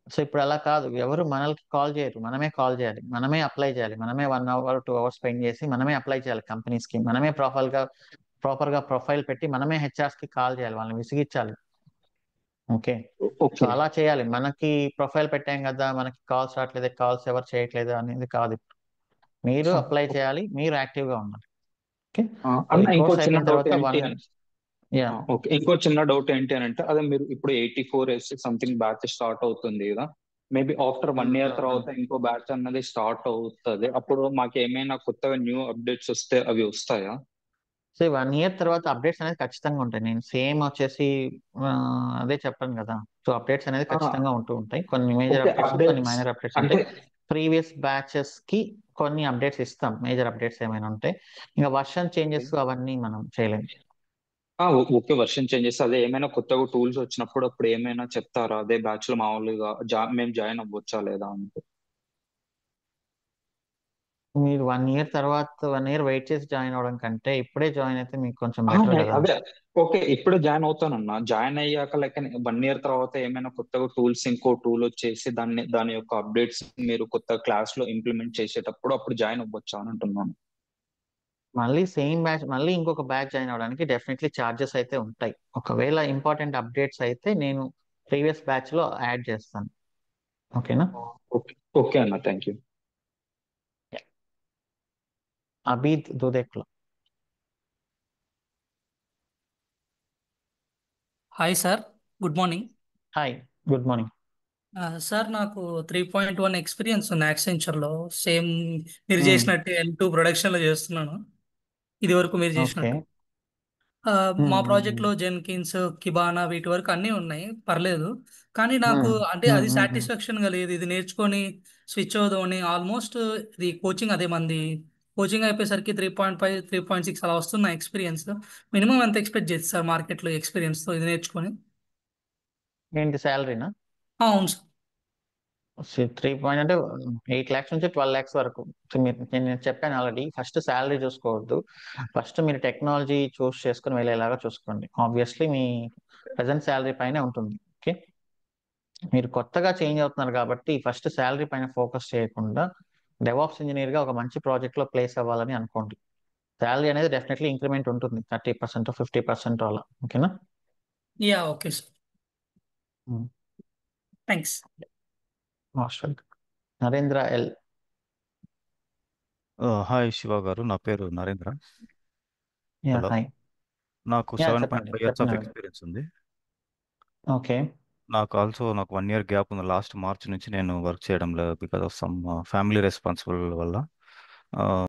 సో ఇప్పుడు అలా కాదు, ఎవరు మనల్ని కాల్ చేయరు, మనమే కాల్ చేయాలి, మనమే అప్లై చేయాలి, మనమే 1 hour 2 hours స్పెండ్ చేసి మనమే అప్లై చేయాలి కంపెనీస్ కి, మనమే ప్రాపర్ గా ప్రొఫైల్ పెట్టి మనమే హెచ్ఆర్స్ కి కాల్ చేయాలి, వాళ్ళని విసిగించాలి. ఓకే, సో అలా చేయాలి. మనకి ప్రొఫైల్ పెట్టాం కదా, మనకి కాల్స్ రావట్లేదు, కాల్స్ ఎవరు చేయట్లేదు అనేది కాదు. మీరు అప్లై చేయాలి, మీరు యాక్టివ్ గా ఉండాలి. ఓకే, అన్న ఇంకో కోర్స్ చిన్న అయిపోయిన డౌట్ తర్వాత ఏంటి ఓకే, ఇంకో చిన్న డౌట్ ఏంటి అని అంటే అదే మీరు ఇప్పుడు 84 సంథింగ్ బ్యాచ్ స్టార్ట్ అవుతుంది కదా, మేబీ ఆఫ్టర్ 1 year తర్వాత ఇంకో బ్యాచ్ అన్నది స్టార్ట్ అవుతుంది. అప్పుడు మాకు ఏమైనా కొత్తగా న్యూ అప్డేట్స్ వస్తే అవి వస్తాయా? సో 1 year తర్వాత అప్డేట్స్ అనేది ఖచ్చితంగా ఉంటాయి. నేను సేమ్ వచ్చేసి అదే చెప్పాను కదా. సో అప్డేట్స్ అనేది ఖచ్చితంగా ఉంటూ ఉంటాయి. కొన్ని మేజర్ అప్డేట్స్, కొన్ని మైనర్ అప్డేట్స్ ఉంటాయి. ప్రీవియస్ బ్యాచెస్ కి కొన్ని అప్డేట్స్ ఇస్తాం, మేజర్ అప్డేట్స్ ఏమైనా ఉంటే. ఇంకా వర్షన్ చేంజెస్ అవన్నీ మనం చేయలేము. ఓకే, వర్షన్ చేంజెస్ అదే ఏమైనా కొత్తగా టూల్స్ వచ్చినప్పుడు అప్పుడు ఏమైనా చెప్తారా? అదే బ్యాచ్ లో మామూలుగా మేము జాయిన్ అవ్వచ్చా లేదా అంటే? మీరు 1 year తర్వాత 1 year వెయిట్ చేసి జాయిన్ అవడం కంటే ఇప్పుడే జాయిన్ అయితే మీకు కొంచెం బెటర్ కదా. అదే ఓకే, ఇప్పుడు జాయిన్ అవుతానన్నా. జాయిన్ అయ్యాక లైక్ 1 year తర్వాత ఏమైనా కొత్తగా టూల్స్, ఇంకో టూల్ వచ్చేసి దాని యొక్క అప్డేట్స్ మీరు కొత్త క్లాస్ లో ఇంప్లిమెంట్ చేసేటప్పుడు అప్పుడు జాయిన్ అవ్వచ్చా అని అంటున్నాను. మళ్ళీ సేమ్ బ్యాచ్, మళ్ళీ ఇంకొక బ్యాచ్ జాయిన్ అవడానికి డెఫినెట్లీ ఛార్జెస్ అయితే ఉంటాయి. ఒకవేళ ఇంపార్టెంట్ అప్డేట్స్ అయితే నేను ప్రీవియస్ బ్యాచ్ లో యాడ్ చేస్తాను. ఓకేనా? ఓకే అన్న, థ్యాంక్ యూ. అబీద్ దుదేక్లో. Hi sir, good morning. Hi, good morning. Sir నాకు 3.1 ఎక్స్పీరియన్స్ ఉంది యాక్సెంచర్లో. సేమ్ మీరు మ్మ్. చేసినట్టు L2 ప్రొడక్షన్లో చేస్తున్నాను, ఇది వరకు మీరు ఓకే. చేసినట్టు. మా ప్రాజెక్ట్లో జెన్కిన్స్, కిబానా వీటి వరకు అన్నీ ఉన్నాయి, పర్లేదు. కానీ నాకు అంటే అది సాటిస్ఫాక్షన్గా లేదు. ఇది నేర్చుకొని స్విచ్ అవుదామని ఆల్మోస్ట్, ఇది కోచింగ్ అదే మంది కోచింగ్ అయిపోయేసరికి 3.5 3.6 అలా వస్తుంది ఎక్స్పీరియన్స్. మినిమం ఎంత ఎక్స్పెక్ట్ చేస్తారు సార్ మార్కెట్లో ఎక్స్పీరియన్స్తో ఇది నేర్చుకొని? ఏంటి శాలరీనా? అవును సార్. 3 అంటే 8 lakhs నుంచి 12 lakhs వరకు. సో నేను చెప్పాను ఆల్రెడీ, ఫస్ట్ శాలరీ చూసుకోవద్దు, ఫస్ట్ మీరు టెక్నాలజీ చూస్ చేసుకుని వెళ్ళేలాగా చూసుకోండి. ఆబ్వియస్లీ మీ ప్రజెంట్ శాలరీ పైనే ఉంటుంది. ఓకే, మీరు కొత్తగా చేంజ్ అవుతున్నారు కాబట్టి ఫస్ట్ శాలరీ పైన ఫోకస్ చేయకుండా డెవాప్స్ ఇంజనీర్గా ఒక మంచి ప్రాజెక్ట్లో ప్లేస్ అవ్వాలని అనుకోండి. శాలరీ అనేది డెఫినెట్లీ ఇంక్రిమెంట్ ఉంటుంది, 30% 50% అలా. ఓకేనా? Yeah okay sir, thanks. Most welcome. Narendra L. Hi Shiva గారు, నా పేరు నరేంద్ర. Yeah hello, hi. నాకు యా 7.5 చెప్పండి years చెప్పండి ఆఫ్ నరేంద్ర. ఎక్స్పీరియన్స్ ఉంది. ఓకే. నాకు 1 year గ్యాప్ ఉంది. లాస్ట్ మార్చ్ నుంచి నేను వర్క్ చేయడం లేదు because of some family responsible వల్ల.